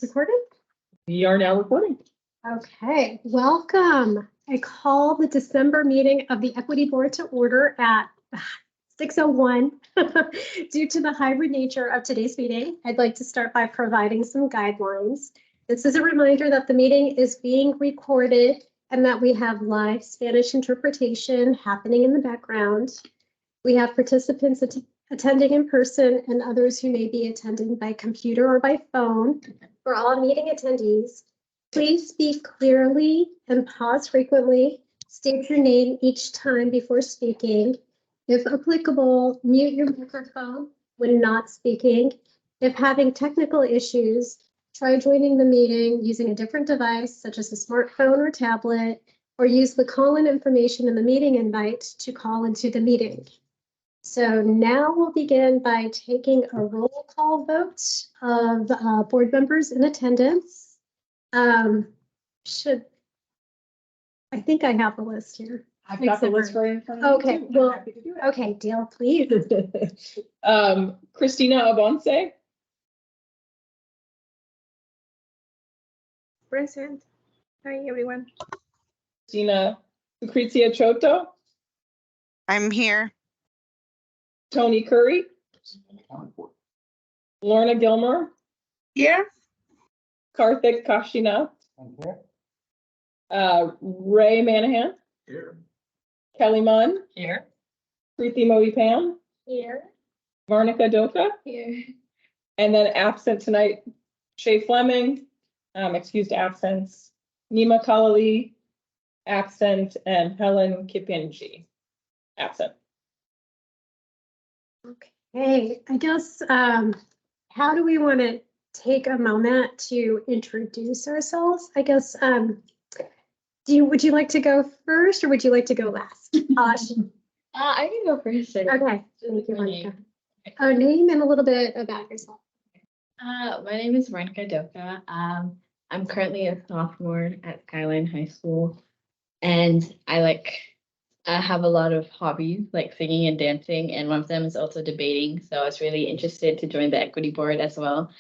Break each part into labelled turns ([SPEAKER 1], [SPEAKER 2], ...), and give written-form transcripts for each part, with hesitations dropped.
[SPEAKER 1] Recorded?
[SPEAKER 2] We are now recording.
[SPEAKER 1] Okay, welcome. I call the December meeting of the Equity Board to order at 6:01. Due to the hybrid nature of today's meeting, I'd like to start by providing some guidelines. This is a reminder that the meeting is being recorded and that we have live Spanish interpretation happening in the background. We have participants attending in person and others who may be attending by computer or by phone. For all meeting attendees, please speak clearly and pause frequently. State your name each time before speaking. If applicable, mute your microphone when not speaking. If having technical issues, try joining the meeting using a different device such as a smartphone or tablet, or use the call-in information in the meeting invite to call into the meeting. So now we'll begin by taking a roll call vote of board members in attendance. I think I have the list here.
[SPEAKER 2] I've got the list right in front of me.
[SPEAKER 1] Okay, well, okay, Dale, please.
[SPEAKER 2] Christina Abonce,
[SPEAKER 3] Present. Hi, everyone.
[SPEAKER 2] Christina Lucrezia Choto,
[SPEAKER 4] I'm here.
[SPEAKER 2] Tony Curry, Lorna Gilmer,
[SPEAKER 4] Here.
[SPEAKER 2] Karthik Kashinath, Ray Manahan,
[SPEAKER 5] Here.
[SPEAKER 2] Kelly Munn,
[SPEAKER 3] Here.
[SPEAKER 2] Preeti Modi Pam,
[SPEAKER 1] Here.
[SPEAKER 2] Varnika Doka,
[SPEAKER 3] Here.
[SPEAKER 2] and then absent tonight, Shay Fleming, excused absence, Nima Kalali, absent, and Helen Kipinji, absent.
[SPEAKER 1] Okay, I guess, how do we want to take a moment to introduce ourselves? I guess, would you like to go first or would you like to go last? Ash?
[SPEAKER 3] I can go first.
[SPEAKER 1] Okay, thank you, Monica. A name and a little bit about yourself.
[SPEAKER 3] My name is Varnika Doka. I'm currently a sophomore at Skyline High School, and I have a lot of hobbies like singing and dancing, and one of them is also debating. So I was really interested to join the equity board as well,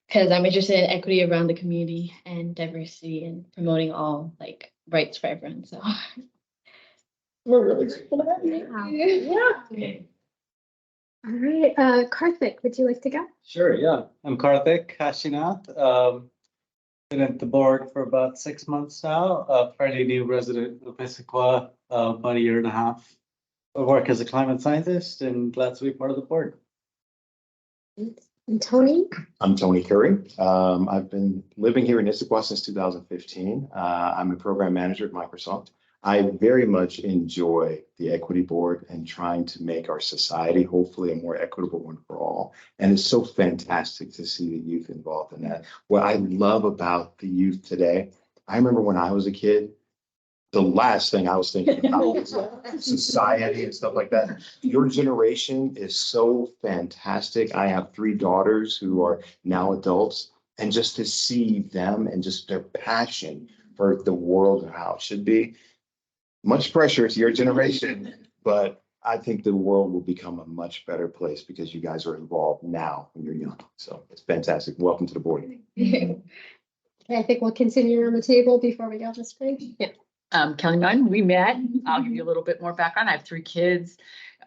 [SPEAKER 3] because I'm interested in equity around the community and diversity and promoting all like rights for everyone. So
[SPEAKER 2] We're really grateful to have you.
[SPEAKER 1] Wow.
[SPEAKER 2] Yeah.
[SPEAKER 1] All right, Karthik, would you like to go?
[SPEAKER 5] Sure, yeah. I'm Karthik Kashinath. Been at the board for about 6 months now. Fairly new resident of Issaquah, about a year and a half. I work as a climate scientist and glad to be part of the board.
[SPEAKER 1] And Tony?
[SPEAKER 6] I'm Tony Curry. I've been living here in Issaquah since 2015. I'm a program manager at Microsoft. I very much enjoy the equity board and trying to make our society hopefully a more equitable one for all. And it's so fantastic to see the youth involved in that. What I love about the youth today, I remember when I was a kid, the last thing I was thinking about was society and stuff like that. Your generation is so fantastic. I have 3 daughters who are now adults, and just to see them and just their passion for the world and how it should be. Much pressure to your generation, but I think the world will become a much better place because you guys are involved now when you're young. So it's fantastic. Welcome to the board.
[SPEAKER 1] Okay, I think we'll continue on the table before we go this way. Yeah.
[SPEAKER 7] Kelly Munn, we met. I'll give you a little bit more background. I have 3 kids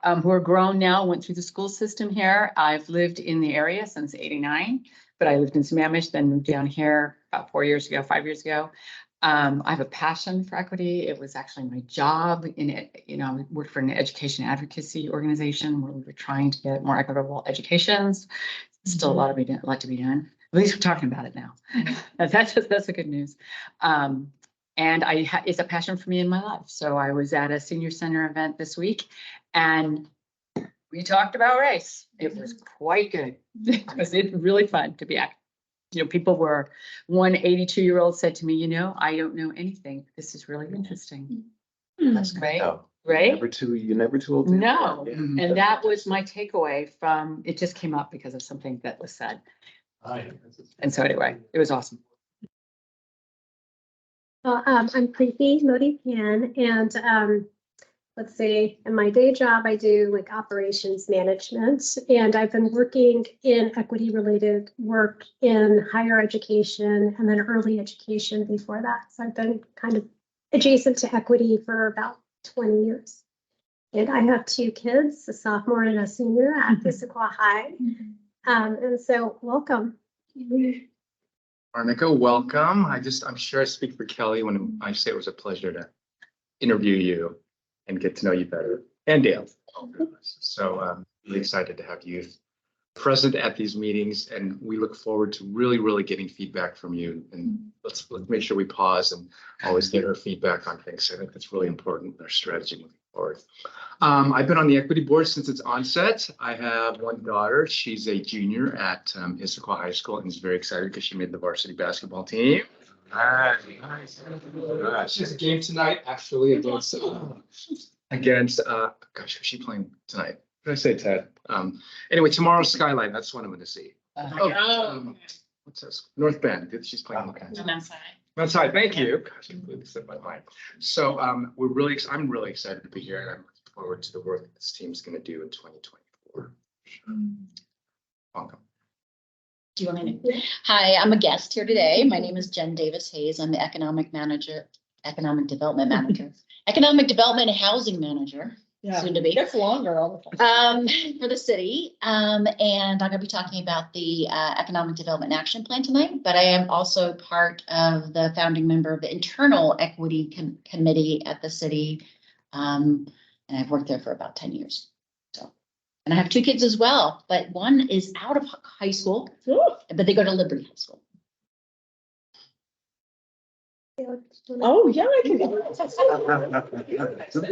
[SPEAKER 7] who are grown now, went through the school system here. I've lived in the area since '89, but I lived in Sammamish, then moved down here about 5 years ago. I have a passion for equity. It was actually my job in it. You know, I worked for an education advocacy organization where we were trying to get more equitable educations. Still a lot to be done. At least we're talking about it now. That's the good news. And it's a passion for me in my life. So I was at a senior center event this week, and we talked about race. It was quite good. It was really fun to be at. You know, one 82-year-old said to me, you know, I don't know anything. This is really interesting.
[SPEAKER 6] That's good.
[SPEAKER 7] Right?
[SPEAKER 6] No,
[SPEAKER 7] Right?
[SPEAKER 6] you're never too old. To
[SPEAKER 7] No.
[SPEAKER 6] Yeah.
[SPEAKER 7] And that was my takeaway from, it just came up because of something that was said. And so anyway, it was awesome.
[SPEAKER 1] Well, I'm Preeti Modi Pan, and let's say in my day job, I do like operations management, and I've been working in equity related work in higher education and then early education before that. So I've been kind of adjacent to equity for about 20 years. And I have two kids, a sophomore and a senior at Issaquah High. And so welcome.
[SPEAKER 8] Arnica, welcome. I'm sure I speak for Kelly when I say it was a pleasure to interview you and get to know you better, and Dale. So really excited to have you present at these meetings, and we look forward to really getting feedback from you. And let's make sure we pause and always get our feedback on things. I think that's really important in our strategy moving forward. I've been on the equity board since its onset. I have one daughter. She's a junior at Issaquah High School and is very excited because she made the varsity basketball team. Nice.
[SPEAKER 9] She has a game tonight, actually, against
[SPEAKER 8] gosh, who's she playing tonight? What did I say, Ted? Anyway, tomorrow Skyline. That's what I'm going to see. What's this? North Bend. She's playing. Okay. That's right. Thank you. Gosh, I completely slipped my mind. So I'm really excited to be here, and I'm looking forward to the work that this team's going to do in 2024. Welcome.
[SPEAKER 10] Do you want me to? Hi, I'm a guest here today. My name is Jen Davis Hayes. I'm the economic development manager, economic development and housing manager.
[SPEAKER 2] Yeah,
[SPEAKER 10] soon to be.
[SPEAKER 2] It's longer all the time.
[SPEAKER 10] For the city. And I'm going to be talking about the Economic Development Action Plan tonight, but I am also part of the founding member of the Internal Equity Committee at the city. And I've worked there for about 10 years. So, and I have two kids as well, but one is out of high school, but they go to Liberty High School.
[SPEAKER 2] Oh, yeah, I can. Spent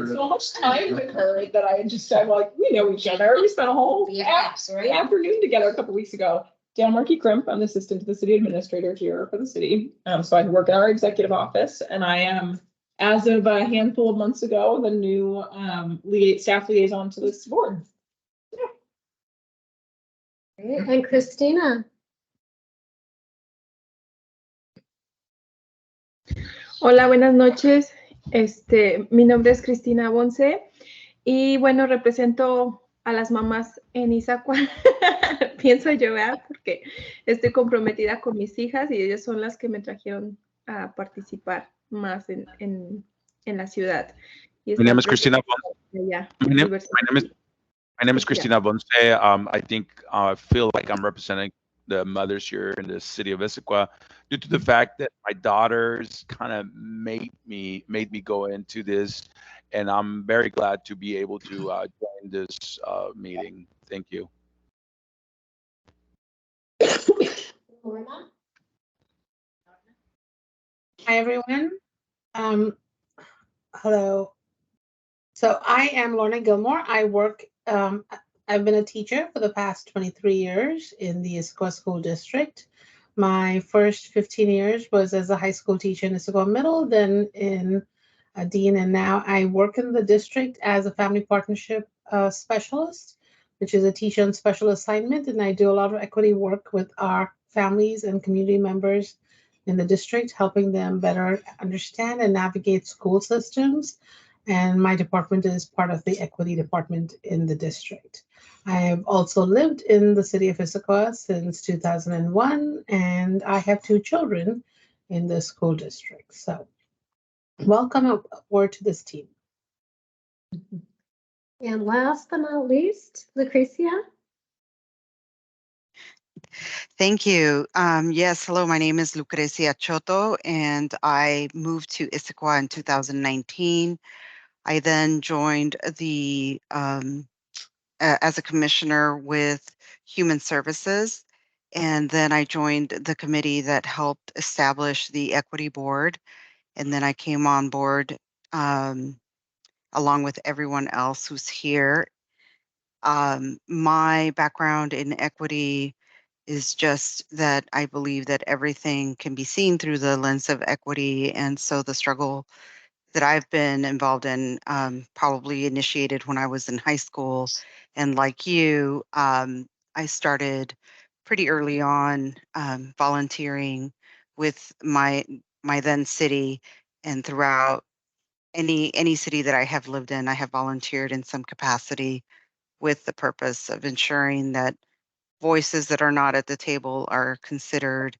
[SPEAKER 2] so much time with her that I'm like, we know each other. We spent a whole afternoon together a couple weeks ago. Dan Markey Crimp, I'm the assistant to the city administrator here for the city. So I work in our executive office, and I am, as of a handful of months ago, the new staff liaison to this board.
[SPEAKER 1] Yeah. And Christina.
[SPEAKER 11] Hola, buenas noches. Mi nombre es Cristina Bonce y bueno, represento a las mamás en Issaquah. Pienso yo, ¿verdad? Porque estoy comprometida con mis hijas y ellas son las que me trajeron a participar más en la ciudad.
[SPEAKER 12] My name is Cristina Bonce. My name is Cristina Bonce. I think I feel like I'm representing the mothers here in the city of Issaquah due to the fact that my daughters kind of made me go into this, and I'm very glad to be able to join this meeting. Thank you.
[SPEAKER 4] Hi, everyone. Hello. So I am Lorna Gilmore. I work, I've been a teacher for the past 23 years in the Issaquah School District. My first 15 years was as a high school teacher in Issaquah Middle, then in Dean, and now I work in the district as a family partnership specialist, which is a teacher on special assignment, and I do a lot of equity work with our families and community members in the district, helping them better understand and navigate school systems. And my department is part of the equity department in the district. I have also lived in the city of Issaquah since 2001, and I have two children in the school district. So welcome aboard to this team.
[SPEAKER 1] And last but not least, Lucrecia.
[SPEAKER 4] Thank you. Yes, hello, my name is Lucrecia Choto, and I moved to Issaquah in 2019. I then joined the as a commissioner with Human Services, and then I joined the committee that helped establish the Equity Board, and then I came on board along with everyone else who's here. My background in equity is just that I believe that everything can be seen through the lens of equity, and so the struggle that I've been involved in probably initiated when I was in high school. And like you, I started pretty early on volunteering with my then city and throughout
[SPEAKER 13] any city that I have lived in, I have volunteered in some capacity with the purpose of ensuring that voices that are not at the table are considered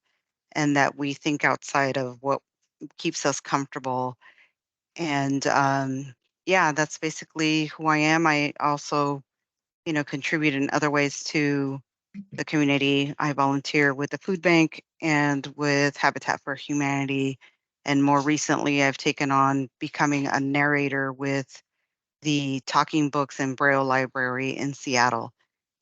[SPEAKER 13] and that we think outside of what keeps us comfortable. And yeah, that's basically who I am. I also, contribute in other ways to the community. I volunteer with the food bank and with Habitat for Humanity. And more recently, I've taken on becoming a narrator with the Talking Books and Braille Library in Seattle.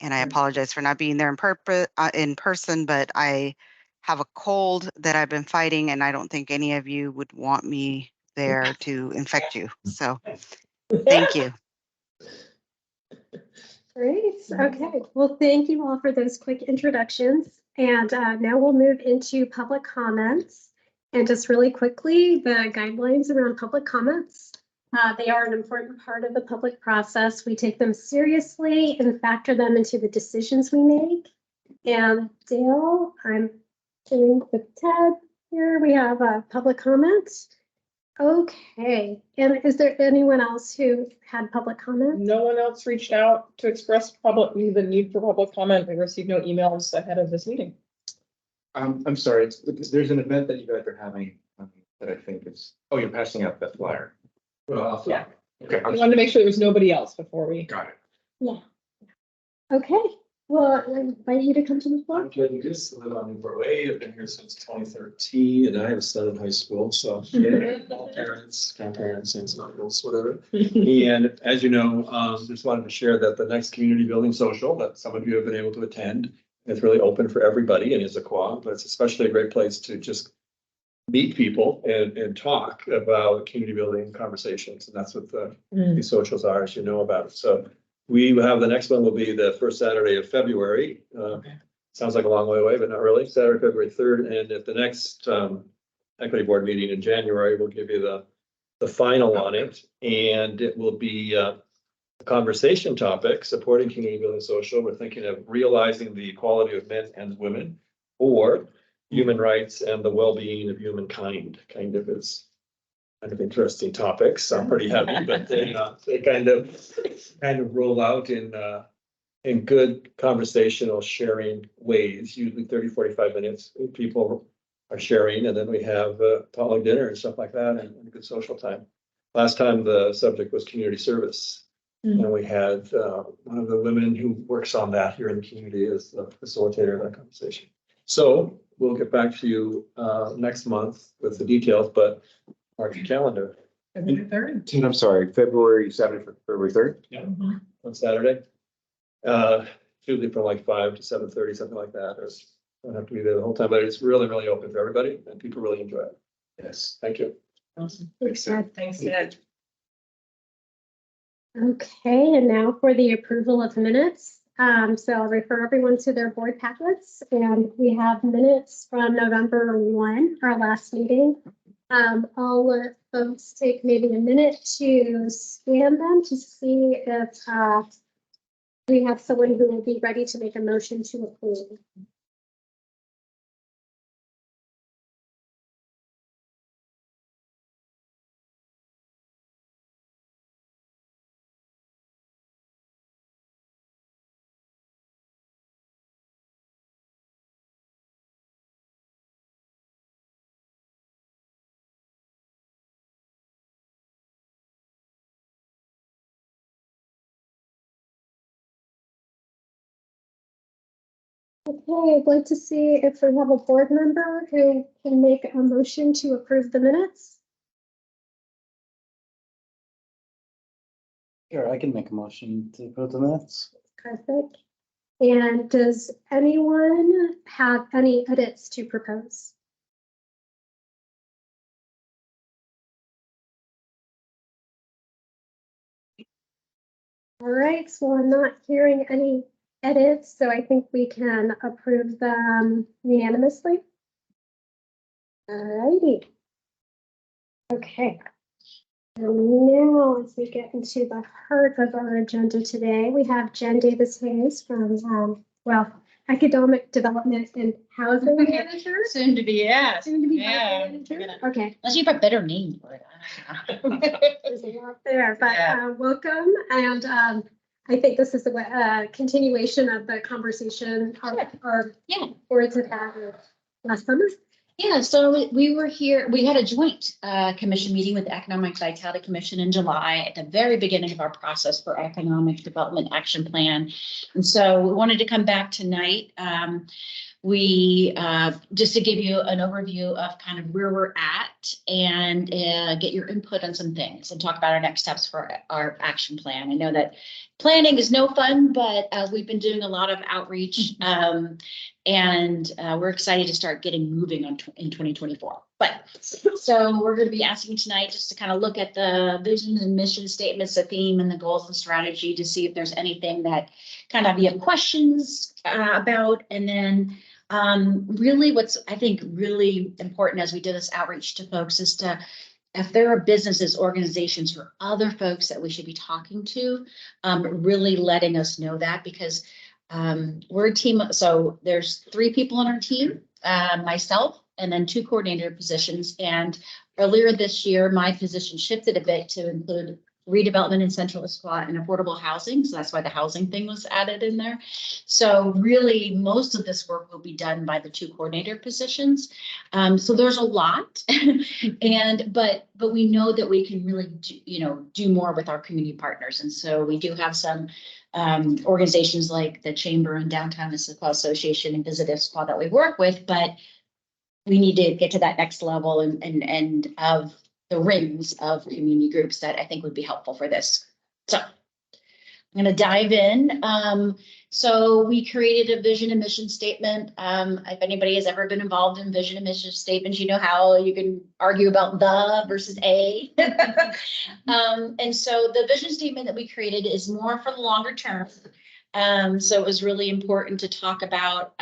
[SPEAKER 13] And I apologize for not being there in person, but I have a cold that I've been fighting, and I don't think any of you would want me there to infect you. So thank you.
[SPEAKER 1] Great. Okay. Well, thank you all for those quick introductions. And now we'll move into public comments. And just really quickly, the guidelines around public comments. They are an important part of the public process. We take them seriously and factor them into the decisions we make. And Dale, I'm doing with Ted here. We have a public comment. Okay. And is there anyone else who had public comment?
[SPEAKER 2] No one else reached out to express the need for public comment. We received no emails ahead of this meeting.
[SPEAKER 8] I'm sorry, there's an event that you guys are having that I think is, oh, you're passing out that flyer.
[SPEAKER 2] Yeah.
[SPEAKER 8] Okay.
[SPEAKER 2] We wanted to make sure there was nobody else before we.
[SPEAKER 8] Got it.
[SPEAKER 1] Yeah. Okay. Well, I invite you to come to the floor.
[SPEAKER 14] I'm Jed Lucas, I live on Newport Way. I've been here since 2013 and I have a son in high school, so all parents, grandparents, aunts, uncles, whatever. And as you know, just wanted to share that the next community building social that some of you have been able to attend, it's really open for everybody in Issaquah, but it's especially a great place to just meet people and talk about community building conversations. And that's what these socials are, as you know about. So we have the next one will be the first Saturday of February. Sounds like a long way away, but not really. Saturday, February 3rd. And at the next equity board meeting in January, we'll give you the final on it. And it will be a conversation topic, supporting community building social. We're thinking of realizing the equality of men and women, or human rights and the well-being of humankind. Kind of is kind of interesting topics. Sound pretty heavy, but they kind of roll out in good conversational sharing ways, usually 30-45 minutes. People are sharing, and then we have potluck dinner and stuff like that, and good social time. Last time the subject was community service. And we had one of the women who works on that here in the community as the facilitator of that conversation. So we'll get back to you next month with the details, but mark your calendar.
[SPEAKER 2] February 3rd.
[SPEAKER 6] I'm sorry, February 7th, February 3rd?
[SPEAKER 14] Yeah.
[SPEAKER 6] On Saturday. Usually from like 5 to 7:30, something like that, or don't have to be there the whole time, but it's really, really open for everybody and people really enjoy it. Yes, thank you.
[SPEAKER 2] Awesome.
[SPEAKER 1] Thanks, Ted.
[SPEAKER 2] Thanks, Ed.
[SPEAKER 1] Okay, and now for the approval of minutes. So I'll refer everyone to their board packets, and we have minutes from November 1, our last meeting. I'll let folks take maybe a minute to scan them to see if we have someone who will be ready to make a motion to approve. Okay, I'd like to see if we have a board member who can make a motion to approve the minutes.
[SPEAKER 5] Sure, I can make a motion to approve the minutes.
[SPEAKER 1] Perfect. And does anyone have any edits to propose? All right, so I'm not hearing any edits, so I think we can approve them unanimously. All righty. Okay. And now, as we get into the heart of our agenda today, we have Jen Davis Hayes from, Economic Development and Housing Manager.
[SPEAKER 10] Soon to be, yeah.
[SPEAKER 1] Soon to be
[SPEAKER 10] Yeah.
[SPEAKER 1] housing manager. Okay.
[SPEAKER 10] Unless you have a better name for it.
[SPEAKER 1] There's a lot there, but
[SPEAKER 10] Yeah.
[SPEAKER 1] welcome. And I think this is a continuation of the conversation our
[SPEAKER 10] Yeah.
[SPEAKER 1] boards had had last summer.
[SPEAKER 10] Yeah, so we were here, we had a joint commission meeting with the Economic Vitality Commission in July at the very beginning of our process for Economic Development Action Plan. And so we wanted to come back tonight. We just to give you an overview of kind of where we're at and get your input on some things and talk about our next steps for our action plan. I know that planning is no fun, but we've been doing a lot of outreach and we're excited to start getting moving in 2024. But so we're going to be asking tonight just to kind of look at the vision and mission statements, the theme and the goals and strategy to see if there's anything that kind of you have questions about. And then really what's I think really important as we do this outreach to folks is to, if there are businesses, organizations, or other folks that we should be talking to, really letting us know that, because we're a team. So there's 3 people on our team, myself, and then 2 coordinator positions. And earlier this year, my position shifted a bit to include redevelopment in Central Issaquah and affordable housing. So that's why the housing thing was added in there. So really, most of this work will be done by the 2 coordinator positions. So there's a lot, but we know that we can really do more with our community partners. And so we do have some organizations like the Chamber and Downtown Issaquah Association and Visit Issaquah that we work with, but we need to get to that next level and of the rings of community groups that I think would be helpful for this. So I'm going to dive in. So we created a vision and mission statement. If anybody has ever been involved in vision and mission statements, you know how you can argue about the versus a. And so the vision statement that we created is more for the longer term. So it was really important to talk about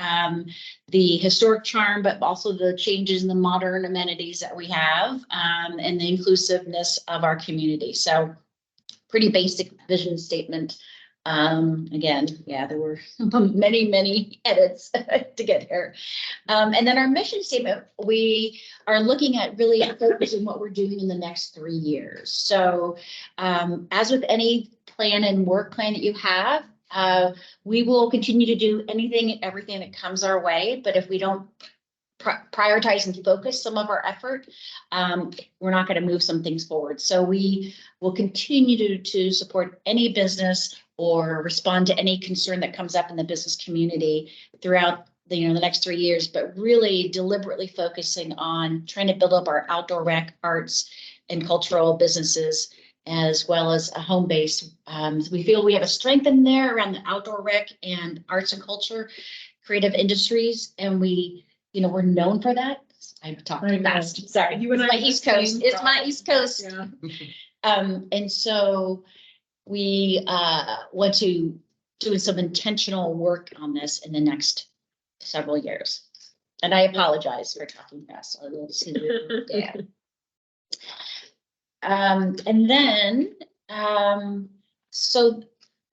[SPEAKER 10] the historic charm, but also the changes in the modern amenities that we have and the inclusiveness of our community. So pretty basic vision statement. Again, yeah, there were many edits to get here. And then our mission statement, we are looking at really focusing what we're doing in the next 3 years. So as with any plan and work plan that you have, we will continue to do anything and everything that comes our way. But if we don't prioritize and focus some of our effort, we're not going to move some things forward. So we will continue to support any business or respond to any concern that comes up in the business community throughout the next 3 years, but really deliberately focusing on trying to build up our outdoor rec, arts, and cultural businesses, as well as a home base. We feel we have a strength in there around the outdoor rec and arts and culture, creative industries, and we're known for that. I've talked too fast. Sorry, it's my East Coast. It's my East Coast. Yeah. And so we want to do some intentional work on this in the next several years. And I apologize for talking fast. I will see you. Yeah. And then, so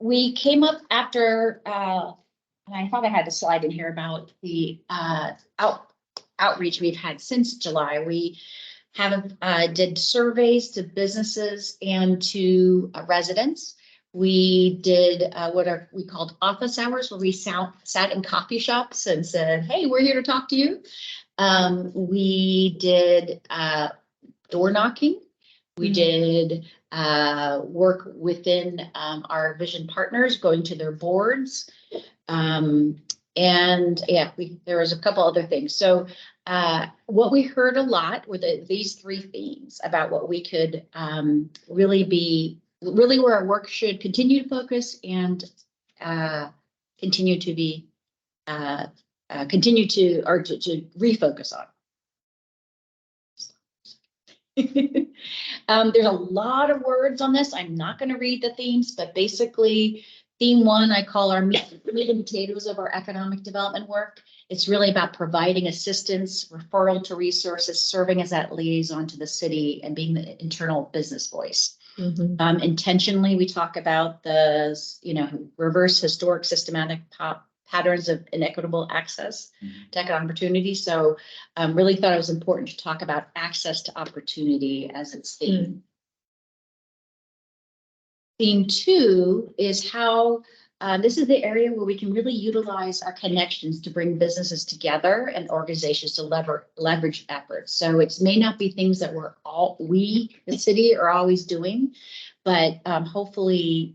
[SPEAKER 10] we came up after, and I thought I had a slide in here about the outreach we've had since July. We have did surveys to businesses and to residents. We did what we called office hours, where we sat in coffee shops and said, "Hey, we're here to talk to you." We did door knocking. We did work within our vision partners, going to their boards. And yeah, there was a couple other things. So what we heard a lot were these 3 themes about what we could really where our work should continue to focus and continue to refocus on. There's a lot of words on this. I'm not going to read the themes, but basically theme 1, I call our meat and potatoes of our economic development work. It's really about providing assistance, referral to resources, serving as that liaison to the city, and being the internal business voice. Intentionally, we talk about the, reverse historic systematic patterns of inequitable access to economic opportunity. So really thought it was important to talk about access to opportunity as its theme. Theme 2 is how this is the area where we can really utilize our connections to bring businesses together and organizations to leverage efforts. So it may not be things that the city are always doing, but hopefully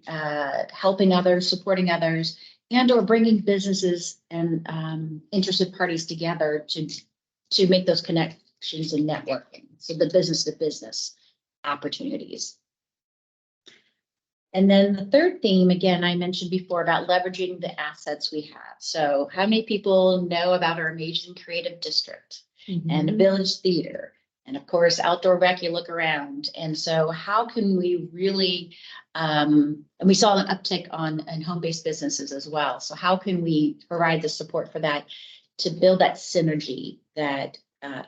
[SPEAKER 10] helping others, supporting others, and or bringing businesses and interested parties together to make those connections and networking. So the business to business opportunities. And then the third theme, again, I mentioned before about leveraging the assets we have. So how many people know about our amazing creative district and the Village Theater? And of course, outdoor rec, you look around. And so how can we really, and we saw an uptick in home-based businesses as well. So how can we provide the support for that to build that synergy that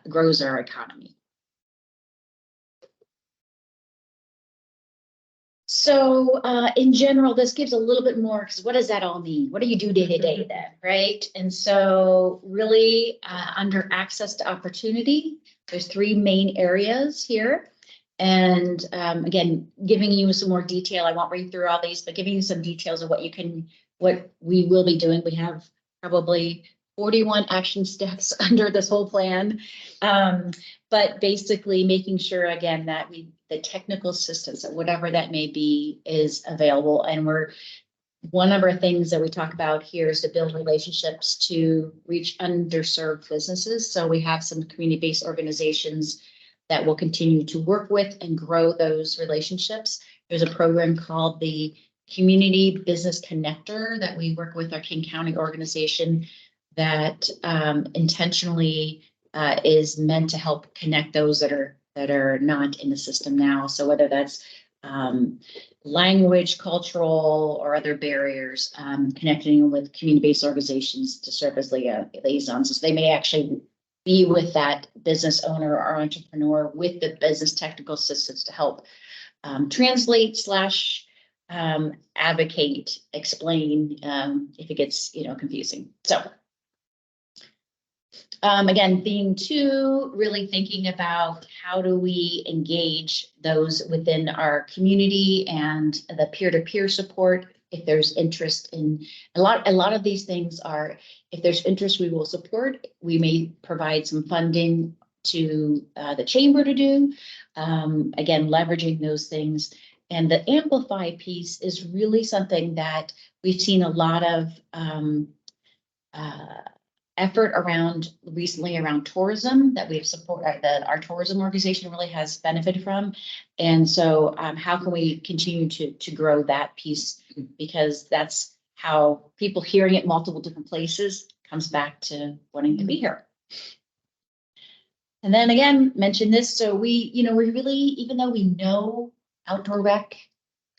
[SPEAKER 10] grows our economy? So in general, this gives a little bit more, because what does that all mean? What do you do day to day then, right? And so really under access to opportunity, there's 3 main areas here. And again, giving you some more detail. I won't read through all these, but giving you some details of what we will be doing. We have probably 41 action steps under this whole plan. But basically making sure, again, that the technical assistance, whatever that may be, is available. And one of our things that we talk about here is to build relationships to reach underserved businesses. So we have some community-based organizations that will continue to work with and grow those relationships. There's a program called the Community Business Connector that we work with our King County organization that intentionally is meant to help connect those that are not in the system now. So whether that's language, cultural, or other barriers, connecting with community-based organizations to serve as liaisons. So they may actually be with that business owner or entrepreneur with the business technical assistance to help translate / advocate, explain if it gets confusing. So again, theme 2, really thinking about how do we engage those within our community and the peer-to-peer support. If there's interest in a lot of these things are, if there's interest, we will support. We may provide some funding to the chamber to do. Again, leveraging those things. And the amplify piece is really something that we've seen a lot of effort recently around tourism that we've supported, that our tourism organization really has benefited from. And so how can we continue to grow that piece? Because that's how people hearing it multiple different places comes back to wanting to be here. And then again, mention this. So we really, even though we know outdoor rec,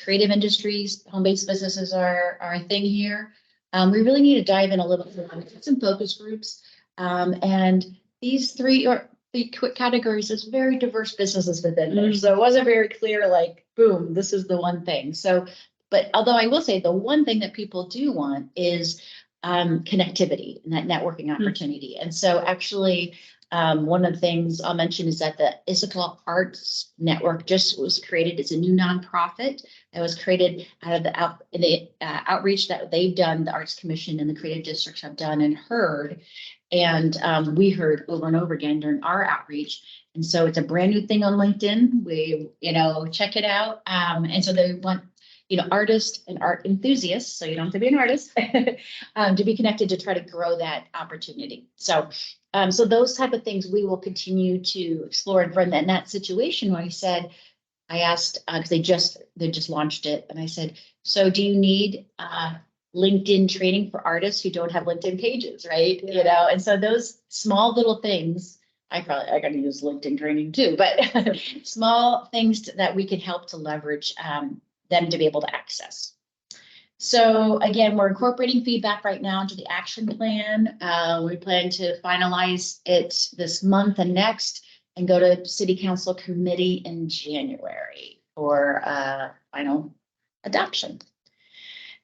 [SPEAKER 10] creative industries, home-based businesses are a thing here, we really need to dive in a little bit, some focus groups. And these 3 quick categories, there's very diverse businesses within there. So it wasn't very clear, like, boom, this is the one thing. So, but although I will say the one thing that people do want is connectivity and that networking opportunity. And so actually, one of the things I'll mention is that the Issaquah Arts Network just was created. It's a new nonprofit that was created out of the outreach that they've done, the Arts Commission and the Creative Districts have done and heard. And we heard over and over again during our outreach. And so it's a brand new thing on LinkedIn. We, check it out. And so they want, artists and art enthusiasts, so you don't have to be an artist, to be connected to try to grow that opportunity. So so those type of things we will continue to explore. And from that situation where I asked, because they just launched it, and I said, so do you need LinkedIn training for artists who don't have LinkedIn pages, right? Yeah. And so those small little things, I got to use LinkedIn training too, but small things that we can help to leverage them to be able to access. So again, we're incorporating feedback right now into the action plan. We plan to finalize it this month and next and go to City Council committee in January for final adoption.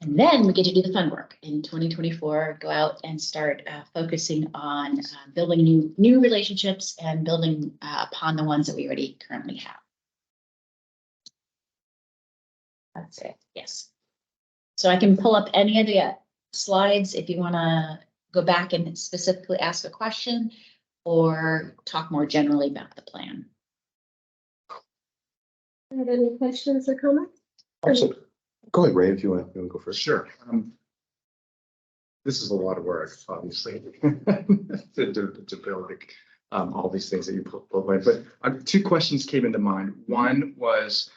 [SPEAKER 10] And then we get to do the fun work in 2024, go out and start focusing on building new relationships and building upon the ones that we already currently have. That's it. Yes. So I can pull up any of the slides if you want to go back and specifically ask a question or talk more generally about the plan.
[SPEAKER 1] Have any questions or comments?
[SPEAKER 6] Also, go ahead, Ray, if you want to go first.
[SPEAKER 8] Sure. This is a lot of work, obviously, to build all these things that you put away. But two questions came into mind. One was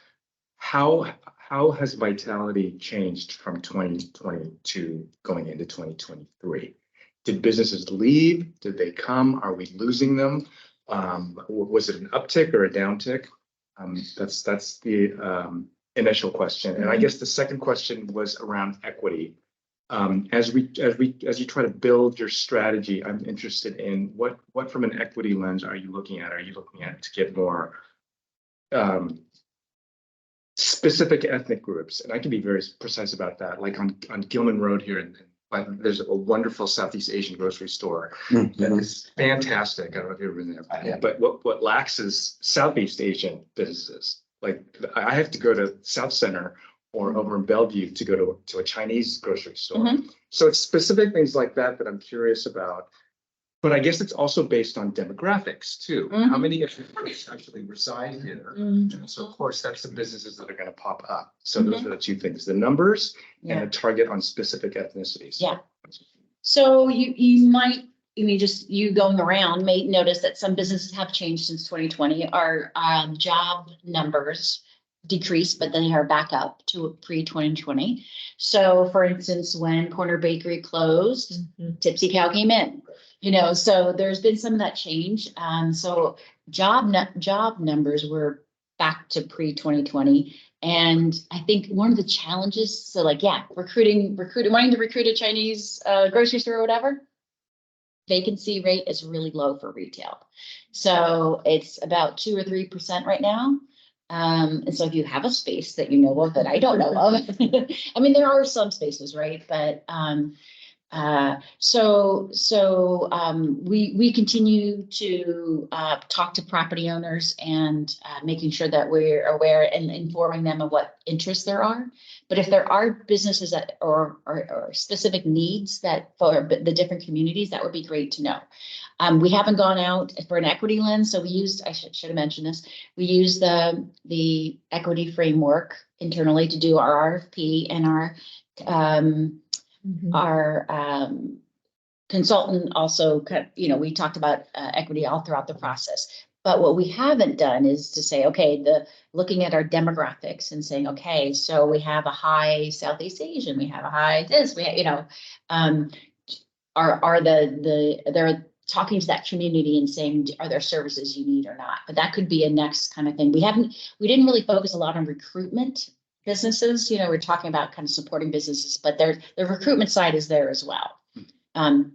[SPEAKER 8] how has vitality changed from 2022 going into 2023? Did businesses leave? Did they come? Are we losing them? Was it an uptick or a downtick? That's the initial question. And I guess the second question was around equity. As you try to build your strategy, I'm interested in what from an equity lens are you looking at? Are you looking at to get more specific ethnic groups? And I can be very precise about that. Like on Gilman Road here, there's a wonderful Southeast Asian grocery store that is fantastic. I don't know if you've ever been there, but what lacks is Southeast Asian businesses. Like I have to go to South Center or over in Bellevue to go to a Chinese grocery store. So it's specific things like that I'm curious about. But I guess it's also based on demographics too. How many of you actually reside here? So of course, that's the businesses that are going to pop up. So those are the two things, the numbers and the target on specific ethnicities.
[SPEAKER 10] Yeah. So you might, just you going around may notice that some businesses have changed since 2020. Our job numbers decreased, but then they are back up to pre-2020. So for instance, when Corner Bakery closed, Tipsy Cow came in. So there's been some of that change. So job numbers were back to pre-2020. And I think one of the challenges, so like, wanting to recruit a Chinese grocery store or whatever, vacancy rate is really low for retail. So it's about 2 or 3% right now. And so if you have a space that you know of that I don't know of, I mean, there are some spaces, right? But we continue to talk to property owners and making sure that we're aware and informing them of what interests there are. But if there are businesses that or specific needs that for the different communities, that would be great to know. We haven't gone out for an equity lens, so we used, I should have mentioned this, we used the equity framework internally to do our RFP, and our consultant also, we talked about equity all throughout the process. But what we haven't done is to say, okay, looking at our demographics and saying, okay, so we have a high Southeast Asian, we have a high this, they're talking to that community and saying, are there services you need or not? But that could be a next kind of thing. We didn't really focus a lot on recruitment businesses. We're talking about kind of supporting businesses, but the recruitment side is there as well.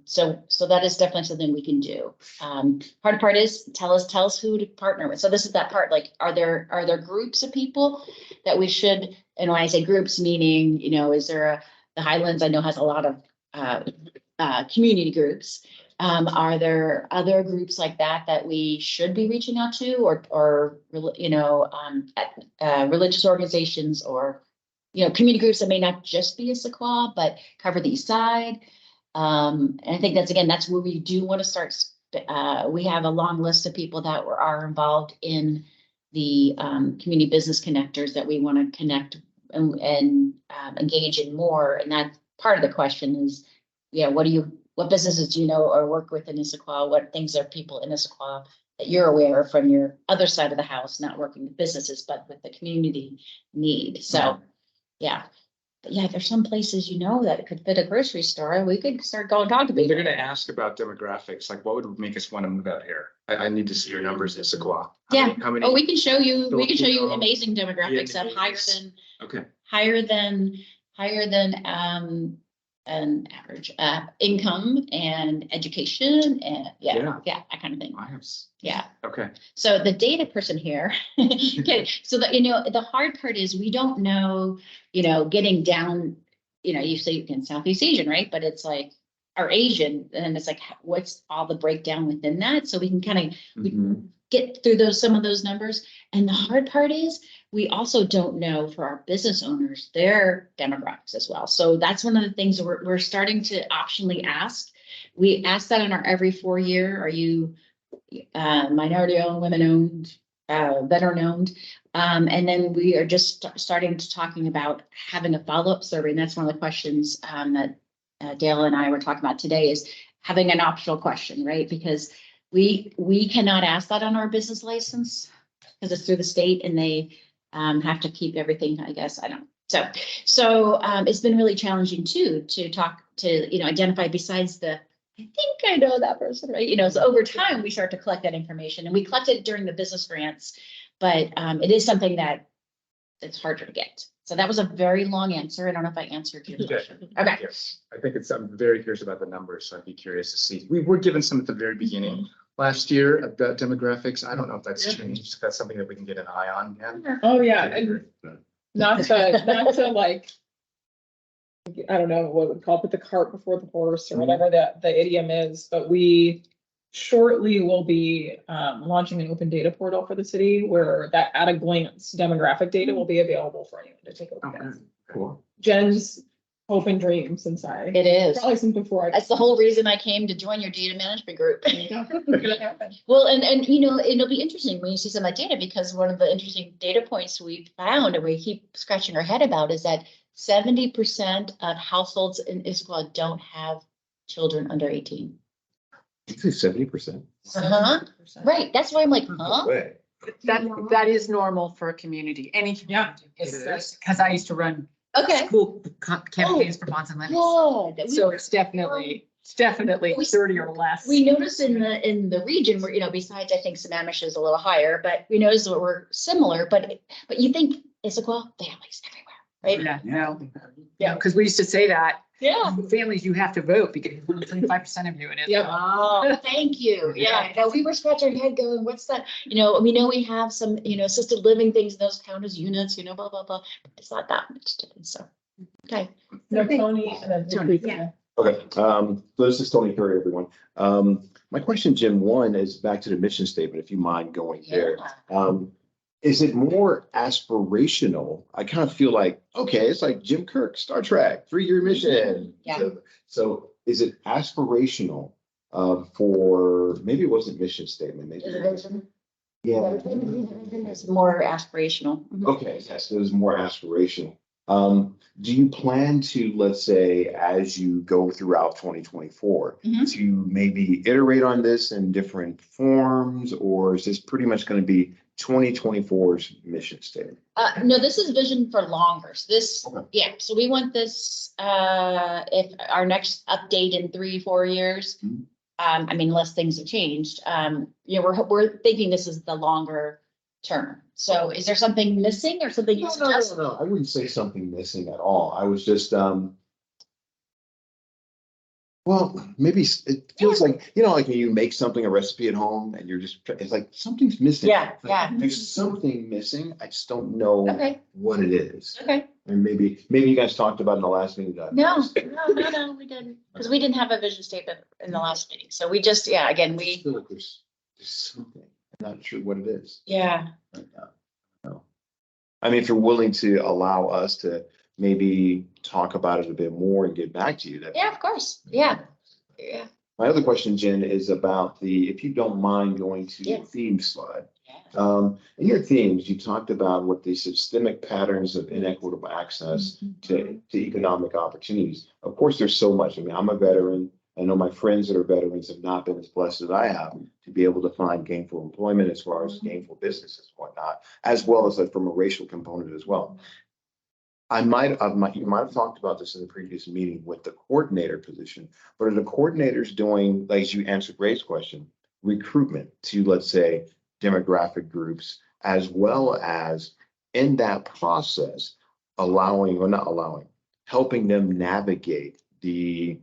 [SPEAKER 10] So that is definitely something we can do. Hard part is tell us who to partner with. So this is that part, like, are there groups of people that we should, and when I say groups, meaning, is there the Highlands I know has a lot of community groups. Are there other groups like that we should be reaching out to, or religious organizations, or community groups that may not just be Issaquah but cover the East Side? And I think that's where we do want to start. We have a long list of people that are involved in the community business connectors that we want to connect and engage in more. And that part of the question is, what businesses do you know or work with in Issaquah? What things are people in Issaquah that you're aware of from your other side of the house, not working with businesses, but with the community need? So, But there's some places, that it could fit a grocery store. We could start going talk to people.
[SPEAKER 8] They're going to ask about demographics. Like, what would make us want to move out here? I need to see your numbers, Issaquah. How many
[SPEAKER 10] we can show you. We can show you amazing demographics of higher than an average ancome and education and that kind of thing.
[SPEAKER 8] Okay.
[SPEAKER 10] So the data person here, okay. So the hard part is we don't know, getting down you say you can Southeast Asian, right? But it's like, or Asian, and it's like, what's all the breakdown within that? So we can kind of get through some of those numbers. And the hard part is we also don't know for our business owners, their demographics as well. So that's one of the things we're starting to optionally ask. We ask that in our every 4 year. Are you minority owned, women owned, veteran owned? And then we are just starting to talking about having a follow-up survey. And that's one of the questions that Dale and I were talking about today, is having an optional question, right? Because we cannot ask that on our business license because it's through the state and they have to keep everything, I guess. I don't know. So it's been really challenging too, to talk to, identify besides the, I think I know that person, right? So over time, we start to collect that information, and we collect it during the business grants, but it is something that it's harder to get. So that was a very long answer. I don't know if I answered your question. Okay.
[SPEAKER 8] Yes, I think I'm very curious about the numbers, so I'd be curious to see. We were given some at the very beginning last year about demographics. I don't know if that's changed. If that's something that we can get an eye on. Yeah.
[SPEAKER 2] Oh, yeah. And not to like, I don't know what we'd call it, put the cart before the horse or whatever the idiom is, but we shortly will be launching an open data portal for the city where that at a glance demographic data will be available for anyone to take a look at.
[SPEAKER 8] Cool.
[SPEAKER 2] Jen's hope and dream since
[SPEAKER 10] It is.
[SPEAKER 2] Probably since before.
[SPEAKER 10] That's the whole reason I came to join your data management group. Well, and it'll be interesting when you see some of that data, because one of the interesting data points we found and we keep scratching our head about is that 70% of households in Issaquah don't have children under 18.
[SPEAKER 6] You say 70%.
[SPEAKER 10] Right. That's why I'm like, huh?
[SPEAKER 7] That is normal for a community, any community. Because I used to run school campaigns for Bonds and Limits. So it's definitely 30 or less.
[SPEAKER 10] We notice in the region where, besides I think Sammamish is a little higher, but we notice that we're similar, but you think Issaquah, families everywhere, right?
[SPEAKER 7] Yeah, because we used to say that.
[SPEAKER 10] Yeah.
[SPEAKER 7] Families, you have to vote because 25% of you in it.
[SPEAKER 10] Yeah. Oh, thank you. Yeah. Now we were scratching our head going, what's that? We know we have some, assisted living things, those count as units, blah, blah, blah. But it's not that much different. So, okay.
[SPEAKER 2] No, Tony.
[SPEAKER 10] Yeah.
[SPEAKER 6] Okay, so this is Tony Curry, everyone. My question, Jim, one is back to the mission statement, if you mind going there. Is it more aspirational? I kind of feel like, okay, it's like Jim Kirk, Star Trek, 3-year mission.
[SPEAKER 10] Yeah.
[SPEAKER 6] So is it aspirational for, maybe it wasn't mission statement, maybe.
[SPEAKER 10] Is it vision?
[SPEAKER 6] Yeah.
[SPEAKER 10] It's more aspirational.
[SPEAKER 6] Okay, yes, it was more aspirational. Do you plan to, let's say, as you go throughout 2024, to maybe iterate on this in different forms, or is this pretty much going to be 2024's mission statement?
[SPEAKER 10] No, this is vision for longer. So this, so we want this, if our next update in 3-4 years, unless things have changed, we're thinking this is the longer term. So is there something missing or something you suggest?
[SPEAKER 6] No, I wouldn't say something missing at all. I was just, well, maybe it feels like, like when you make something, a recipe at home, and it's like something's missing.
[SPEAKER 10] Yeah.
[SPEAKER 6] There's something missing. I just don't know what it is.
[SPEAKER 10] Okay.
[SPEAKER 6] And maybe you guys talked about it in the last meeting.
[SPEAKER 10] No, we didn't. Because we didn't have a vision statement in the last meeting. So we just, again,
[SPEAKER 6] I feel like there's something. I'm not sure what it is.
[SPEAKER 10] Yeah.
[SPEAKER 6] Right now. No. I mean, if you're willing to allow us to maybe talk about it a bit more and get back to you.
[SPEAKER 10] Of course. Yeah.
[SPEAKER 6] My other question, Jen, is about if you don't mind going to the theme slide. In your themes, you talked about what the systemic patterns of inequitable access to economic opportunities. Of course, there's so much. I mean, I'm a veteran. I know my friends that are veterans have not been as blessed as I have to be able to find gainful employment as far as gainful businesses and whatnot, as well as from a racial component as well. You might have talked about this in the previous meeting with the coordinator position, but are the coordinators doing, as you answered Ray's question, recruitment to, let's say, demographic groups, as well as in that process, helping them navigate the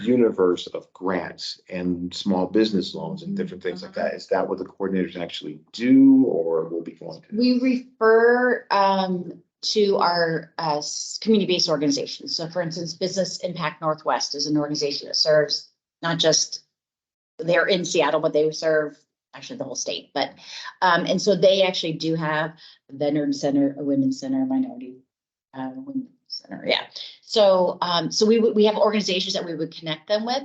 [SPEAKER 6] universe of grants and small business loans and different things like that? Is that what the coordinators actually do, or will be going to?
[SPEAKER 10] We refer to our community-based organizations. So for instance, Business Impact Northwest is an organization that serves not just, they're in Seattle, but they serve actually the whole state. But and so they actually do have a veteran center, a women's center, a minority women's center. Yeah. So so we have organizations that we would connect them with.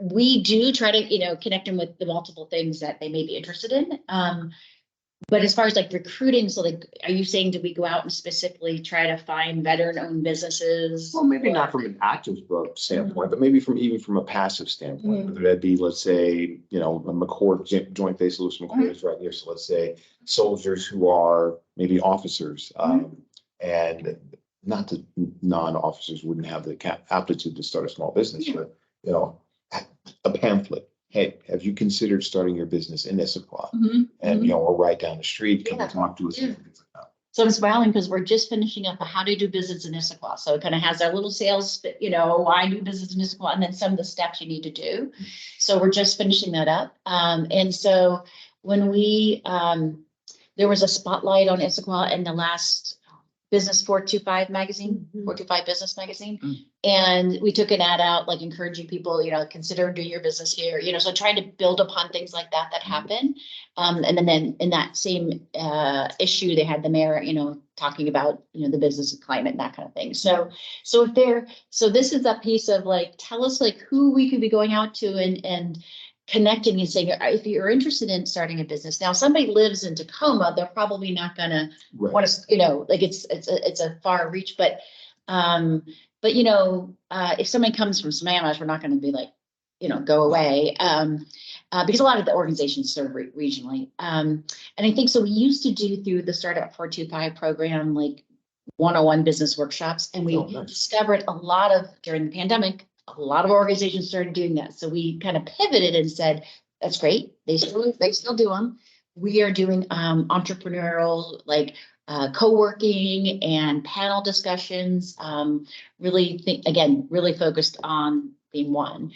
[SPEAKER 10] We do try to, connect them with the multiple things that they may be interested in. But as far as like recruiting, so like, are you saying, do we go out and specifically try to find veteran-owned businesses?
[SPEAKER 6] Well, maybe not from an active standpoint, but maybe even from a passive standpoint, whether that be, let's say, a McCord Joint Base Lewis McCord is right here. So let's say soldiers who are maybe officers, and not that non-officers wouldn't have the aptitude to start a small business, but a pamphlet. Hey, have you considered starting your business in Issaquah? And, or right down the street, come and talk to us.
[SPEAKER 10] Yeah. So I'm smiling because we're just finishing up a how to do business in Issaquah. So it kind of has our little sales, why do business in Issaquah, and then some of the steps you need to do. So we're just finishing that up. And so when there was a spotlight on Issaquah in the last Business 425 magazine, 425 Business magazine. And we took an ad out, like encouraging people, consider doing your business here, so trying to build upon things like that happen. And then in that same issue, they had the mayor, talking about, the business climate and that kind of thing. So this is a piece of like, tell us like who we could be going out to and connecting and saying, if you're interested in starting a business. Now, if somebody lives in Tacoma, they're probably not gonna want to, like it's a far reach, but if somebody comes from Sammamish, we're not going to be like, go away, because a lot of the organizations serve regionally. And I think so. We used to do through the Startup 425 program, like 101 business workshops, and we discovered during the pandemic, a lot of organizations started doing that. So we kind of pivoted and said, that's great. They still do them. We are doing entrepreneurial, like co-working and panel discussions, really focused on being one.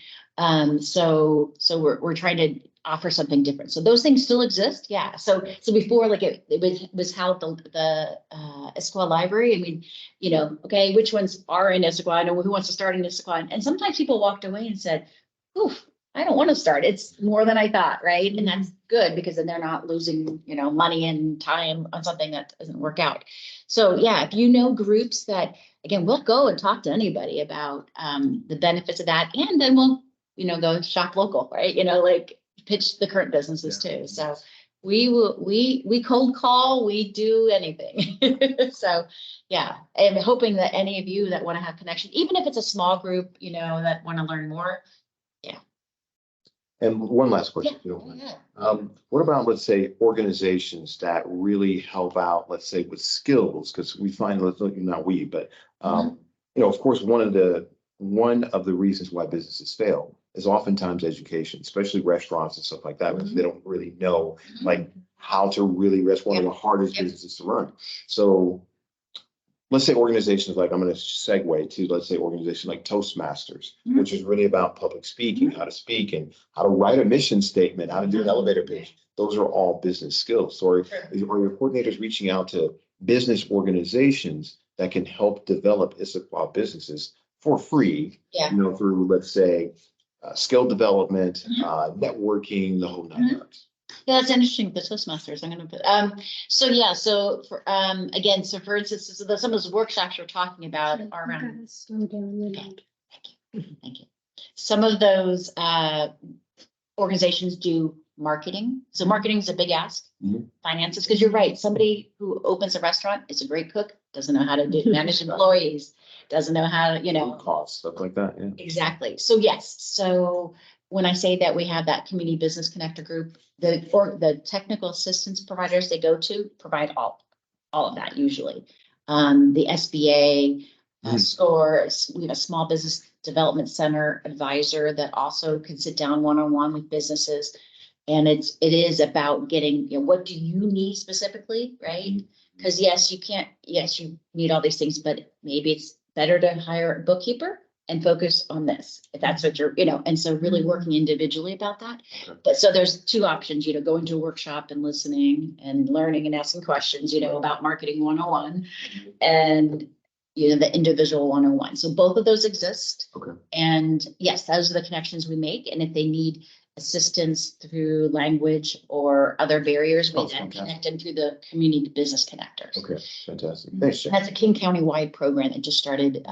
[SPEAKER 10] So we're trying to offer something different. So those things still exist. Yeah. So before, like it was held the Issaquah Library. I mean, okay, which ones are in Issaquah? I know who wants to start in Issaquah. And sometimes people walked away and said, oof, I don't want to start. It's more than I thought, right? And that's good because then they're not losing, money and time on something that doesn't work out. So yeah, if you know groups that, again, we'll go and talk to anybody about the benefits of that, and then we'll, go shop local, right? Like pitch the current businesses too. So we cold call, we do anything. So yeah, I'm hoping that any of you that want to have connection, even if it's a small group, that want to learn more. Yeah.
[SPEAKER 6] And one last question, if you don't mind. What about, let's say, organizations that really help out, let's say, with skills? Because we find, not we, but of course, one of the reasons why businesses fail is oftentimes education, especially restaurants and stuff like that, because they don't really know like how to really. That's one of the hardest businesses to run. So let's say organizations like, I'm going to segue to, let's say, organizations like Toastmasters, which is really about public speaking, how to speak and how to write a mission statement, how to do an elevator pitch. Those are all business skills. So are your coordinators reaching out to business organizations that can help develop Issaquah businesses for free, through, let's say, skill development, networking, the whole nine yards?
[SPEAKER 10] Yeah, that's interesting. The Toastmasters, I'm going to put, so for, again, so for instance, some of those workshops you're talking about are around. Thank you. Some of those organizations do marketing. So marketing is a big ask. Finances, because you're right. Somebody who opens a restaurant is a great cook, doesn't know how to manage employees, doesn't know how to,
[SPEAKER 6] costs, stuff like that. Yeah.
[SPEAKER 10] Exactly. So yes. So when I say that we have that community business connector group, the technical assistance providers they go to provide all of that usually. The SBA, SCORE, we have a small business development center advisor that also can sit down one-on-one with businesses. And it is about getting, what do you need specifically, right? Because yes, you need all these things, but maybe it's better to hire a bookkeeper and focus on this, if that's what you're, and so really working individually about that.
[SPEAKER 6] Okay.
[SPEAKER 10] But so there's two options, going to a workshop and listening and learning and asking questions, about marketing 101 and, the individual 101. So both of those exist.
[SPEAKER 6] Okay.
[SPEAKER 10] And yes, those are the connections we make. And if they need assistance through language or other barriers, we then
[SPEAKER 6] Fantastic.
[SPEAKER 10] connect them through the community business connectors.
[SPEAKER 6] Okay, fantastic. Thanks, Jen.
[SPEAKER 10] That's a King County wide program that just started.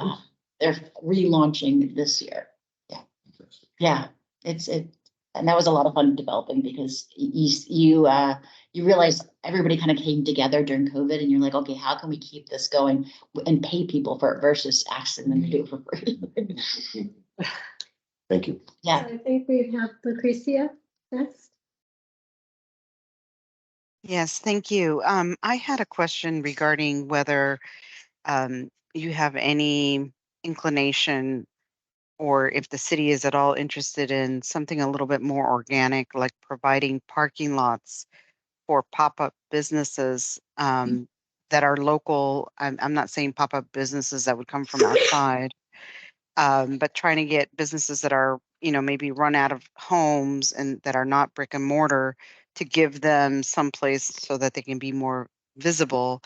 [SPEAKER 10] They're relaunching this year. Yeah, and that was a lot of fun developing because you realize everybody kind of came together during COVID, and you're like, okay, how can we keep this going and pay people for it versus asking them to do it for free?
[SPEAKER 6] Thank you.
[SPEAKER 10] Yeah.
[SPEAKER 1] I think we have Lucrecia next.
[SPEAKER 13] Yes, thank you. I had a question regarding whether you have any inclination or if the city is at all interested in something a little bit more organic, like providing parking lots for pop-up businesses that are local. I'm not saying pop-up businesses that would come from outside, but trying to get businesses that are, maybe run out of homes and that are not brick and mortar to give them some place so that they can be more visible,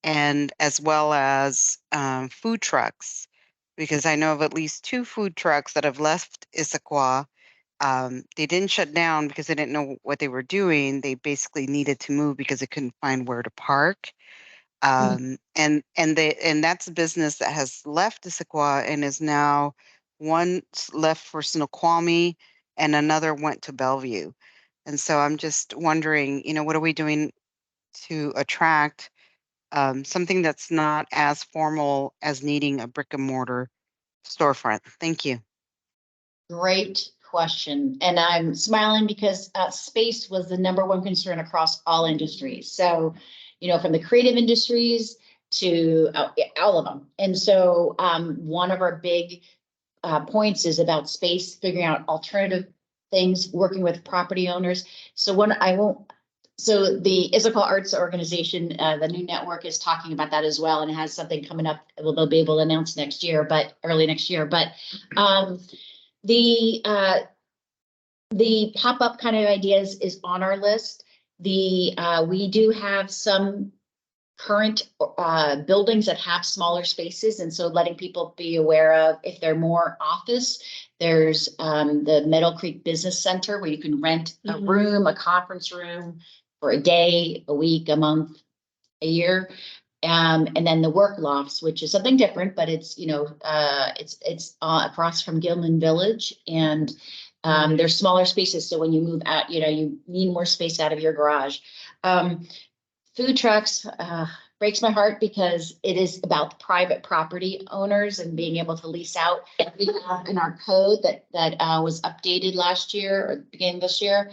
[SPEAKER 13] and as well as food trucks, because I know of at least 2 food trucks that have left Issaquah. They didn't shut down because they didn't know what they were doing. They basically needed to move because they couldn't find where to park. And that's a business that has left Issaquah and is now one left for Snoqualmie and another went to Bellevue. And so I'm just wondering, what are we doing to attract something that's not as formal as needing a brick and mortar storefront? Thank you.
[SPEAKER 10] Great question. And I'm smiling because space was the #1 concern across all industries. So, from the creative industries to all of them. And so one of our big points is about space, figuring out alternative things, working with property owners. So so the Issaquah Arts Organization, the new network, is talking about that as well, and has something coming up. Well, they'll be able to announce early next year. But the pop-up kind of ideas is on our list. We do have some current buildings that have smaller spaces, and so letting people be aware of if they're more office. There's the Meadow Creek Business Center where you can rent a room, a conference room for a day, a week, a month, a year. And then the work lofts, which is something different, but it's it's across from Gilman Village, and there's smaller spaces. So when you move out, you need more space out of your garage. Food trucks breaks my heart because it is about private property owners and being able to lease out. We have in our code that was updated last year or beginning of this year.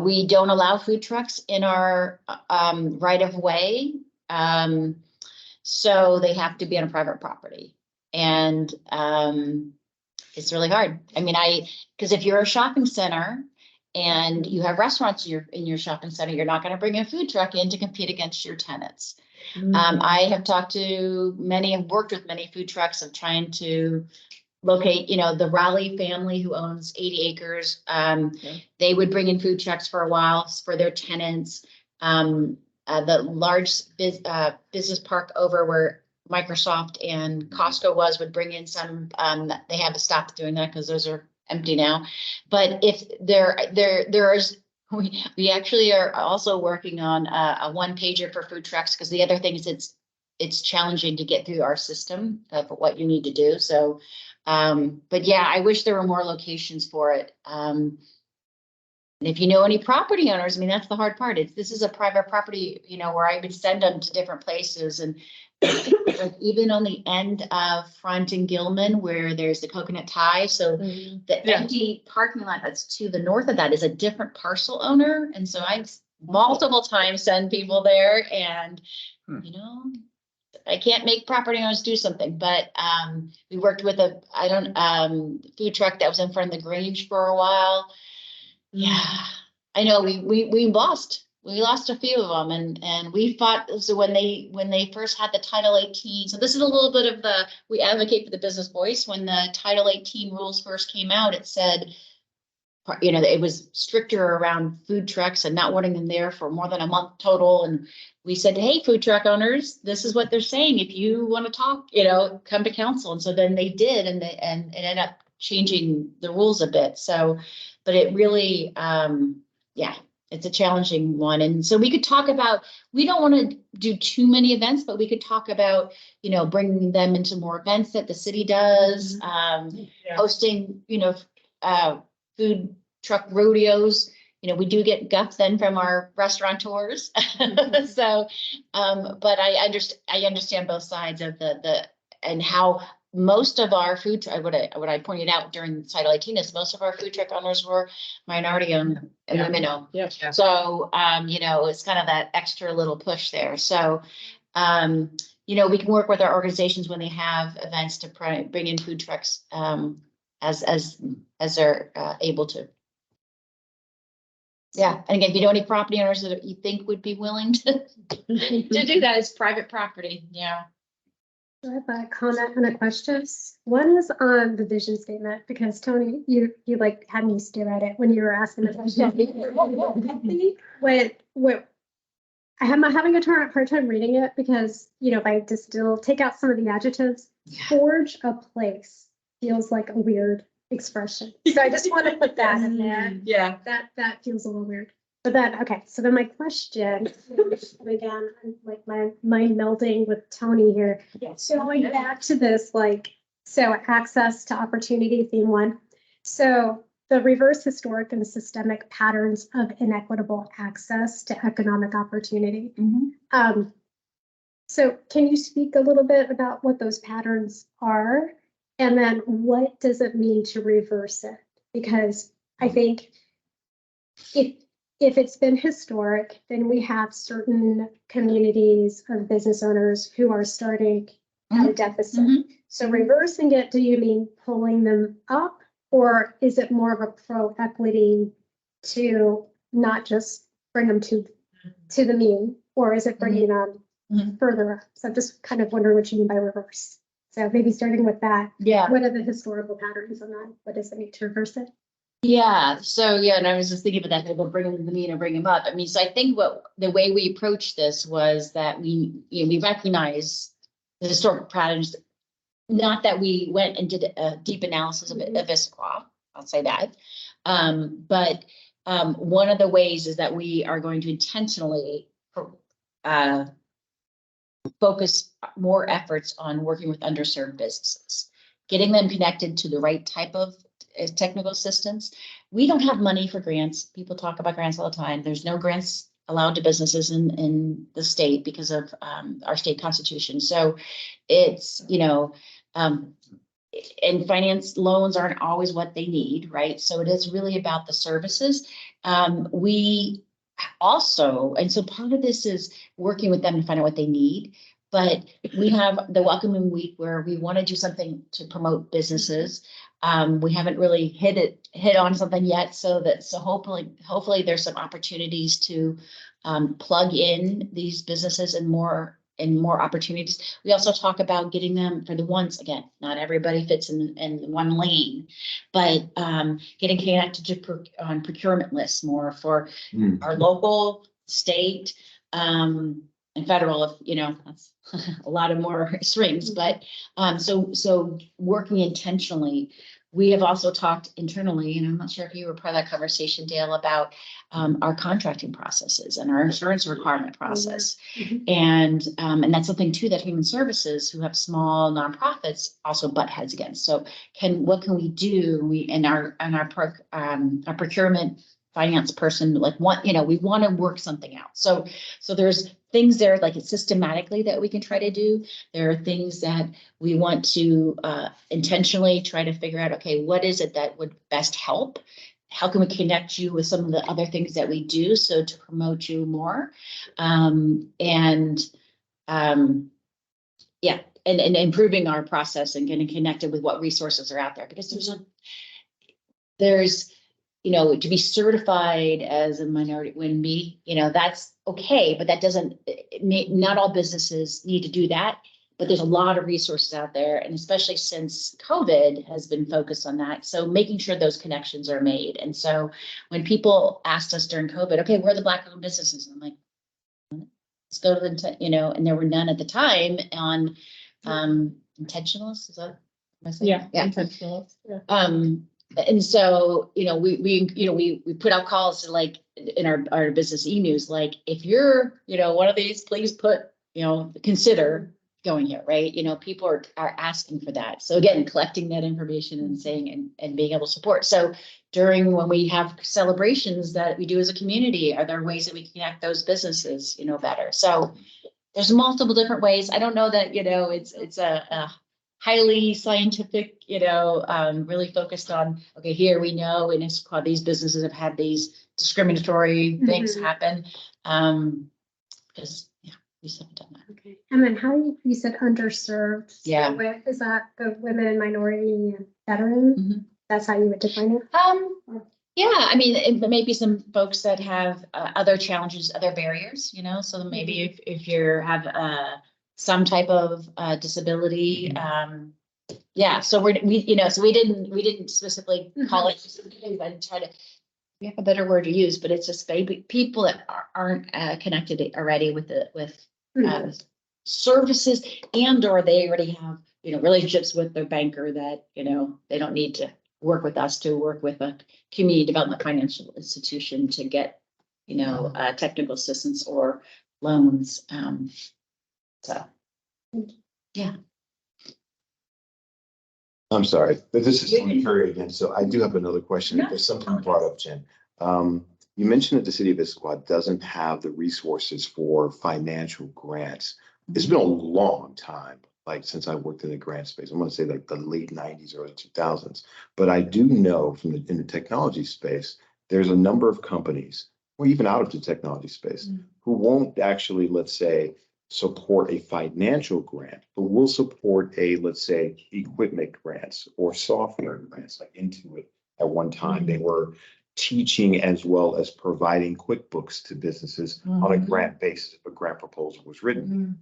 [SPEAKER 10] We don't allow food trucks in our right of way. So they have to be on a private property. And it's really hard. I mean, because if you're a shopping center and you have restaurants in your shopping center, you're not going to bring a food truck in to compete against your tenants. I have talked to many and worked with many food trucks of trying to locate, the Raleigh family who owns 80 acres. They would bring in food trucks for a while for their tenants. The large business park over where Microsoft and Costco would bring in some. They had to stop doing that because those are empty now. But if we actually are also working on a 1-pager for food trucks, because the other thing is it's challenging to get through our system of what you need to do. So, but yeah, I wish there were more locations for it. And if you know any property owners, I mean, that's the hard part. This is a private property, where I would send them to different places. And like even on the end of Front and Gilman, where there's the coconut tie. So the empty parking lot that's to the north of that is a different parcel owner. And so I've multiple times send people there, and, I can't make property owners do something, but we worked with a food truck that was in front of the Grange for a while. Yeah, I know we lost we lost a few of them, and we fought. So when they first had the Title 18, so this is a little bit of we advocate for the business voice. When the Title 18 rules first came out, it said, you know, it was stricter around food trucks and not wanting them there for more than a month total. And we said, hey, food truck owners, this is what they're saying. If you want to talk, you know, come to council. And so then they did, and it ended up changing the rules a bit. So, but it really, yeah, it's a challenging one. And so we could talk about, we don't want to do too many events, but we could talk about, you know, bringing them into more events that the city does, hosting, you know, food truck rodeos. You know, we do get guff then from our restaurateurs. So, but I understand both sides of and how most of our food, what I pointed out during Title 18 is most of our food truck owners were minority owned and women owned.
[SPEAKER 2] Yeah.
[SPEAKER 10] So, you know, it's kind of that extra little push there. So, you know, we can work with our organizations when they have events to bring in food trucks, as they're able to. Yeah, and again, if you know any property owners that you think would be willing to do that, it's private property. Yeah.
[SPEAKER 1] I have a comment and a question. One is on the vision statement, because Tony, you like had me stare at it when you were asking the question. I'm having a hard time reading it because, you know, if I take out some of the adjectives, forge a place feels like a weird expression. So I just want to put that in there.
[SPEAKER 10] Yeah.
[SPEAKER 1] That feels a little weird. But then, okay, so then my question, again, like my mind melding with Tony here. So going back to this, like, so access to opportunity, theme 1. So the reverse historic and systemic patterns of inequitable access to economic opportunity. So can you speak a little bit about what those patterns are? And then what does it mean to reverse it? Because I think if it's been historic, then we have certain communities of business owners who are starting at a deficit. So reversing it, do you mean pulling them up, or is it more of a pro-equity to not just bring them to the mean, or is it bringing them further up? So I'm just kind of wondering what you mean by reverse. So maybe starting with that.
[SPEAKER 10] Yeah.
[SPEAKER 1] What are the historical patterns on that? What does it mean to reverse it?
[SPEAKER 10] Yeah. So and I was just thinking about that. We'll bring them to the mean and bring them up. I mean, so I think the way we approached this was that we recognize the historical patterns. Not that we went and did a deep analysis of Issaquah, I'll say that. But one of the ways is that we are going to intentionally focus more efforts on working with underserved businesses, getting them connected to the right type of technical assistance. We don't have money for grants. People talk about grants all the time. There's no grants allowed to businesses in the state because of our state constitution. So it's, you know, and finance loans aren't always what they need, right? So it is really about the services. We also, and so part of this is working with them to find out what they need. But we have the Welcoming Week where we want to do something to promote businesses. We haven't really hit on something yet, so hopefully there's some opportunities to plug in these businesses and more opportunities. We also talk about getting them for the ones, again, not everybody fits in one lane, but getting connected to on procurement lists more for our local, state, and federal, if you know, that's a lot of more strings, but so working intentionally. We have also talked internally, and I'm not sure if you were part of that conversation, Dale, about our contracting processes and our insurance requirement process. And that's something too that Human Services, who have small nonprofits, also butt heads against. So what can we do? Our procurement finance person, like we want to work something out. So there's things there like it's systematically that we can try to do. There are things that we want to intentionally try to figure out, okay, what is it that would best help? How can we connect you with some of the other things that we do so to promote you more? And improving our process and getting connected with what resources are out there, because there's to be certified as a minority WINB, that's okay, but that doesn't, not all businesses need to do that. But there's a lot of resources out there, and especially since COVID has been focused on that. So making sure those connections are made. And so when people asked us during COVID, okay, where are the Black-owned businesses? And I'm like, let's go to the, and there were none at the time on intentionalists. Is that what am I saying?
[SPEAKER 2] Yeah. Intentionalists. Yeah.
[SPEAKER 10] And so, we put out calls to like in our business e-news, like if you're, one of these, please put, consider going here, right? People are asking for that. So again, collecting that information and saying and being able to support. So when we have celebrations that we do as a community, are there ways that we can connect those businesses, better? So there's multiple different ways. I don't know that, it's a highly scientific, really focused on, okay, here we know in Issaquah, these businesses have had these discriminatory things happen. Because we just haven't done that.
[SPEAKER 1] Okay. And then how you said underserved. So
[SPEAKER 10] Yeah.
[SPEAKER 1] is that the women, minority, veteran? That's how you would define it?
[SPEAKER 10] Yeah, I mean, it may be some folks that have other challenges, other barriers, so maybe if you have some type of disability, yeah, so we didn't specifically call it, I didn't try to, we have a better word to use, but it's just people that aren't connected already with services, and or they already have, relationships with their banker that, they don't need to work with us to work with a community development financial institution to get, technical assistance or loans. So, yeah.
[SPEAKER 6] I'm sorry, but this is Tony Curry again. So I do have another question. There's something you brought up, Jen. You mentioned that the city of Issaquah doesn't have the resources for financial grants. It's been a long time, like since I worked in the grant space. I'm going to say like the late 90s, early 2000s. But I do know in the technology space, there's a number of companies, or even out of the technology space, who won't actually, let's say, support a financial grant, but will support let's say, equipment grants or software grants, like Intuit. At one time, they were teaching as well as providing QuickBooks to businesses on a grant basis if a grant proposal was written.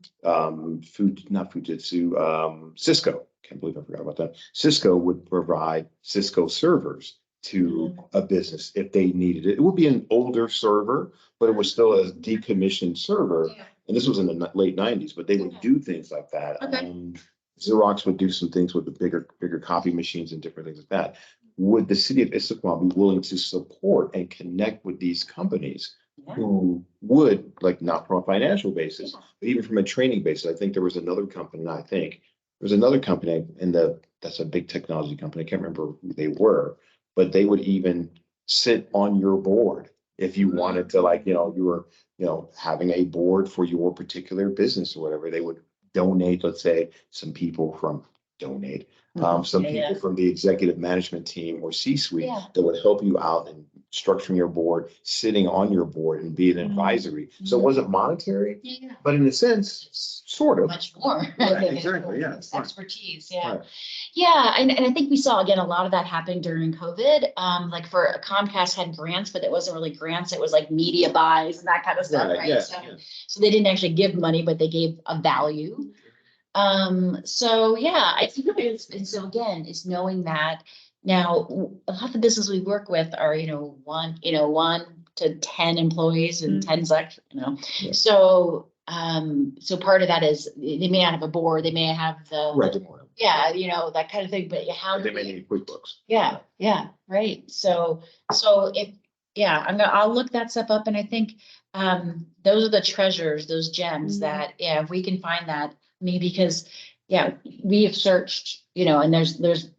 [SPEAKER 6] Cisco, can't believe I forgot about that. Cisco would provide Cisco servers to a business if they needed it. It would be an older server, but it was still a decommissioned server. And this was in the late 90s, but they would do things like that. Xerox would do some things with the bigger copy machines and different things like that. Would the city of Issaquah be willing to support and connect with these companies who would, like, not from a financial basis, but even from a training basis? I think there was another company, that's a big technology company. I can't remember who they were, but they would even sit on your board if you wanted to, like, you were, having a board for your particular business or whatever. They would donate, let's say, some people from from the executive management team or C-suite that would help you out in structuring your board, sitting on your board and be an advisory. So it wasn't monetary, but in a sense, sort of.
[SPEAKER 10] Much more.
[SPEAKER 6] Exactly, yeah.
[SPEAKER 10] Expertise, Yeah, and I think we saw, again, a lot of that happening during COVID. Like for Comcast had grants, but it wasn't really grants. It was like media buys and that kind of stuff, right? So they didn't actually give money, but they gave a value. So yeah, I think it's knowing that now a lot of the business we work with are, 1 to 10 employees and 10 sections, So, so part of that is they may not have a board, they may have that kind of thing, but how
[SPEAKER 6] they may need QuickBooks.
[SPEAKER 10] Yeah, right. So I'll look that stuff up, and I think those are the treasures, those gems that if we can find that, because we have searched, and there's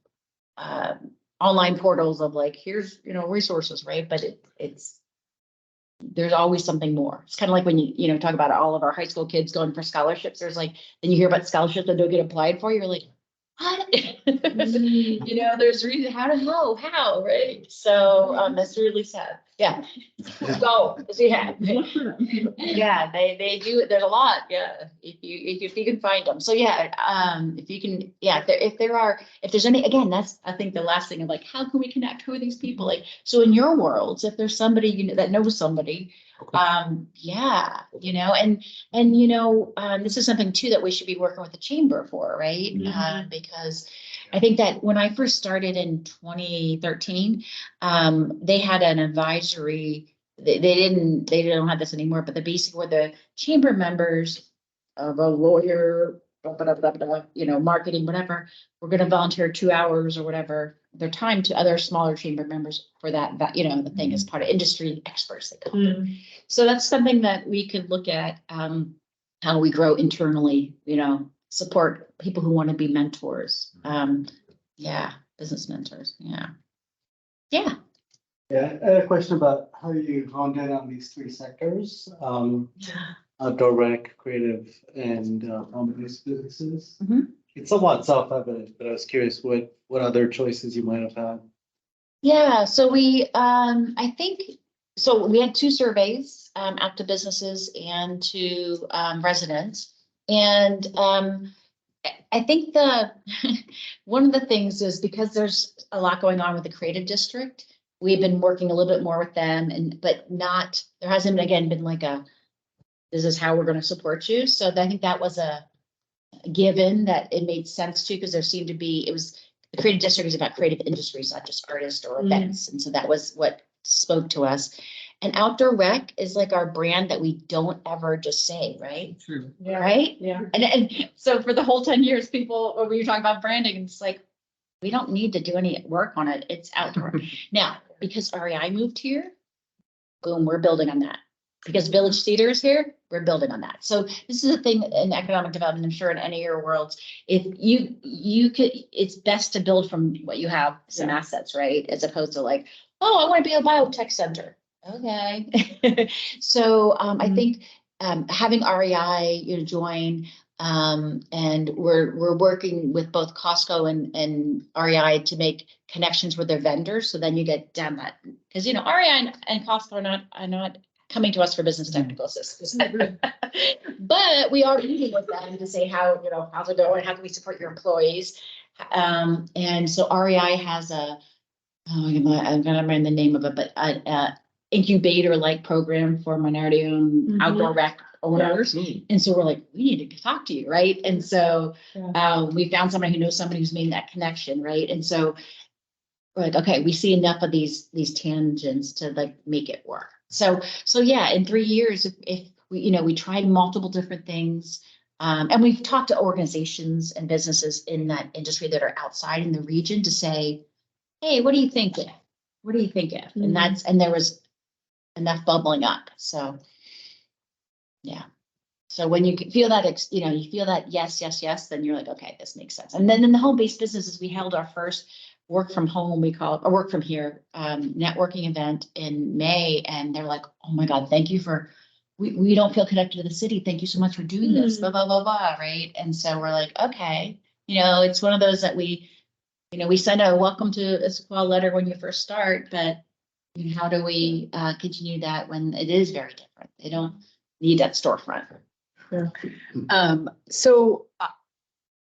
[SPEAKER 10] online portals of like, here's resources, right? But there's always something more. It's kind of like when you talk about all of our high school kids going for scholarships. There's like, then you hear about scholarships that don't get applied for. You're like, what? You know, there's reason how, right? So that's really sad. Yeah. Go. Yeah. Yeah, they do it. There's a lot. Yeah. If you can find them. So yeah, if you can, yeah, if there's any, again, that's, I think the last thing of like, how can we connect? Who are these people? Like, so in your worlds, if there's somebody, you know, that knows somebody, yeah, you know, and this is something too that we should be working with the chamber for, right? Because I think that when I first started in 2013, they had an advisory. They don't have this anymore, but the basic where the chamber members of a lawyer, you know, marketing, whatever, we're going to volunteer 2 hours or whatever their time to other smaller chamber members for that, you know, the thing is part of industry experts, they call them. So that's something that we could look at, how we grow internally, you know, support people who want to be mentors. Yeah, business mentors. Yeah. Yeah.
[SPEAKER 5] Yeah, I had a question about how you honed in on these three sectors, outdoor rec, creative, and home-based businesses. It's somewhat self-evident, but I was curious what other choices you might have had.
[SPEAKER 10] Yeah, so we, I think, so we had 2 surveys out to businesses and to residents. And I think one of the things is because there's a lot going on with the creative district, we've been working a little bit more with them but there hasn't again been like this is how we're going to support you. So I think that was a given that it made sense to, because there seemed to be, the creative district is about creative industries, not just artists or events. And so that was what spoke to us. And outdoor rec is like our brand that we don't ever just say, right?
[SPEAKER 7] True.
[SPEAKER 10] Yeah. Right?
[SPEAKER 2] Yeah.
[SPEAKER 10] And so for the whole 10 years, people, when we were talking about branding, it's like, we don't need to do any work on it. It's outdoor. Now, because REI moved here, boom, we're building on that. Because Village Theater is here, we're building on that. So this is a thing in economic development, I'm sure in any of your worlds, if you could, it's best to build from what you have, some assets, right? As opposed to like, oh, I want to be a biotech center. Okay. So I think having REI, you know, join, and we're working with both Costco and REI to make connections with their vendors. So then you get down that, because you know REI and Costco are not coming to us for business technical assistance, but we are meeting with them to say how, you know, how's it going? How can we support your employees? And so REI has I'm gonna remember the name of it, but incubator-like program for minority-owned outdoor rec owners. And so we're like, we need to talk to you, right? And so we found somebody who knows somebody who's made that connection, right? And so we're like, okay, we see enough of these tangents to like make it work. So yeah, in 3 years, if we, you know, we tried multiple different things, and we've talked to organizations and businesses in that industry that are outside in the region to say, hey, what do you think if? What do you think if? And there was enough bubbling up. So yeah. So when you feel that, you know, you feel that yes, then you're like, okay, this makes sense. And then in the home-based businesses, we held our first work from home, we call it, or work from here, networking event in May. And they're like, oh my God, thank you for, we don't feel connected to the city. Thank you so much for doing this, blah, blah, blah, blah, right? And so we're like, okay, you know, it's one of those that we send a welcome to Issaquah letter when you first start, but you know, how do we continue that when it is very different? They don't need that storefront.
[SPEAKER 7] So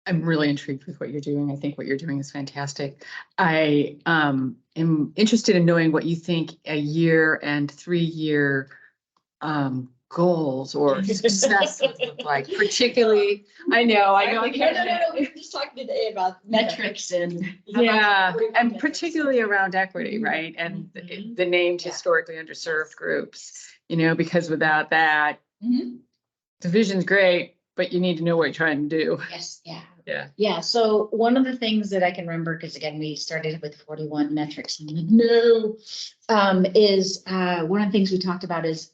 [SPEAKER 7] I'm really intrigued with what you're doing. I think what you're doing is fantastic. I am interested in knowing what you think a year and 3-year goals or success would look like, particularly. I know.
[SPEAKER 10] No, we were just talking today about metrics and
[SPEAKER 7] and particularly around equity, right? And the named historically underserved groups, you know, because without that, the vision's great, but you need to know what you're trying to do.
[SPEAKER 10] Yes,
[SPEAKER 7] Yeah.
[SPEAKER 10] So one of the things that I can remember, because again, we started with 41 metrics and no, is one of the things we talked about is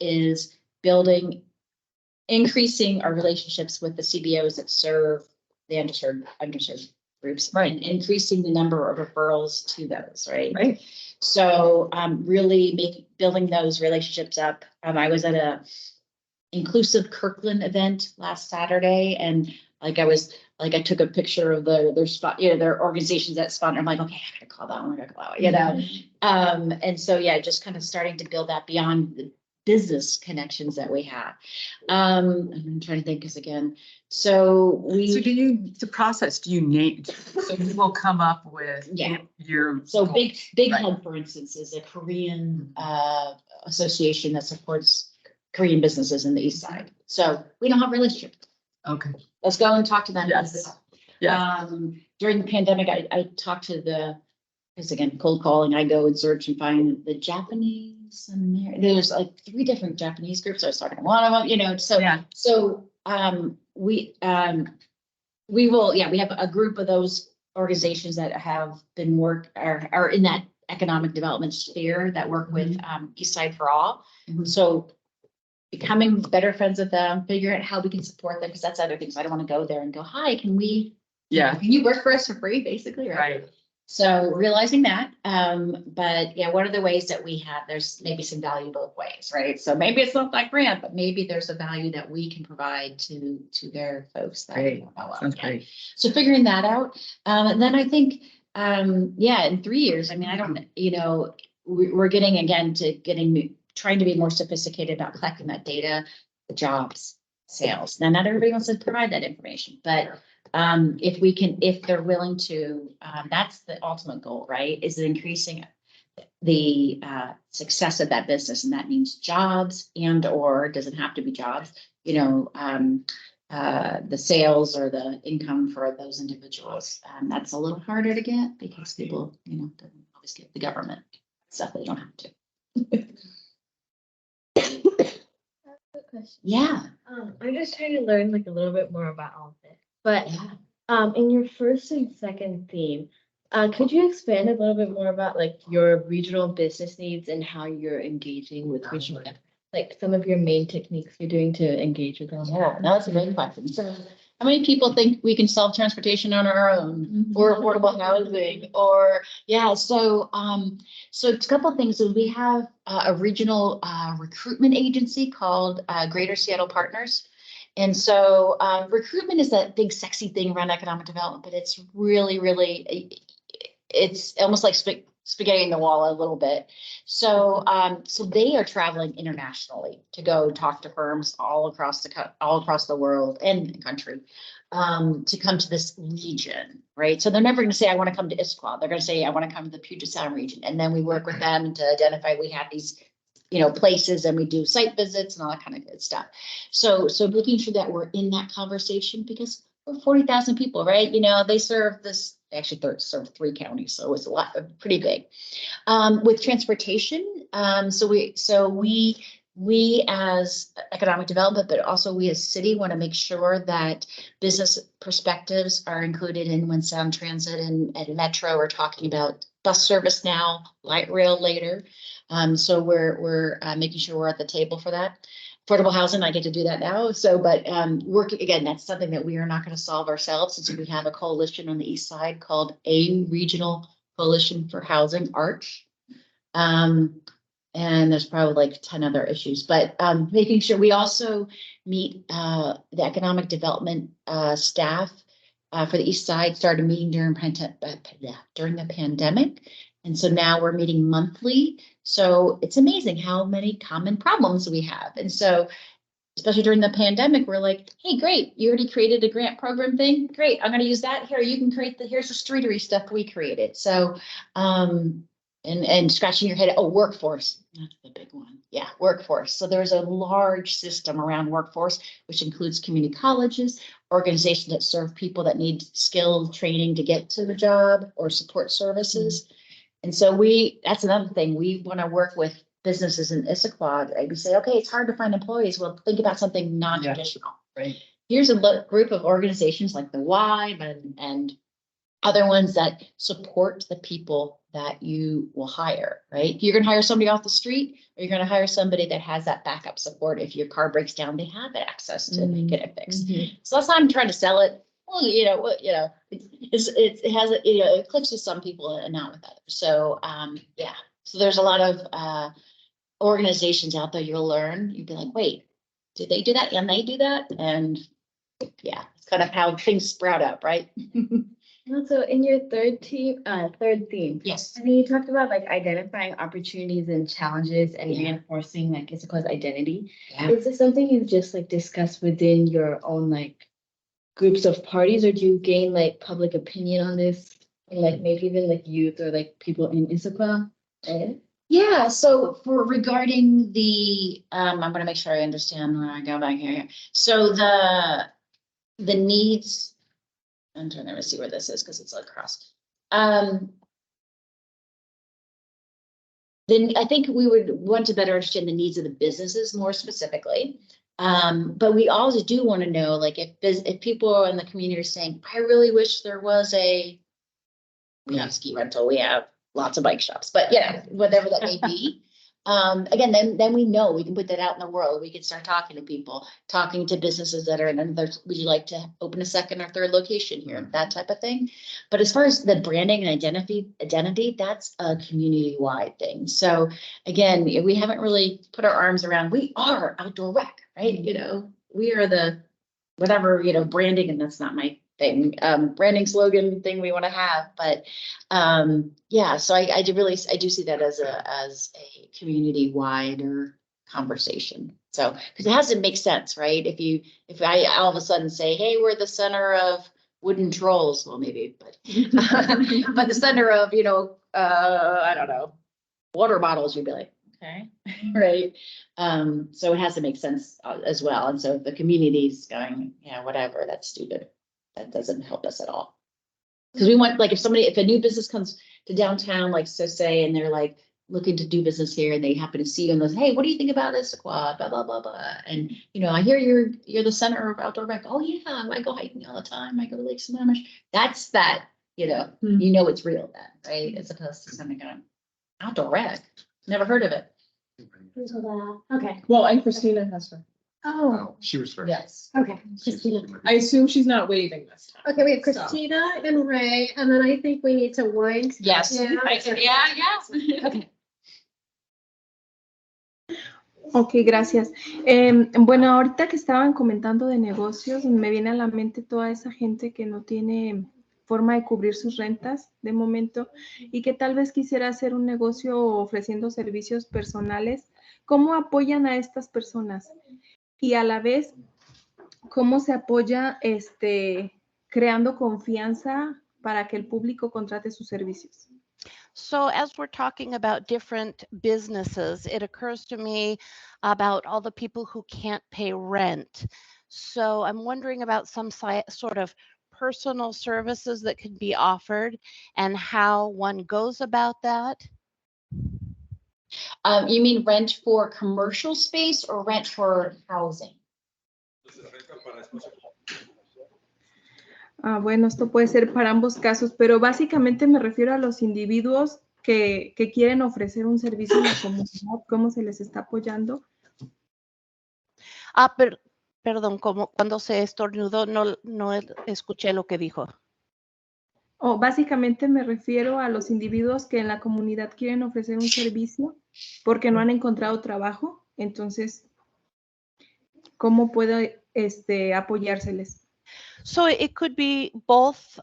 [SPEAKER 10] increasing our relationships with the CBOs that serve the underserved groups, right? And increasing the number of referrals to those, right?
[SPEAKER 7] Right.
[SPEAKER 10] So really building those relationships up. I was at a inclusive Kirkland event last Saturday, and Like I took a picture of their spot, their organizations that sponsor. I'm like, okay, I gotta call that one, I gotta call that one, and so, yeah, just kind of starting to build that beyond the business connections that we have. I'm trying to think, because again, so
[SPEAKER 7] the process, do you name, so you will come up with your.
[SPEAKER 10] So Big
[SPEAKER 7] Right.
[SPEAKER 10] Hub, for instance, is a Korean association that supports Korean businesses in the East Side. So we don't have a relationship.
[SPEAKER 7] Okay.
[SPEAKER 10] Let's go and talk to them.
[SPEAKER 7] Yes. Yeah.
[SPEAKER 10] During the pandemic, I talked to because again, cold calling, I go and search and find the Japanese. There's like 3 different Japanese groups. I was talking to one of them, so, we will, we have a group of those organizations that have been are in that economic development sphere that work with East Side for All. So becoming better friends with them, figuring out how we can support them, because that's other things. I don't want to go there and go, hi, can you work for us for free, basically, right? So realizing that, but yeah, one of the ways that we have, there's maybe some value both ways, right? So maybe it's not that grant, but maybe there's a value that we can provide to their folks.
[SPEAKER 7] Sounds great.
[SPEAKER 10] So figuring that out, and then I think, in 3 years, I mean, I don't, we're getting again to trying to be more sophisticated about collecting that data, the jobs, sales. Now, not everybody wants to provide that information, but if they're willing to, that's the ultimate goal, right? Is increasing the success of that business, and that means jobs or doesn't have to be jobs. The sales or the income for those individuals. That's a little harder to get because people, don't always get the government stuff they don't have to. Yeah.
[SPEAKER 3] I'm just trying to learn like a little bit more about all of this. But in your first and second theme, could you expand a little bit more about like your regional business needs and how you're engaging with regional, like some of your main techniques you're doing to engage with them?
[SPEAKER 10] Yeah, no, that's a great question. So how many people think we can solve transportation on our own or affordable housing so a couple of things is we have a regional recruitment agency called Greater Seattle Partners. And so recruitment is that big sexy thing around economic development, but it's really, really, it's almost like spaghetti in the wall a little bit. So so they are traveling internationally to go talk to firms all across the world and the country to come to this region, right? So they're never going to say, I want to come to Issaquah. They're going to say, I want to come to the Puget Sound region. And then we work with them to identify, we have these places, and we do site visits and all that kind of good stuff. So making sure that we're in that conversation, because we're 40,000 people, right? They serve actually serve 3 counties. So it's a lot, pretty big. With transportation, so we as economic development, but also we as city want to make sure that business perspectives are included in when Sound Transit and Metro are talking about bus service now, light rail later. So we're making sure we're at the table for that. Affordable housing, I get to do that now. So, but working again, that's something that we are not going to solve ourselves, since we have a coalition on the East Side called a Regional Coalition for Housing, ARCH. And there's probably like 10 other issues, but making sure we also meet the economic development staff for the East Side started meeting during the pandemic. And so now we're meeting monthly. So it's amazing how many common problems we have. And so, especially during the pandemic, we're like, hey, great, you already created a grant program thing. Great, I'm going to use that. Here, you can create here's the streetery stuff we created. So, and scratching your head, workforce, that's the big one. Yeah, workforce. So there's a large system around workforce, which includes community colleges, organizations that serve people that need skill training to get to the job, or support services. And so that's another thing. We want to work with businesses in Issaquah. Right? We say, okay, it's hard to find employees. Well, think about something non-traditional.
[SPEAKER 7] Right.
[SPEAKER 10] Here's a group of organizations like the Y and other ones that support the people that you will hire, right? You're going to hire somebody off the street, or you're going to hire somebody that has that backup support. If your car breaks down, they have access to get it fixed. So that's how I'm trying to sell it. Well, it clicks with some people and not with others. So, so there's a lot of organizations out there you'll learn. You'd be like, wait, did they do that? And they do that? And yeah, it's kind of how things sprout up, right?
[SPEAKER 3] Also, in your third theme,
[SPEAKER 10] Yes.
[SPEAKER 3] I think you talked about like identifying opportunities and challenges and reinforcing like Issaquah's identity.
[SPEAKER 10] Yeah.
[SPEAKER 3] Is this something you've just like discussed within your own like groups of parties, or do you gain like public opinion on this? And, like maybe even like youth or like people in Issaquah?
[SPEAKER 10] Yeah, so for regarding the, I'm gonna make sure I understand when I go back here. So the needs, I'm trying to see where this is because it's across. Then I think we would want to better understand the needs of the businesses more specifically. But we also do want to know, like, if people in the community are saying, I really wish there was we have ski rental, we have lots of bike shops, but yeah, whatever that may be. Again, then we know we can put that out in the world. We can start talking to people, talking to businesses that are in another, would you like to open a second or third location here? That type of thing. But as far as the branding and identity, that's a community-wide thing. So again, we haven't really put our arms around, we are outdoor rec, right? You know, we are the whatever, you know, branding, and that's not my thing, branding slogan thing we want to have, but yeah, so I do see that as a community wider conversation. So because it has to make sense, right? If I all of a sudden say, hey, we're the center of wooden trolls, well maybe, but but the center of, you know, I don't know, water bottles, you'd be like, okay, right? So it has to make sense as well. And so if the community's going, yeah, whatever, that's stupid. That doesn't help us at all. Because we want, like, if a new business comes to downtown, like, so say, and they're like looking to do business here and they happen to see you and goes, hey, what do you think about Issaquah? Blah, blah, blah, blah. And, you know, I hear you're the center of outdoor rec. Oh yeah, I go hiking all the time. I go to Lake Sammamish. That's that, you know, it's real then, right? As opposed to something going, outdoor rec. Never heard of it.
[SPEAKER 1] Okay.
[SPEAKER 2] Well, and Christina has her.
[SPEAKER 1] Oh,
[SPEAKER 8] She was first.
[SPEAKER 2] Yes.
[SPEAKER 1] okay. Christina.
[SPEAKER 2] I assume she's not waving this time.
[SPEAKER 1] Okay, we have Christina and Ray, and then I think we need to wind.
[SPEAKER 10] Yes.
[SPEAKER 1] Yeah.
[SPEAKER 10] Yeah.
[SPEAKER 1] Okay.
[SPEAKER 11] Ok, gracias. Bueno, ahorita que estaban comentando de negocios, me viene a la mente toda esa gente que no tiene forma de cubrir sus rentas de momento y que tal vez quisiera hacer un negocio ofreciendo servicios personales. ¿Cómo apoyan a estas personas? Y a la vez, ¿cómo se apoya creando confianza para que el público contrate sus servicios?
[SPEAKER 15] So as we're talking about different businesses, it occurs to me about all the people who can't pay rent. So I'm wondering about some sort of personal services that could be offered and how one goes about that.
[SPEAKER 10] You mean rent for commercial space or rent for housing?
[SPEAKER 11] Bueno, esto puede ser para ambos casos, pero básicamente me refiero a los individuos que quieren ofrecer un servicio en la comunidad, cómo se les está apoyando.
[SPEAKER 15] Perdón, como cuando se estornudó, no escuché lo que dijo.
[SPEAKER 11] Básicamente me refiero a los individuos que en la comunidad quieren ofrecer un servicio porque no han encontrado trabajo. Entonces, ¿cómo puedo apoyárseles?
[SPEAKER 15] So it could be both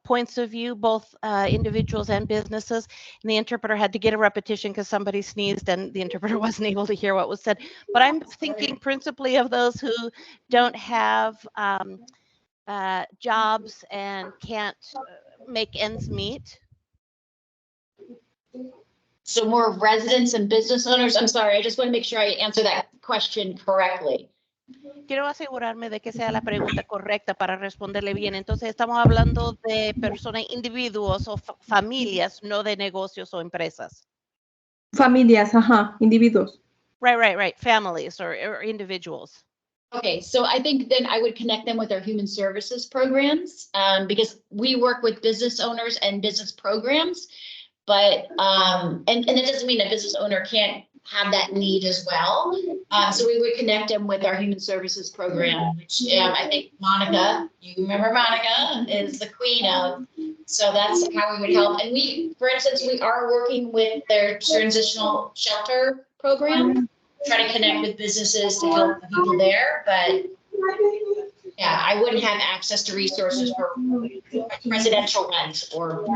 [SPEAKER 15] points of view, both individuals and businesses. And the interpreter had to get a repetition because somebody sneezed and the interpreter wasn't able to hear what was said. But I'm thinking principally of those who don't have jobs and can't make ends meet.
[SPEAKER 10] So more residents and business owners. I'm sorry, I just want to make sure I answer that question correctly.
[SPEAKER 15] Quiero asegurarme de que sea la pregunta correcta para responderle bien. Entonces, estamos hablando de personas, individuos o familias, no de negocios o empresas.
[SPEAKER 11] Familias, ajá, individuos.
[SPEAKER 15] Right. Families or individuals.
[SPEAKER 10] Okay, so I think then I would connect them with our human services programs because we work with business owners and business programs, but and it doesn't mean a business owner can't have that need as well. So we would connect them with our human services program, which I think Monica, you remember Monica, is the queen of. So that's how we would help. And we, for instance, we are working with their transitional shelter program, try to connect with businesses to help the people there. But Yeah, I wouldn't have access to resources for residential rent or.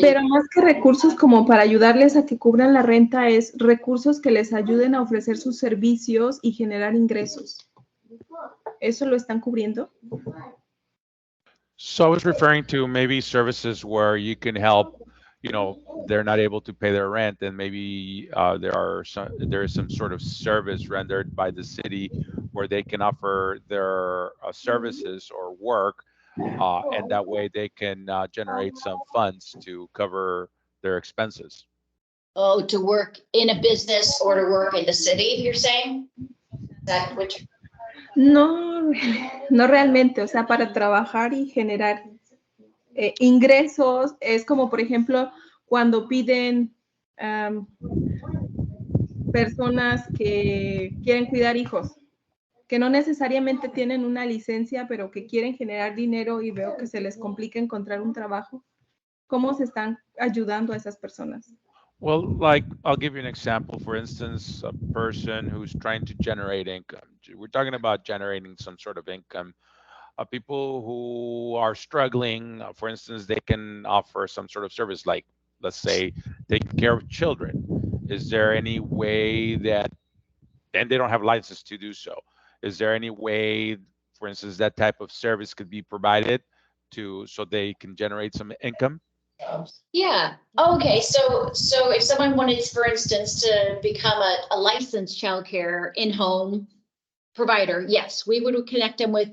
[SPEAKER 11] Pero más que recursos como para ayudarles a que cubran la renta, es recursos que les ayuden a ofrecer sus servicios y generar ingresos. ¿Eso lo están cubriendo?
[SPEAKER 12] So I was referring to maybe services where you can help, you know, they're not able to pay their rent, and maybe there is some sort of service rendered by the city where they can offer their services or work, and that way they can generate some funds to cover their expenses.
[SPEAKER 10] Oh, to work in a business or to work in the city, you're saying? Is that what you're...
[SPEAKER 11] No, no realmente, o sea, para trabajar y generar ingresos, es como, por ejemplo, cuando piden personas que quieren cuidar hijos, que no necesariamente tienen una licencia, pero que quieren generar dinero y veo que se les complica encontrar un trabajo. ¿Cómo se están ayudando a esas personas?
[SPEAKER 12] Well, like, I'll give you an example. For instance, a person who's trying to generate income. We're talking about generating some sort of income. People who are struggling, for instance, they can offer some sort of service, like, let's say, taking care of children. Is there any way that, and they don't have license to do so, is there any way, for instance, that type of service could be provided so they can generate some income?
[SPEAKER 10] Yeah. Okay. So if someone wanted, for instance, to become a licensed childcare in-home provider, yes, we would connect them with,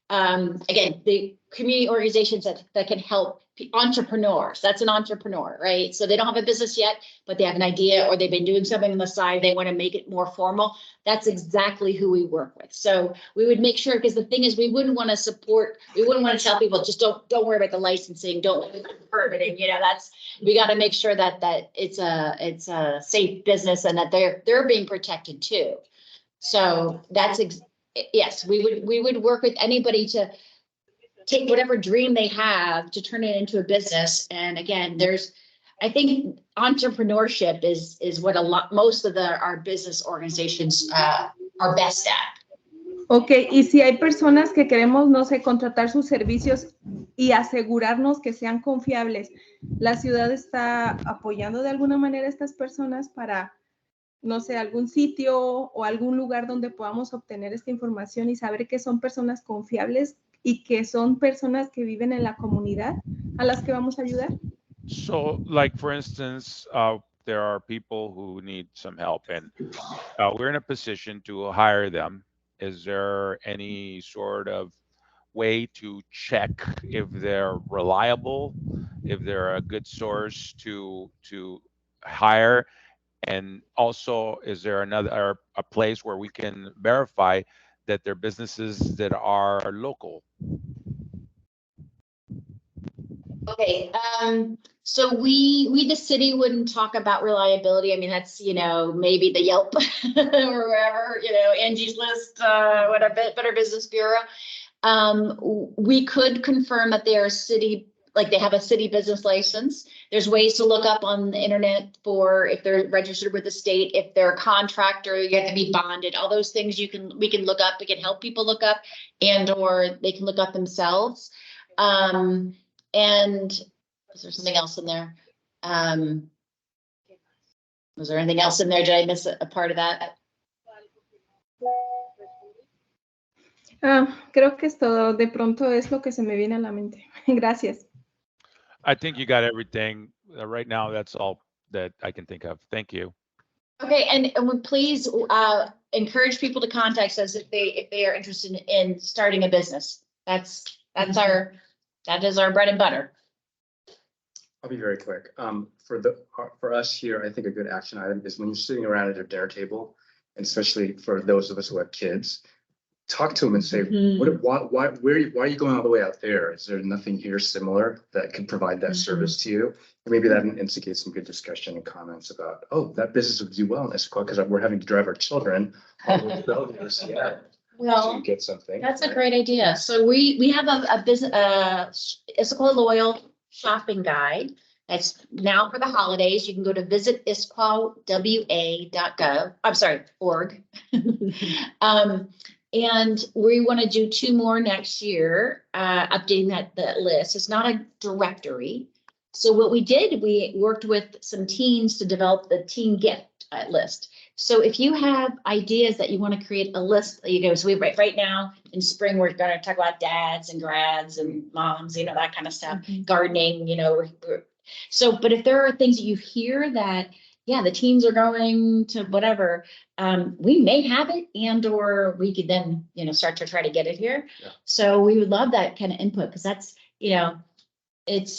[SPEAKER 10] again, the community organizations that can help entrepreneurs. That's an entrepreneur, right? So they don't have a business yet, but they have an idea or they've been doing something on the side. They want to make it more formal. That's exactly who we work with. So we would make sure, because the thing is, we wouldn't want to tell people, just don't worry about the licensing, don't worry about the permitting. You know, we got to make sure that it's a safe business and that they're being protected too. So yes, we would work with anybody to take whatever dream they have to turn it into a business. And again, I think entrepreneurship is what most of our business organizations are best at.
[SPEAKER 11] Ok, y si hay personas que queremos, no sé, contratar sus servicios y asegurarnos que sean confiables, ¿la ciudad está apoyando de alguna manera a estas personas para, no sé, algún sitio o algún lugar donde podamos obtener esta información y saber que son personas confiables y que son personas que viven en la comunidad a las que vamos a ayudar?
[SPEAKER 12] So, like, for instance, there are people who need some help, and we're in a position to hire them. Is there any sort of way to check if they're reliable, if they're a good source to hire? And also, is there a place where we can verify that they're businesses that are local?
[SPEAKER 10] Okay, so we the city wouldn't talk about reliability. I mean, that's, maybe the Yelp or wherever, Angie's List, whatever, Better Business Bureau. We could confirm that they are they have a city business license. There's ways to look up on the internet for if they're registered with the state, if they're a contractor, you have to be bonded, all those things we can look up. We can help people look up, or they can look up themselves. And was there something else in there? Was there anything else in there? Did I miss a part of that?
[SPEAKER 11] Creo que es todo. De pronto es lo que se me viene a la mente. Gracias.
[SPEAKER 12] I think you got everything. Right now, that's all that I can think of. Thank you.
[SPEAKER 10] Okay, and please encourage people to contact us if they are interested in starting a business. That is our bread and butter.
[SPEAKER 8] I'll be very quick. For us here, I think a good action item is when you're sitting around at a dinner table, and especially for those of us who have kids, talk to them and say, why are you going all the way out there? Is there nothing here similar that can provide that service to you? And maybe that instigates some good discussion and comments about, oh, that business would do well in Issaquah because we're having to drive our children all the way to Seattle.
[SPEAKER 10] Well,
[SPEAKER 8] to get something.
[SPEAKER 10] That's a great idea. So we have a business, Issaquah Loyal shopping guide. That's now for the holidays. You can go to visit issaquahwa.gov. I'm sorry, org. And we want to do 2 more next year, updating that list. It's not a directory. So what we did, we worked with some teens to develop the teen gift list. So if you have ideas that you want to create a list, you go, so we right now in spring, we're going to talk about dads and grads and moms, you know, that kind of stuff, gardening, you know, so, but if there are things that you hear that, yeah, the teens are going to whatever, we may have it and or we could then, you know, start to try to get it here.
[SPEAKER 6] Yeah.
[SPEAKER 10] So we would love that kind of input because that's, you know, it's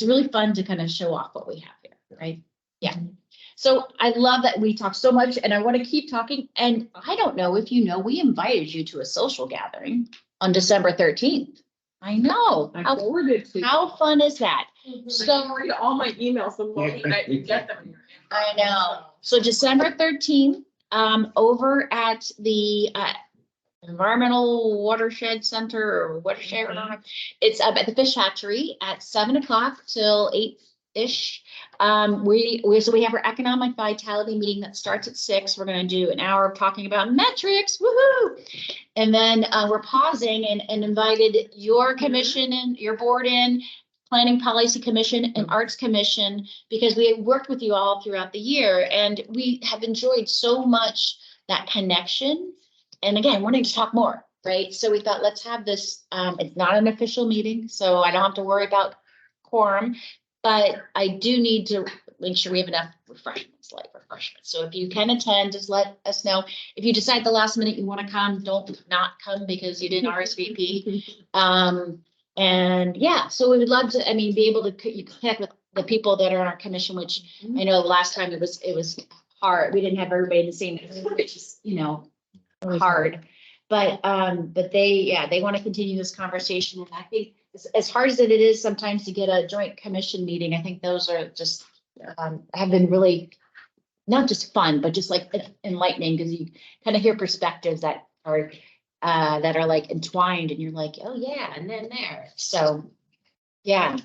[SPEAKER 10] really fun to kind of show off what we have here, right? Yeah. So I love that we talk so much and I want to keep talking. And I don't know if you know, we invited you to a social gathering on December 13th. I know.
[SPEAKER 2] I forwarded to you.
[SPEAKER 10] How fun is that?
[SPEAKER 2] So read all my emails the moment I get them.
[SPEAKER 10] I know. So December 13th, over at the Environmental Watershed Center or Watershed, it's up at the Fish Hatchery at 7 o'clock till 8-ish. So we have our economic vitality meeting that starts at 6. We're going to do an hour of talking about metrics. Woohoo! And then we're pausing and invited your commission and your board in, Planning Policy Commission and Arts Commission, because we have worked with you all throughout the year and we have enjoyed so much that connection. And again, wanting to talk more, right? So we thought, let's have this, it's not an official meeting, so I don't have to worry about quorum, but I do need to make sure we have enough refreshments, light refreshments. So if you can attend, just let us know. If you decide the last minute you want to come, don't not come because you didn't RSVP. And yeah, so we would love to, I mean, be able to connect with the people that are on our commission, which I know last time it was hard. We didn't have everybody in the same, which is, you know, hard. But they want to continue this conversation. And I think as hard as it is sometimes to get a joint commission meeting, I think those are just have been really not just fun, but just like enlightening because you kind of hear perspectives that are like entwined and you're like, oh yeah, and then there. So yeah.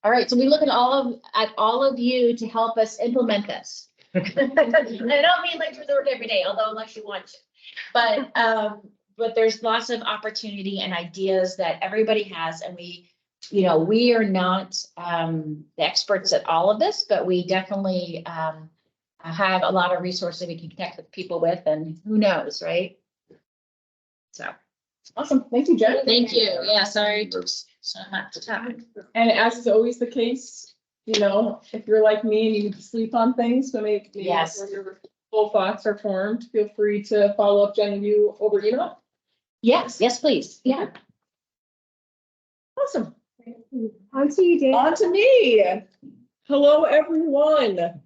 [SPEAKER 10] All right. So we look at all of you to help us implement this. And I don't mean like to work every day, although unless you want to. But there's lots of opportunity and ideas that everybody has, and we are not the experts at all of this, but we definitely have a lot of resources we can connect with people with, and who knows, right? So
[SPEAKER 2] awesome. Thank you, Jen.
[SPEAKER 10] Thank you. Yeah, sorry it took so much time.
[SPEAKER 2] And as is always the case, you know, if you're like me and you need to sleep on things, so maybe
[SPEAKER 10] Yes.
[SPEAKER 2] before your full thoughts are formed, feel free to follow up Jen and you over email.
[SPEAKER 10] Yes, please. Yeah.
[SPEAKER 2] Awesome.
[SPEAKER 1] On to you, Dave.
[SPEAKER 2] On to me. Hello, everyone.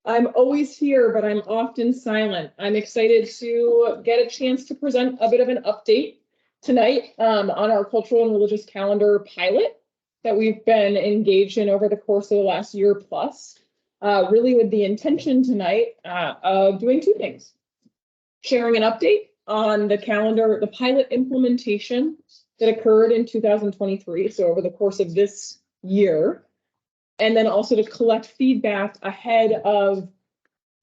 [SPEAKER 2] I'm always here, but I'm often silent. I'm excited to get a chance to present a bit of an update tonight on our cultural and religious calendar pilot that we've been engaged in over the course of the last year plus, really with the intention tonight of doing 2 things. Sharing an update on the calendar, the pilot implementation that occurred in 2023, so over the course of this year, and then also to collect feedback ahead of,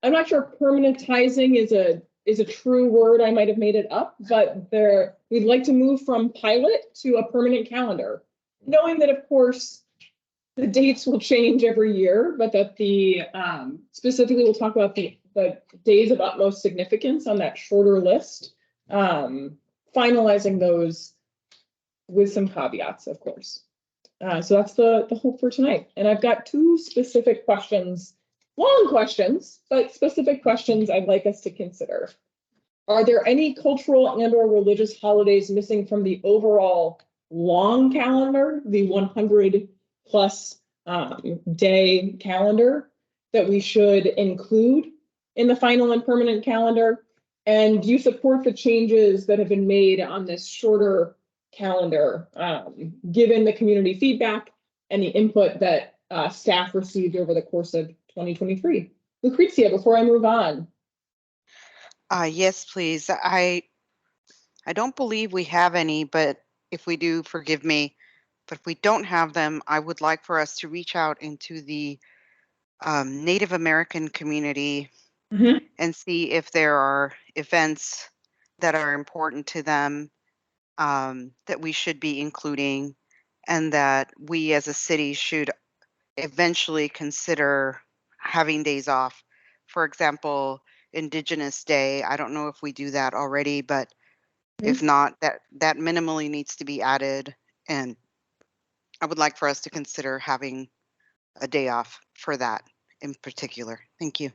[SPEAKER 2] I'm not sure permanentizing is a true word, I might have made it up, but we'd like to move from pilot to a permanent calendar, knowing that of course the dates will change every year, but that specifically we'll talk about the days of utmost significance on that shorter list, finalizing those with some caveats, of course. So that's the hope for tonight. And I've got 2 specific questions, long questions, but specific questions I'd like us to consider. Are there any cultural and/or religious holidays missing from the overall long calendar, the 100+ day calendar, that we should include in the final and permanent calendar? And do you support the changes that have been made on this shorter calendar, given the community feedback and the input that staff received over the course of 2023? Lucrezia, before I move on.
[SPEAKER 13] Yes, please. I don't believe we have any, but if we do, forgive me. But if we don't have them, I would like for us to reach out into the Native American community and see if there are events that are important to them, that we should be including, and that we as a city should eventually consider having days off. For example, Indigenous Day. I don't know if we do that already, but if not, that minimally needs to be added. And I would like for us to consider having a day off for that in particular. Thank you.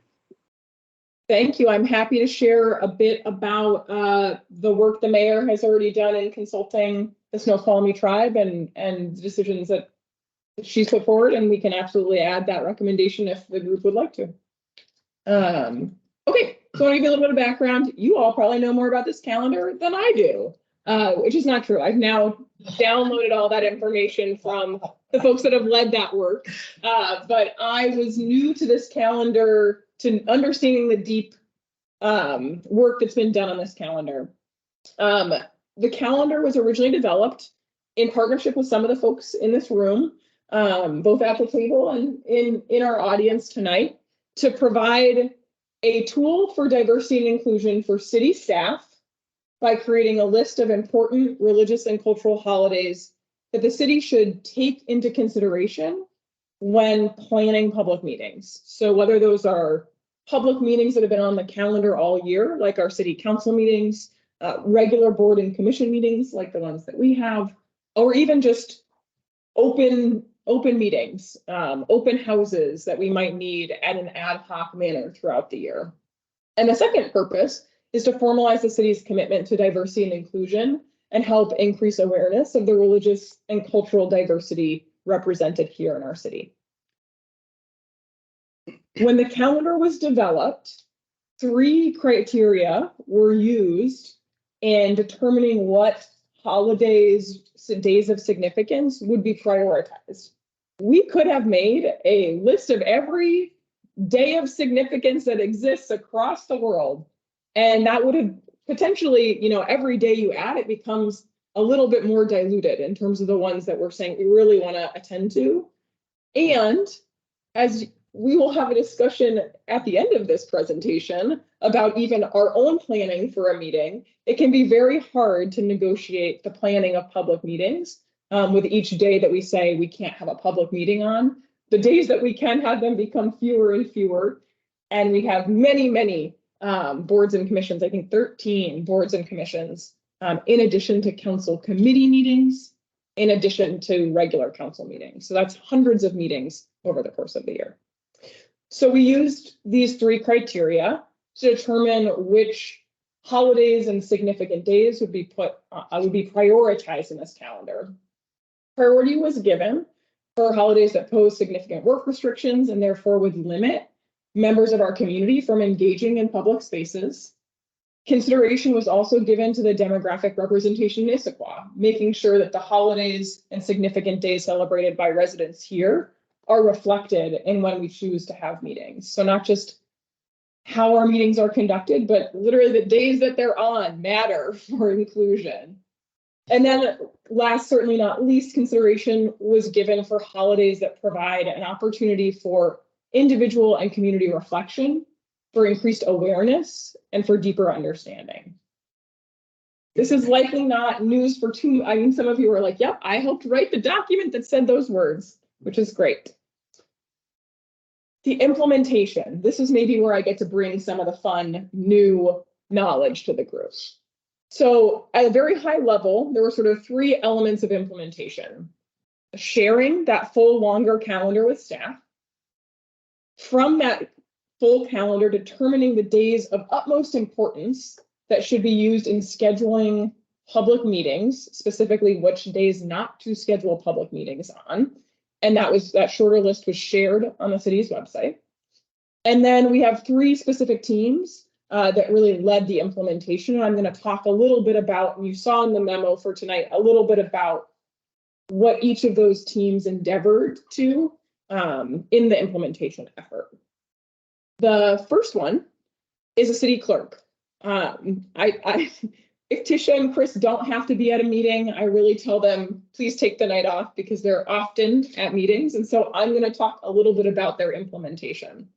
[SPEAKER 2] Thank you. I'm happy to share a bit about the work the mayor has already done in consulting the Snoqualmie tribe and decisions that she's put forward, and we can absolutely add that recommendation if the group would like to. Okay, so I'll give you a little bit of background. You all probably know more about this calendar than I do, which is not true. I've now downloaded all that information from the folks that have led that work. But I was new to this calendar, to understanding the deep work that's been done on this calendar. The calendar was originally developed in partnership with some of the folks in this room, both at the table and in our audience tonight, to provide a tool for diversity and inclusion for city staff by creating a list of important religious and cultural holidays that the city should take into consideration when planning public meetings. So whether those are public meetings that have been on the calendar all year, like our city council meetings, regular board and commission meetings, like the ones that we have, or even just open meetings, open houses that we might need at an ad hoc manner throughout the year. And the second purpose is to formalize the city's commitment to diversity and inclusion and help increase awareness of the religious and cultural diversity represented here in our city. When the calendar was developed, 3 criteria were used in determining what holidays, days of significance would be prioritized. We could have made a list of every day of significance that exists across the world, and that would have potentially, every day you add it becomes a little bit more diluted in terms of the ones that we're saying we really want to attend to. And as we will have a discussion at the end of this presentation about even our own planning for a meeting, it can be very hard to negotiate the planning of public meetings with each day that we say we can't have a public meeting on. The days that we can have them become fewer and fewer. And we have many, many boards and commissions, I think 13 boards and commissions, in addition to council committee meetings, in addition to regular council meetings. So that's hundreds of meetings over the course of the year. So we used these 3 criteria to determine which holidays and significant days would be prioritized in this calendar. Priority was given for holidays that pose significant work restrictions and therefore would limit members of our community from engaging in public spaces. Consideration was also given to the demographic representation in Issaquah, making sure that the holidays and significant days celebrated by residents here are reflected in when we choose to have meetings. So not just how our meetings are conducted, but literally the days that they're on matter for inclusion. And then last, certainly not least, consideration was given for holidays that provide an opportunity for individual and community reflection, for increased awareness, and for deeper understanding. This is likely not news for some of you are like, yep, I helped write the document that said those words, which is great. The implementation, this is maybe where I get to bring some of the fun new knowledge to the group. So at a very high level, there were sort of 3 elements of implementation. Sharing that full longer calendar with staff. From that full calendar, determining the days of utmost importance that should be used in scheduling public meetings, specifically which days not to schedule public meetings on. And that shorter list was shared on the city's website. And then we have 3 specific teams that really led the implementation. And I'm going to talk a little bit about, and you saw in the memo for tonight, a little bit about what each of those teams endeavored to in the implementation effort. The first one is a city clerk. If Tisha and Chris don't have to be at a meeting, I really tell them, please take the night off because they're often at meetings. And so I'm going to talk a little bit about their implementation.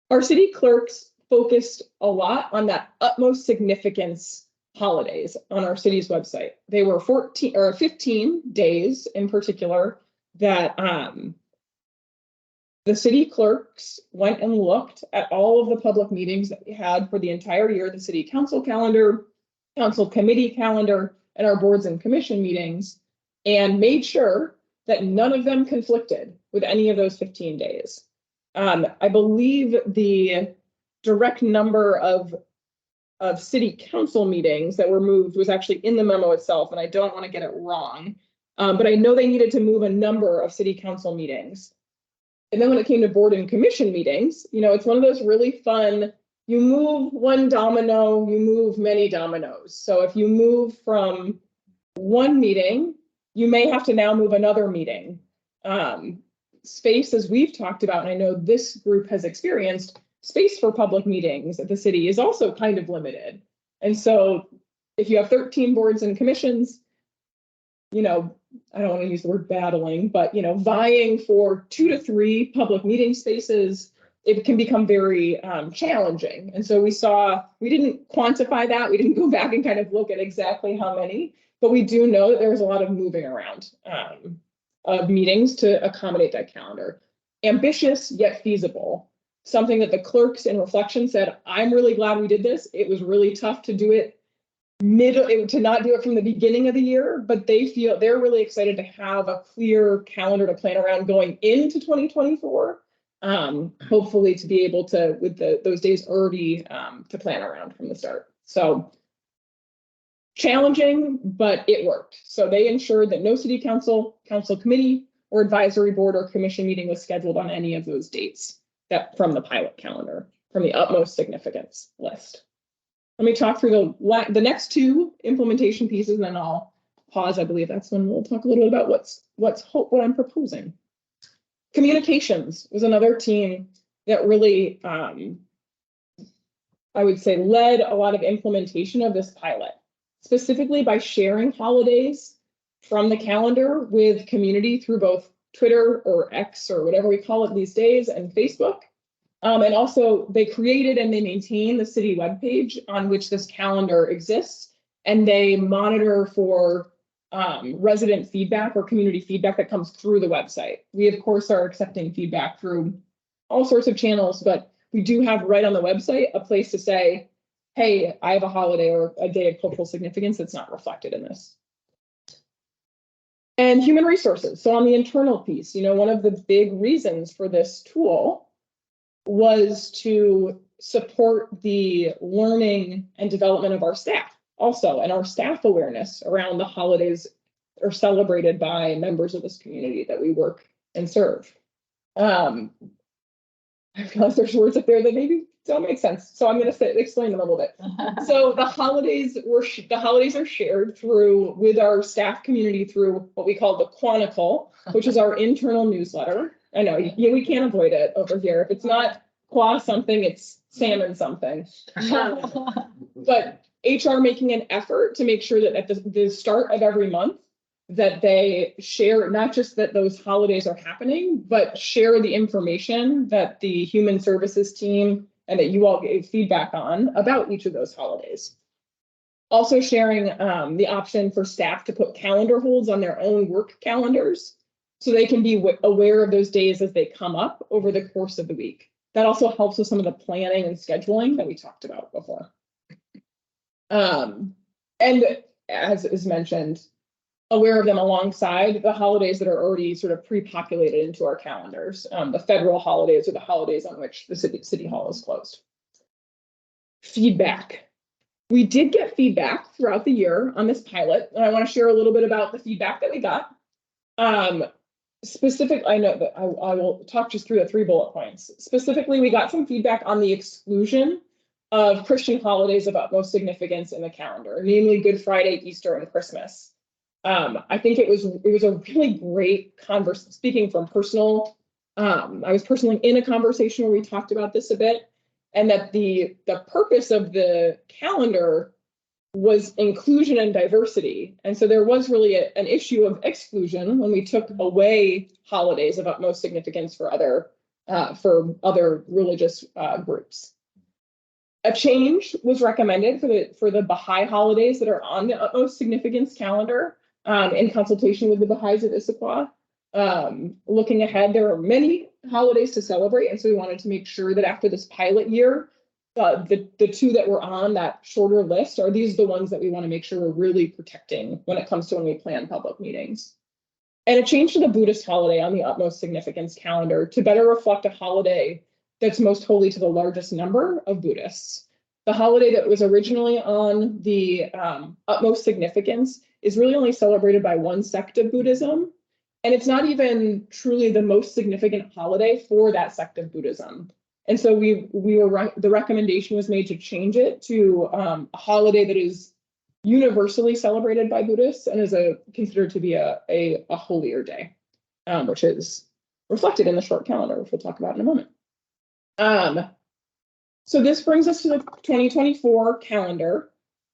[SPEAKER 2] Our city clerks focused a lot on that utmost significance holidays on our city's website. They were 14 or 15 days in particular that the city clerks went and looked at all of the public meetings that we had for the entire year, the city council calendar, council committee calendar, and our boards and commission meetings, and made sure that none of them conflicted with any of those 15 days. I believe the direct number of city council meetings that were moved was actually in the memo itself, and I don't want to get it wrong. But I know they needed to move a number of city council meetings. And then when it came to board and commission meetings, you know, it's one of those really fun, you move one domino, you move many dominoes. So if you move from one meeting, you may have to now move another meeting. Space, as we've talked about, and I know this group has experienced, space for public meetings at the city is also kind of limited. And so if you have 13 boards and commissions, you know, I don't want to use the word battling, but, you know, vying for 2 to 3 public meeting spaces, it can become very challenging. And so we didn't quantify that. We didn't go back and kind of look at exactly how many, but we do know that there's a lot of moving around of meetings to accommodate that calendar. Ambitious yet feasible. Something that the clerks in reflection said, I'm really glad we did this. It was really tough to do it to not do it from the beginning of the year, but they're really excited to have a clear calendar to plan around going into 2024. Hopefully to be able to, with those days already to plan around from the start. So challenging, but it worked. So they ensured that no city council committee or advisory board or commission meeting was scheduled on any of those dates that from the pilot calendar, from the utmost significance list. Let me talk through the next 2 implementation pieces, and then I'll pause. I believe that's when we'll talk a little bit about what I'm proposing. Communications was another team that really, I would say, led a lot of implementation of this pilot, specifically by sharing holidays from the calendar with community through both Twitter or X or whatever we call it these days, and Facebook. And also they created and they maintain the city webpage on which this calendar exists, and they monitor for resident feedback or community feedback that comes through the website. We, of course, are accepting feedback through all sorts of channels, but we do have right on the website a place to say, hey, I have a holiday or a day of cultural significance that's not reflected in this. And human resources. So on the internal piece, you know, one of the big reasons for this tool was to support the learning and development of our staff also, and our staff awareness around the holidays are celebrated by members of this community that we work and serve. I realize there's words up there that maybe don't make sense, so I'm going to explain them a little bit. So the holidays are shared with our staff community through what we call the Chronicle, which is our internal newsletter. I know we can't avoid it over here. If it's not qua something, it's salmon something. But HR making an effort to make sure that at the start of every month that they share not just that those holidays are happening, but share the information that the human services team and that you all gave feedback on about each of those holidays. Also sharing the option for staff to put calendar holds on their own work calendars so they can be aware of those days as they come up over the course of the week. That also helps with some of the planning and scheduling that we talked about before. And as is mentioned, aware of them alongside the holidays that are already sort of pre-populated into our calendars, the federal holidays or the holidays on which the city hall is closed. Feedback. We did get feedback throughout the year on this pilot, and I want to share a little bit about the feedback that we got. I know that I will talk just through the 3 bullet points. Specifically, we got some feedback on the exclusion of Christian holidays of utmost significance in the calendar, namely Good Friday, Easter, and Christmas. I think it was a really great conversation. Speaking from personal, I was personally in a conversation where we talked about this a bit, and that the purpose of the calendar was inclusion and diversity. And so there was really an issue of exclusion when we took away holidays of utmost significance for other religious groups. A change was recommended for the Baha'i holidays that are on the utmost significance calendar, in consultation with the Baha'is of Issaquah. Looking ahead, there are many holidays to celebrate, and so we wanted to make sure that after this pilot year, the two that were on that shorter list are these the ones that we want to make sure we're really protecting when it comes to when we plan public meetings. And a change to the Buddhist holiday on the utmost significance calendar to better reflect a holiday that's most holy to the largest number of Buddhists. The holiday that was originally on the utmost significance is really only celebrated by one sect of Buddhism. And it's not even truly the most significant holiday for that sect of Buddhism. And so the recommendation was made to change it to a holiday that is universally celebrated by Buddhists and is considered to be a holier day, which is reflected in the short calendar, which we'll talk about in a moment. So this brings us to the 2024 calendar.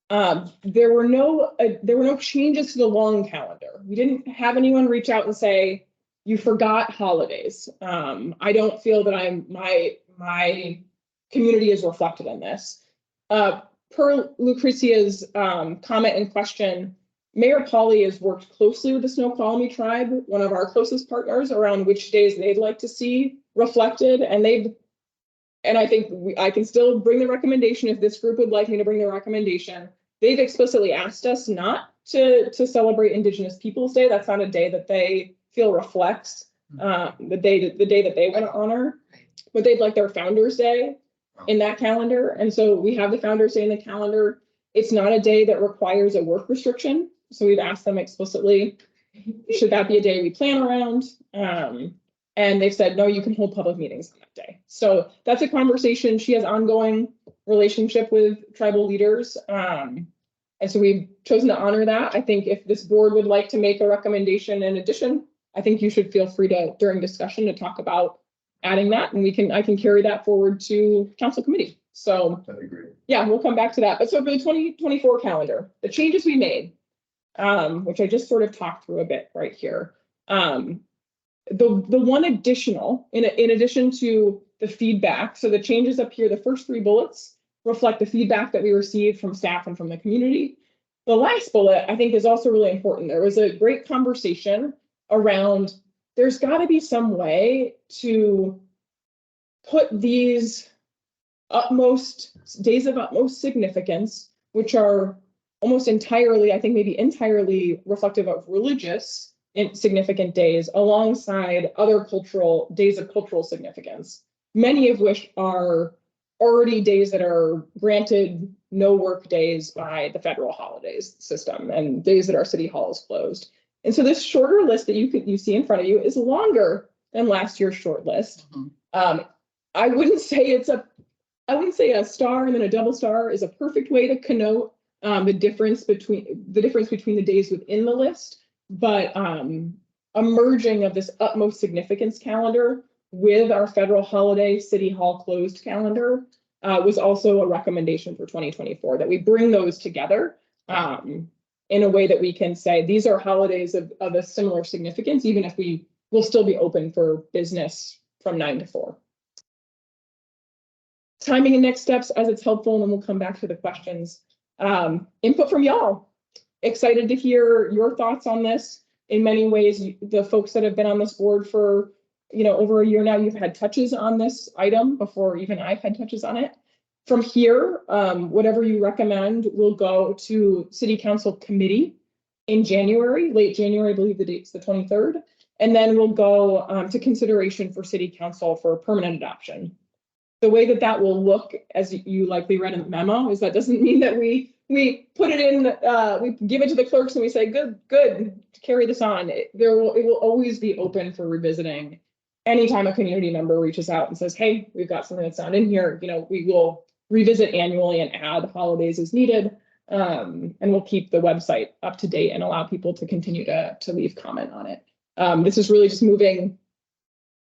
[SPEAKER 2] There were no changes to the long calendar. We didn't have anyone reach out and say, you forgot holidays. I don't feel that my community is reflected in this. Per Lucrezia's comment and question, Mayor Pauley has worked closely with the Snoqualmie tribe, one of our closest partners, around which days they'd like to see reflected. And I think I can still bring the recommendation if this group would like me to bring the recommendation. They've explicitly asked us not to celebrate Indigenous Peoples Day. That's not a day that they feel reflects the day that they want to honor, but they'd like their Founders Day in that calendar. And so we have the Founders Day in the calendar. It's not a day that requires a work restriction. So we've asked them explicitly, should that be a day we plan around? And they've said, no, you can hold public meetings on that day. So that's a conversation. She has ongoing relationship with tribal leaders. And so we've chosen to honor that. I think if this board would like to make a recommendation in addition, I think you should feel free to, during discussion, to talk about adding that, and I can carry that forward to council committee. So that'd be great. Yeah, we'll come back to that. But so for the 2024 calendar, the changes we made, which I just sort of talked through a bit right here. The one additional, in addition to the feedback, so the changes up here, the first three bullets reflect the feedback that we received from staff and from the community. The last bullet, I think, is also really important. There was a great conversation around there's got to be some way to put these days of utmost significance, which are almost entirely, I think maybe entirely reflective of religious significant days, alongside other days of cultural significance, many of which are already days that are granted no work days by the federal holidays system and days that our city hall is closed. And so this shorter list that you see in front of you is longer than last year's short list. I wouldn't say a star and then a double star is a perfect way to connote the difference between the days within the list, but a merging of this utmost significance calendar with our federal holiday city hall closed calendar was also a recommendation for 2024, that we bring those together in a way that we can say these are holidays of a similar significance, even if we will still be open for business from 9 to 4. Timing and next steps as it's helpful, and then we'll come back to the questions. Input from y'all. Excited to hear your thoughts on this. In many ways, the folks that have been on this board for over a year now, you've had touches on this item before even I've had touches on it. From here, whatever you recommend will go to City Council Committee in January, late January, I believe the date's the 23rd, and then we'll go to consideration for City Council for permanent adoption. The way that will look, as you likely read in the memo, is that doesn't mean that we put it in, we give it to the clerks and we say, good, carry this on. It will always be open for revisiting. Anytime a community member reaches out and says, hey, we've got something that's not in here, we will revisit annually and add holidays as needed. And we'll keep the website up to date and allow people to continue to leave comment on it. This is really just moving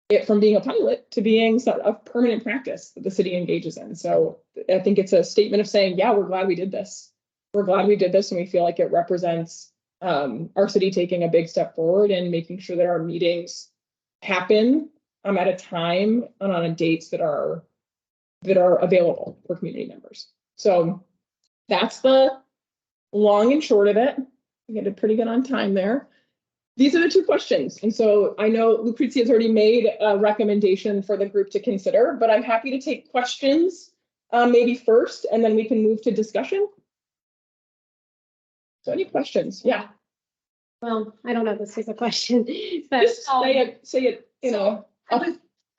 [SPEAKER 2] it from being a pilot to being a permanent practice that the city engages in. So I think it's a statement of saying, yeah, we're glad we did this. We're glad we did this, and we feel like it represents our city taking a big step forward and making sure that our meetings happen at a time and on dates that are that are available for community members. So that's the long and short of it. We get it pretty good on time there. These are the 2 questions. And so I know Lucrezia has already made a recommendation for the group to consider, but I'm happy to take questions maybe first, and then we can move to discussion. So any questions? Yeah.
[SPEAKER 1] Well, I don't know if this is a question, but
[SPEAKER 2] Just say it, you know.
[SPEAKER 1] I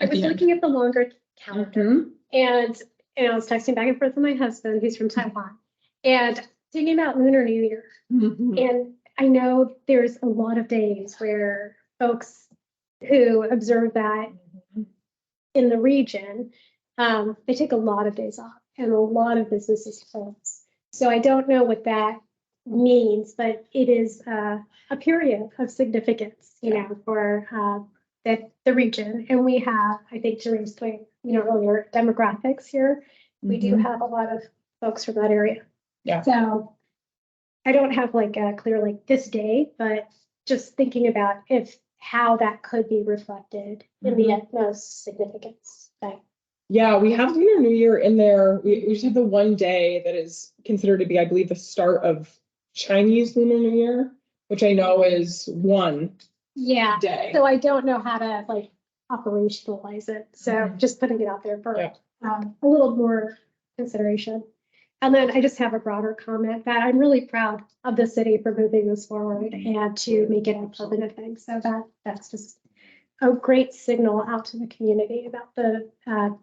[SPEAKER 1] was looking at the longer calendar and I was texting back and forth with my husband, who's from Taiwan, and thinking about Lunar New Year. And I know there's a lot of days where folks who observe that in the region, they take a lot of days off and a lot of businesses close. So I don't know what that means, but it is a period of significance, you know, for the region. And we have, I think Jeremy's point, you know, earlier, demographics here. We do have a lot of folks from that area.
[SPEAKER 2] Yeah.
[SPEAKER 1] So I don't have like a clear, like this day, but just thinking about how that could be reflected in the utmost significance.
[SPEAKER 2] Yeah, we have Lunar New Year in there. We just have the one day that is considered to be, I believe, the start of Chinese Lunar New Year, which I know is one day.
[SPEAKER 1] So I don't know how to like operationalize it. So just putting it out there for a little more consideration. And then I just have a broader comment that I'm really proud of the city for moving this forward and to make it a permanent thing. So that's just a great signal out to the community about the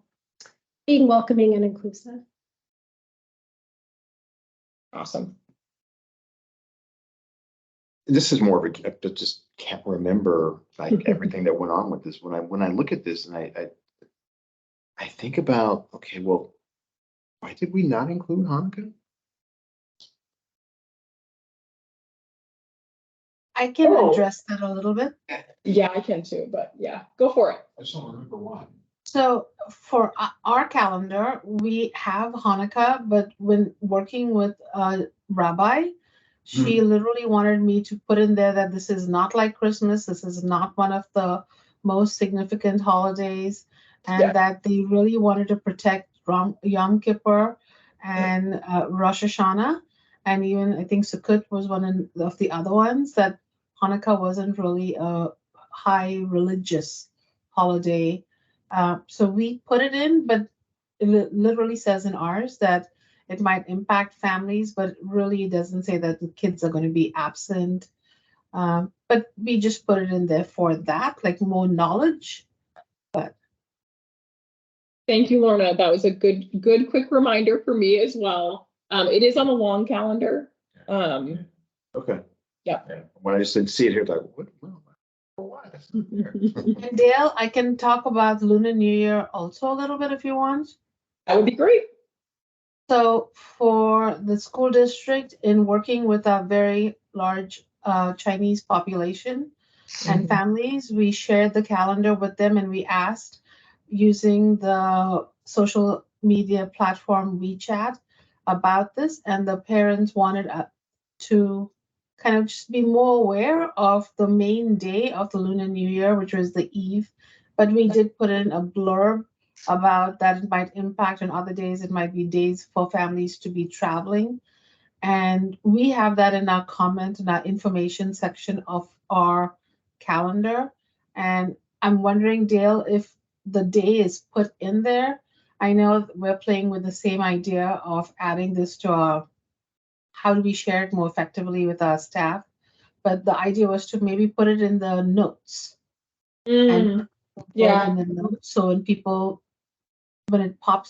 [SPEAKER 1] being welcoming and inclusive.
[SPEAKER 2] Awesome.
[SPEAKER 6] This is more of I just can't remember like everything that went on with this. When I look at this and I think about, okay, well, why did we not include Hanukkah?
[SPEAKER 4] I can address that a little bit.
[SPEAKER 2] Yeah, I can too, but yeah, go for it.
[SPEAKER 9] I just don't remember why.
[SPEAKER 4] So for our calendar, we have Hanukkah, but when working with a rabbi, she literally wanted me to put in there that this is not like Christmas. This is not one of the most significant holidays, and that they really wanted to protect Yom Kippur and Rosh Hashanah. And even I think Sukkot was one of the other ones, that Hanukkah wasn't really a high religious holiday. So we put it in, but it literally says in ours that it might impact families, but really doesn't say that the kids are going to be absent. But we just put it in there for that, like more knowledge. But
[SPEAKER 2] thank you, Lorna. That was a good quick reminder for me as well. It is on the long calendar.
[SPEAKER 6] Okay.
[SPEAKER 2] Yeah.
[SPEAKER 6] When I just didn't see it here, like what?
[SPEAKER 4] And Dale, I can talk about Lunar New Year also a little bit if you want.
[SPEAKER 2] That would be great.
[SPEAKER 4] So for the school district, in working with a very large Chinese population and families, we shared the calendar with them and we asked, using the social media platform WeChat, about this, and the parents wanted to kind of just be more aware of the main day of the Lunar New Year, which was the eve. But we did put in a blurb about that it might impact on other days. It might be days for families to be traveling. And we have that in our comment in our information section of our calendar. And I'm wondering, Dale, if the day is put in there. I know we're playing with the same idea of adding this to our, how do we share it more effectively with our staff? But the idea was to maybe put it in the notes. And in the notes, so when people, when it pop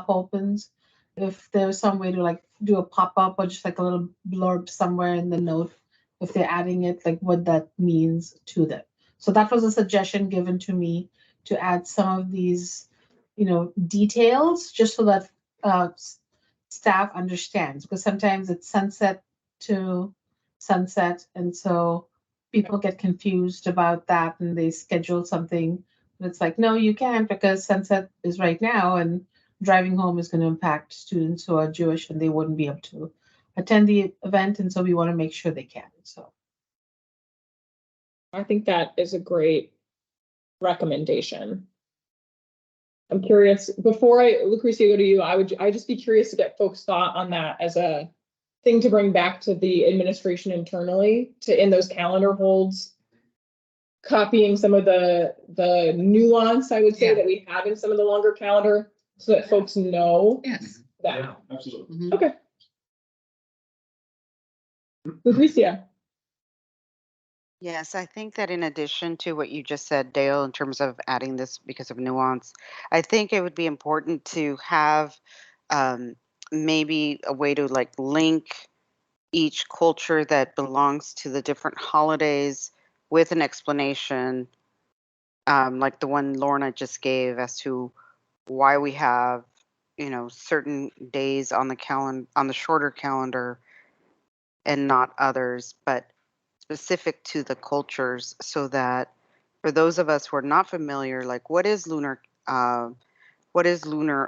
[SPEAKER 4] opens, if there's some way to like do a pop-up or just like a little blurb somewhere in the note, if they're adding it, like what that means to them. So that was a suggestion given to me to add some of these, you know, details, just so that staff understands, because sometimes it's sunset to sunset, and so people get confused about that and they schedule something. And it's like, no, you can't, because sunset is right now and driving home is going to impact students who are Jewish and they wouldn't be able to attend the event. And so we want to make sure they can. So
[SPEAKER 2] I think that is a great recommendation. I'm curious, before Lucretia, go to you, I'd just be curious to get folks' thought on that as a thing to bring back to the administration internally, to in those calendar holds, copying some of the nuance, I would say, that we have in some of the longer calendar, so that folks know
[SPEAKER 7] Yes.
[SPEAKER 2] that.
[SPEAKER 14] Yeah, absolutely.
[SPEAKER 7] Mhm.
[SPEAKER 2] Okay. Lucretia.
[SPEAKER 13] Yes, I think that in addition to what you just said, Dale, in terms of adding this because of nuance, I think it would be important to have um, maybe a way to like link each culture that belongs to the different holidays with an explanation, like the one Lorna just gave as to why we have, certain days on the on the shorter calendar and not others, but specific to the cultures, so that for those of us who are not familiar, like what is lunar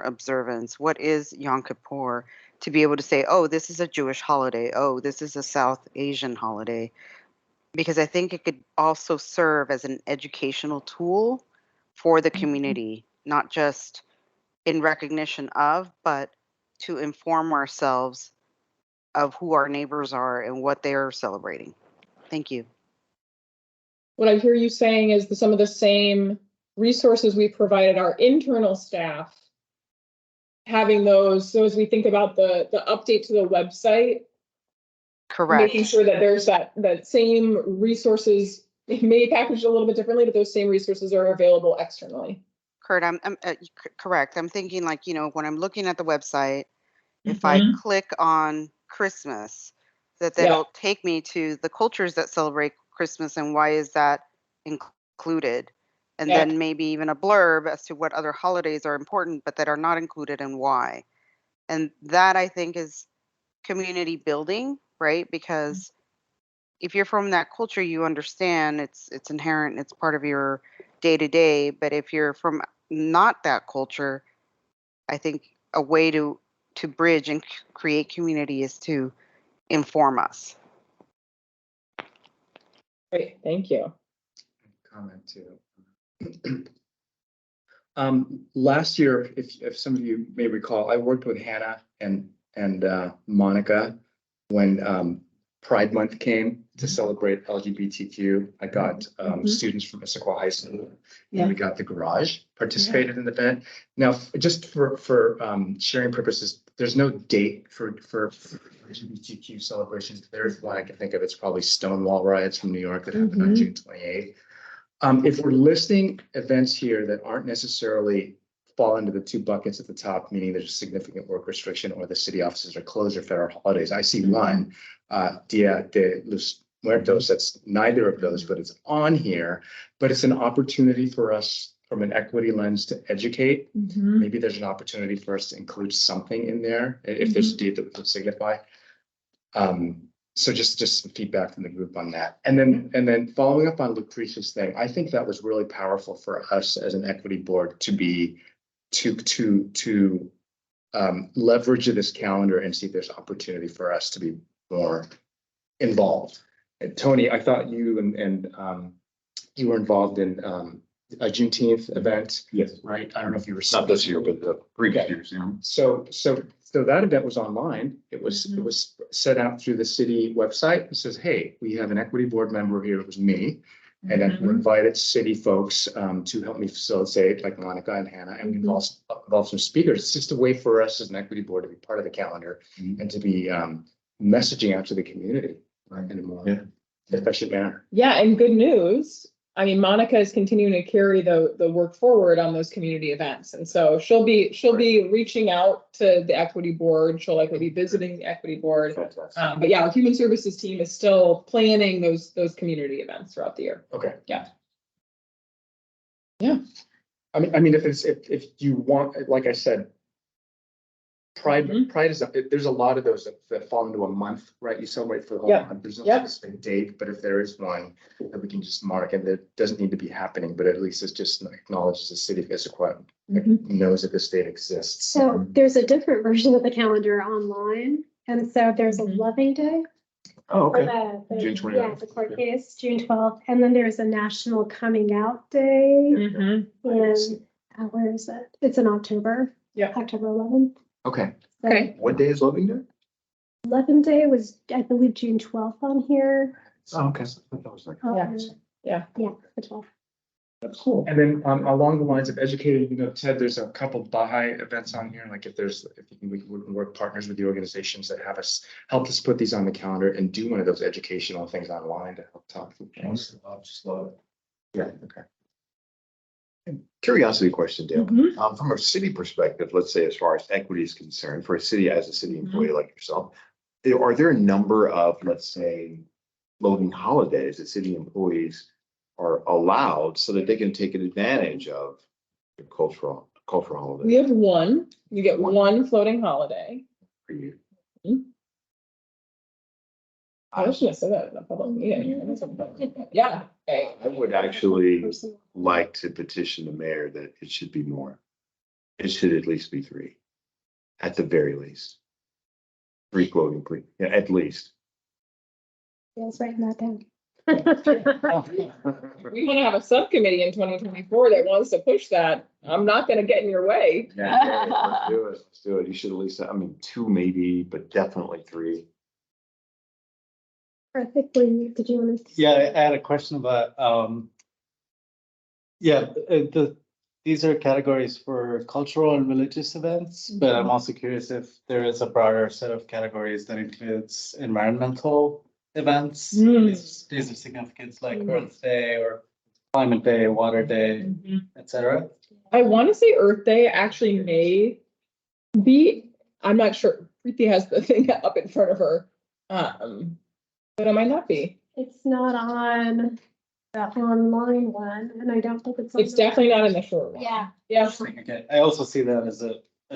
[SPEAKER 13] observance, what is Yom Kippur, to be able to say, oh, this is a Jewish holiday, oh, this is a South Asian holiday, because I think it could also serve as an educational tool for the community, not just in recognition of, but to inform ourselves of who our neighbors are and what they are celebrating. Thank you.
[SPEAKER 2] What I hear you saying is some of the same resources we provided our internal staff, having those, so as we think about the update to the website,
[SPEAKER 13] Correct.
[SPEAKER 2] making sure that there's that same resources, it may package a little bit differently, but those same resources are available externally.
[SPEAKER 13] Kurt, I'm correct. I'm thinking like, when I'm looking at the website, if I click on Christmas, that'll take me to the cultures that celebrate Christmas and why is that included? And then maybe even a blurb as to what other holidays are important, but that are not included and why. And that I think is community building, right? Because if you're from that culture, you understand it's inherent, it's part of your day to day. But if you're from not that culture, I think a way to bridge and create community is to inform us.
[SPEAKER 2] Great, thank you.
[SPEAKER 8] Comment too. Last year, if some of you may recall, I worked with Hannah and Monica when Pride Month came to celebrate LGBTQ. I got students from Issaquah High School, and we got the garage participated in the event. Now, just for sharing purposes, there's no date for LGBTQ celebrations. There's one I can think of. It's probably Stonewall riots from New York that happened on June 28th. If we're listing events here that aren't necessarily fall into the two buckets at the top, meaning there's a significant work restriction or the city offices are closed or federal holidays, I see one, Dia de los Muertos, that's neither of those, but it's on here. But it's an opportunity for us from an equity lens to educate. Maybe there's an opportunity for us to include something in there if there's a date that would signify. So just some feedback from the group on that. And then following up on Lucretia's thing, I think that was really powerful for us as an equity board to be to leverage this calendar and see if there's opportunity for us to be more involved. And Tony, I thought you and you were involved in a Juneteenth event.
[SPEAKER 6] Yes.
[SPEAKER 8] Right. I don't know if you were
[SPEAKER 6] Not this year, but the previous years.
[SPEAKER 8] So that event was online. It was set out through the city website. It says, hey, we have an equity board member here. It was me. And then we invited city folks to help me facilitate, like Monica and Hannah, and we involved some speakers. It's just a way for us as an equity board to be part of the calendar and to be messaging out to the community in a more efficient manner.
[SPEAKER 2] Yeah, and good news. I mean, Monica is continuing to carry the work forward on those community events. And so she'll be reaching out to the equity board. She'll likely be visiting the equity board. But yeah, our human services team is still planning those community events throughout the year.
[SPEAKER 8] Okay.
[SPEAKER 2] Yeah.
[SPEAKER 8] I mean, if you want, like I said, Pride is there's a lot of those that fall into a month, right? You celebrate for the whole month. There's no specific date, but if there is one that we can just mark, and that doesn't need to be happening, but at least it's just acknowledges the city of Issaquah knows that this date exists.
[SPEAKER 1] So there's a different version of the calendar online, and so there's a Loving Day.
[SPEAKER 8] Oh, okay.
[SPEAKER 1] June 29th. Yeah, the court case, June 12th, and then there's a National Coming Out Day, and Where is it? It's in October.
[SPEAKER 2] Yeah.
[SPEAKER 1] October 11th.
[SPEAKER 6] Okay.
[SPEAKER 1] So
[SPEAKER 2] Okay.
[SPEAKER 6] What day is Loving Day?
[SPEAKER 1] 11th day was, I believe, June 12th on here.
[SPEAKER 6] Oh, okay. That was like.
[SPEAKER 2] Yeah.
[SPEAKER 1] Yeah, the 12th.
[SPEAKER 2] That's cool.
[SPEAKER 8] And then along the lines of educating, Ted, there's a couple Baha'i events on here. Like if we can work partners with the organizations that have us, help us put these on the calendar and do one of those educational things online to help talk through things.
[SPEAKER 6] Just love it. Yeah, okay. Curiosity question, Dale. From a city perspective, let's say as far as equity is concerned, for a city as a city employee like yourself, are there a number of, let's say, floating holidays that city employees are allowed so that they can take advantage of the cultural holidays?
[SPEAKER 2] We have one. You get one floating holiday.
[SPEAKER 6] For you.
[SPEAKER 2] I shouldn't have said that in a public meeting. Yeah. Okay.
[SPEAKER 6] I would actually like to petition the mayor that it should be more. It should at least be 3, at the very least. 3 floating, please. Yeah, at least.
[SPEAKER 1] Yeah, let's write that down.
[SPEAKER 2] We want to have a subcommittee in 2024 that wants to push that. I'm not going to get in your way.
[SPEAKER 6] Yeah, let's do it. Let's do it. You should at least, 2 maybe, but definitely 3.
[SPEAKER 1] I think did you want to?
[SPEAKER 5] Yeah, I had a question about, these are categories for cultural and religious events, but I'm also curious if there is a broader set of categories that includes environmental events. These are significant like Earth Day or Climate Day, Water Day, etc.
[SPEAKER 2] I want to say Earth Day actually may be, I'm not sure. Preeti has the thing up in front of her. But it might not be.
[SPEAKER 1] It's not on the online one, and I don't think it's.
[SPEAKER 2] It's definitely not in the short one.
[SPEAKER 1] Yeah.
[SPEAKER 2] Yeah.
[SPEAKER 5] Okay, I also see that as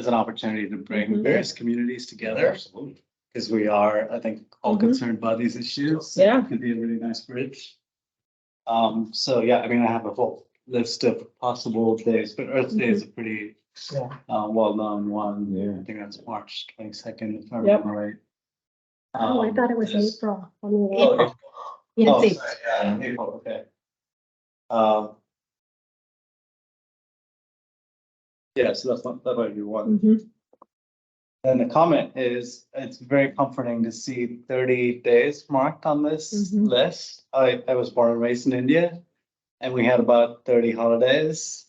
[SPEAKER 5] an opportunity to bring various communities together. Because we are, I think, all concerned about these issues.
[SPEAKER 2] Yeah.
[SPEAKER 5] It could be a really nice bridge. So yeah, I have a whole list of possible days, but Earth Day is a pretty well-known one.
[SPEAKER 6] Yeah.
[SPEAKER 5] I think that's March 22nd, if I remember right.
[SPEAKER 1] I thought it was April.
[SPEAKER 5] April.
[SPEAKER 1] Yeah,
[SPEAKER 5] Oh,
[SPEAKER 1] it's
[SPEAKER 5] sorry, yeah, April, okay. Yeah, so that might be one. And the comment is, it's very comforting to see 30 days marked on this list. I was born and raised in India, and we had about 30 holidays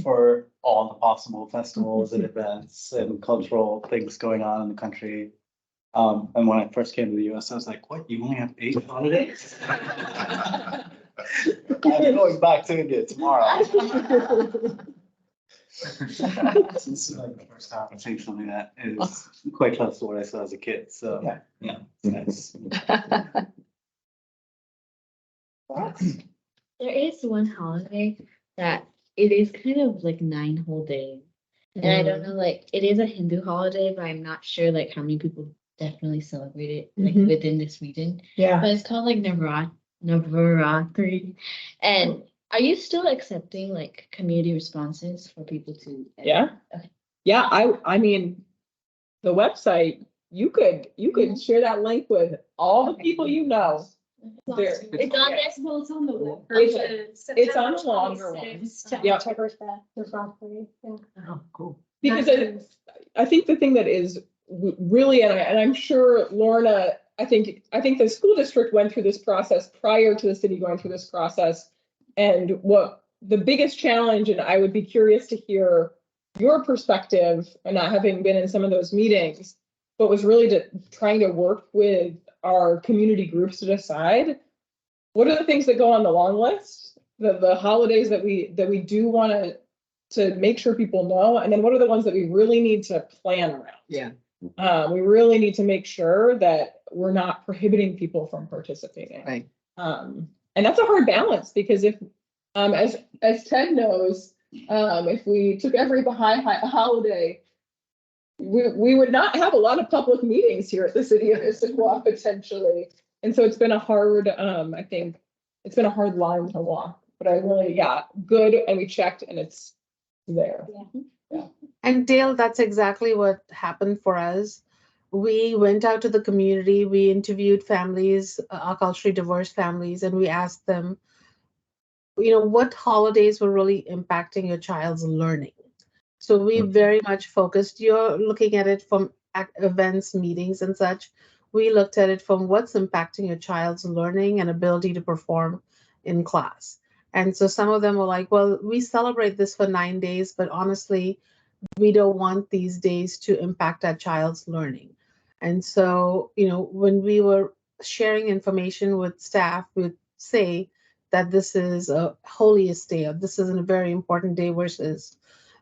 [SPEAKER 5] for all the possible festivals and events and cultural things going on in the country. And when I first came to the US, I was like, what, you only have 8 holidays? I'm going back to India tomorrow. This is like the first time I'm seeing something that is quite close to what I saw as a kid, so yeah, it's nice.
[SPEAKER 3] There is one holiday that it is kind of like 9 whole days. And I don't know, like, it is a Hindu holiday, but I'm not sure like how many people definitely celebrate it like within this region.
[SPEAKER 2] Yeah.
[SPEAKER 3] But it's called like Navaratri. And are you still accepting like community responses for people to?
[SPEAKER 2] Yeah.
[SPEAKER 3] Okay.
[SPEAKER 2] Yeah. I mean, the website, you could share that link with all the people you know.
[SPEAKER 3] It's on there.
[SPEAKER 1] Well, it's on the web.
[SPEAKER 2] It's on the longer ones. Yeah.
[SPEAKER 6] Oh, cool.
[SPEAKER 2] Because I think the thing that is really, and I'm sure Lorna, I think the school district went through this process prior to the city going through this process. And what the biggest challenge, and I would be curious to hear your perspective, and not having been in some of those meetings, but was really trying to work with our community groups to decide what are the things that go on the long list, the holidays that we do want to make sure people know, and then what are the ones that we really need to plan around.
[SPEAKER 7] Yeah.
[SPEAKER 2] We really need to make sure that we're not prohibiting people from participating.
[SPEAKER 7] Right.
[SPEAKER 2] And that's a hard balance because if, as Ted knows, if we took every Baha'i holiday, we would not have a lot of public meetings here at the city of Issaquah potentially. And so it's been a hard, I think it's been a hard line to walk, but I really, good. And we checked and it's there. Yeah.
[SPEAKER 4] And Dale, that's exactly what happened for us. We went out to the community, we interviewed families, culturally diverse families, and we asked them, what holidays were really impacting your child's learning. So we very much focused, you're looking at it from events, meetings and such. We looked at it from what's impacting your child's learning and ability to perform in class. And so some of them were like, well, we celebrate this for 9 days, but honestly, we don't want these days to impact our child's learning. And so, when we were sharing information with staff, we would say that this is a holiest day, or this is a very important day, versus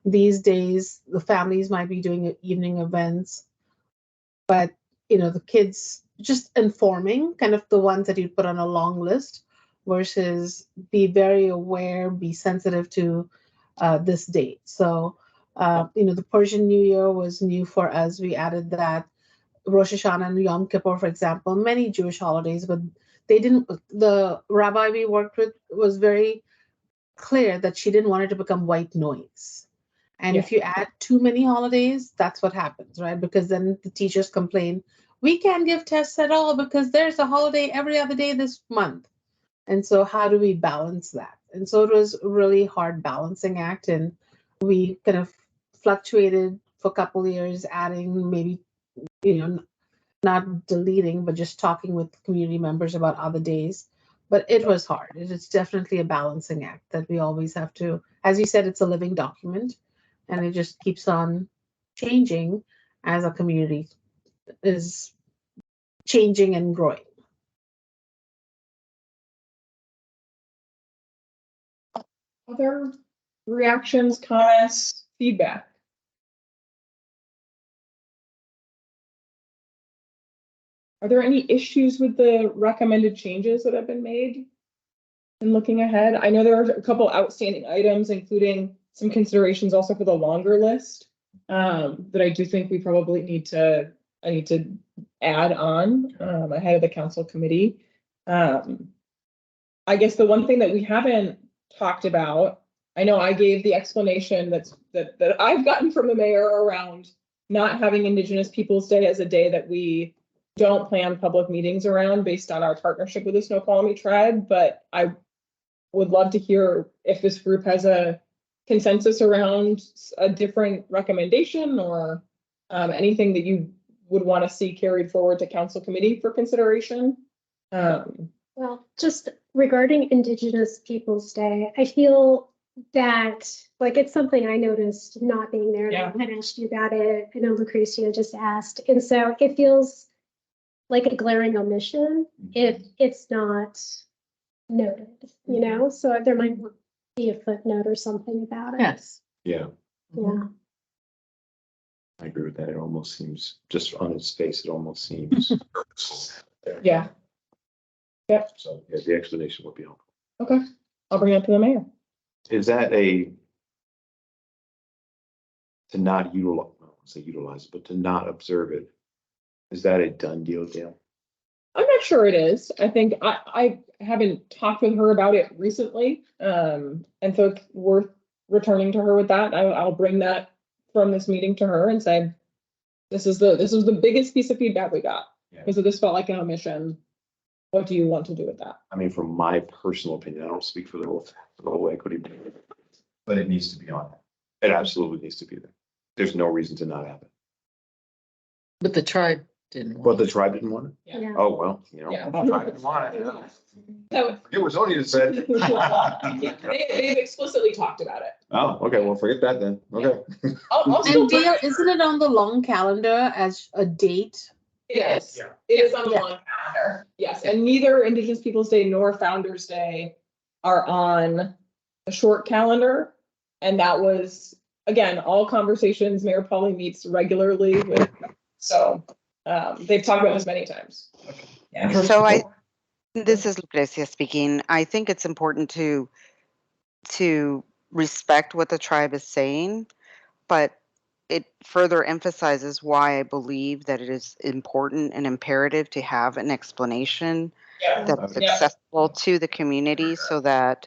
[SPEAKER 4] these days, the families might be doing evening events, but, the kids just informing, kind of the ones that you put on a long list, versus be very aware, be sensitive to this date. So, the Persian New Year was new for us. We added that. Rosh Hashanah and Yom Kippur, for example, many Jewish holidays, but the rabbi we worked with was very clear that she didn't want it to become white noise. And if you add too many holidays, that's what happens, right? Because then the teachers complain, we can't give tests at all because there's a holiday every other day this month. And so how do we balance that? And so it was a really hard balancing act. And we kind of fluctuated for a couple of years, adding maybe, not deleting, but just talking with community members about other days. But it was hard. It is definitely a balancing act that we always have to, as you said, it's a living document and it just keeps on changing as a community is changing and growing.
[SPEAKER 2] Other reactions, comments, feedback? Are there any issues with the recommended changes that have been made? And looking ahead, I know there are a couple outstanding items, including some considerations also for the longer list that I do think we probably need to add on ahead of the council committee. I guess the one thing that we haven't talked about, I know I gave the explanation that I've gotten from the mayor around not having Indigenous Peoples Day as a day that we don't plan public meetings around based on our partnership with the Snoqualmie tribe, but I would love to hear if this group has a consensus around a different recommendation or anything that you would want to see carried forward to council committee for consideration.
[SPEAKER 1] Well, just regarding Indigenous Peoples Day, I feel that it's something I noticed not being there.
[SPEAKER 2] Yeah.
[SPEAKER 1] I had asked you about it. I know Lucretia just asked. And so it feels like a glaring omission if it's not noted, so there might be a footnote or something about it.
[SPEAKER 7] Yes.
[SPEAKER 6] Yeah,
[SPEAKER 1] Yeah.
[SPEAKER 6] I agree with that. It almost seems, just on its face, it almost seems purposeful.
[SPEAKER 2] Yeah. Yep.
[SPEAKER 6] So yeah, the explanation would be helpful.
[SPEAKER 2] Okay. I'll bring it up to the mayor.
[SPEAKER 6] Is that to not utilize, I won't say utilize it, but to not observe it? Is that a done deal, Dale?
[SPEAKER 2] I'm not sure it is. I think I haven't talked with her about it recently. And so it's worth returning to her with that. I'll bring that from this meeting to her and say, this is the biggest piece of feedback we got. Because this felt like an omission. What do you want to do with that?
[SPEAKER 6] I mean, from my personal opinion, I don't speak for the whole equity, but it needs to be on it. It absolutely needs to be there. There's no reason to not have it.
[SPEAKER 7] But the tribe didn't
[SPEAKER 6] But
[SPEAKER 7] want
[SPEAKER 6] the tribe didn't want it?
[SPEAKER 1] Yeah.
[SPEAKER 6] Oh, well,
[SPEAKER 2] Yeah.
[SPEAKER 6] the tribe didn't want it.
[SPEAKER 2] So
[SPEAKER 6] It was only said.
[SPEAKER 2] they've explicitly talked about it.
[SPEAKER 6] Oh, okay, well, forget that then. Okay.
[SPEAKER 2] I'll still
[SPEAKER 4] And Dale, isn't it on the long calendar as a date?
[SPEAKER 2] It is. It is on the long calendar. Yes, and neither Indigenous Peoples Day nor Founders Day are on the short calendar. And that was, again, all conversations Mayor Polly meets regularly with. So they've talked about this many times. Yeah.
[SPEAKER 13] So this is Lucrecia speaking. I think it's important to respect what the tribe is saying, but it further emphasizes why I believe that it is important and imperative to have an explanation that's accessible to the community so that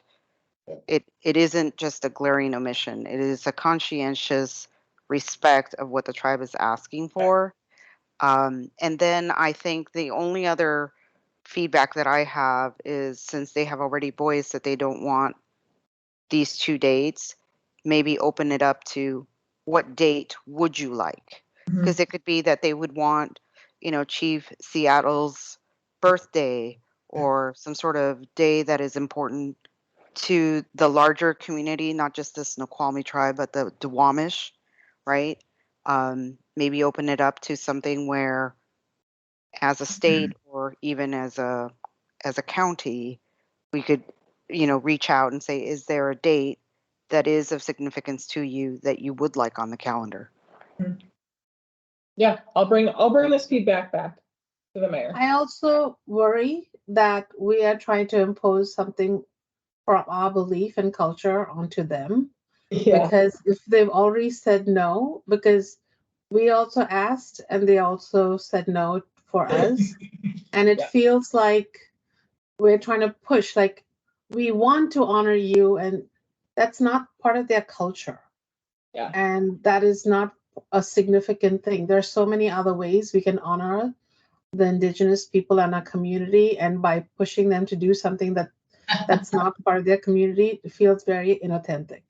[SPEAKER 13] it isn't just a glaring omission. It is a conscientious respect of what the tribe is asking for. And then I think the only other feedback that I have is, since they have already voiced that they don't want these two dates, maybe open it up to what date would you like? Because it could be that they would want, Chief Seattle's birthday or some sort of day that is important to the larger community, not just the Snoqualmie tribe, but the Duwamish, right? Maybe open it up to something where, as a state or even as a county, we could, reach out and say, is there a date that is of significance to you that you would like on the calendar?
[SPEAKER 2] Yeah, I'll bring this feedback back to the mayor.
[SPEAKER 4] I also worry that we are trying to impose something from our belief and culture onto them.
[SPEAKER 2] Yeah.
[SPEAKER 4] Because if they've already said no, because we also asked and they also said no for us. And it feels like we're trying to push, like we want to honor you, and that's not part of their culture.
[SPEAKER 2] Yeah.
[SPEAKER 4] And that is not a significant thing. There's so many other ways we can honor the Indigenous people in our community, and by pushing them to do something that's not part of their community, it feels very inauthentic.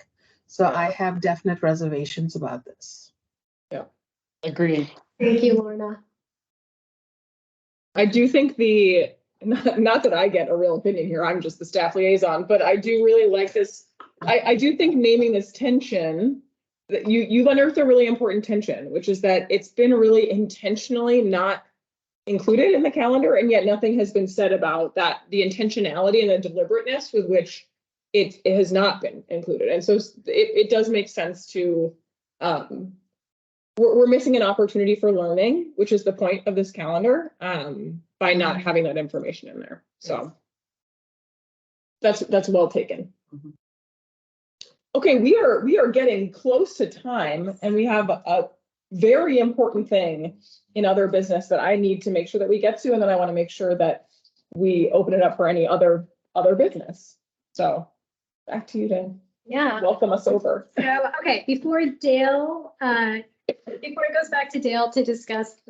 [SPEAKER 4] So I have definite reservations about this.
[SPEAKER 2] Yeah, agreed.
[SPEAKER 1] Thank you, Lorna.
[SPEAKER 2] I do think not that I get a real opinion here, I'm just the staff liaison, but I do really like this. I do think naming this tension, that you've unearthed a really important tension, which is that it's been really intentionally not included in the calendar, and yet nothing has been said about that, the intentionality and the deliberateness with which it has not been included. And so it does make sense to, we're missing an opportunity for learning, which is the point of this calendar, by not having that information in there. So that's well taken. Okay, we are getting close to time, and we have a very important thing in other business that I need to make sure that we get to, and then I want to make sure that we open it up for any other business. So back to you to welcome us over.
[SPEAKER 1] So, okay, before it goes back to Dale to discuss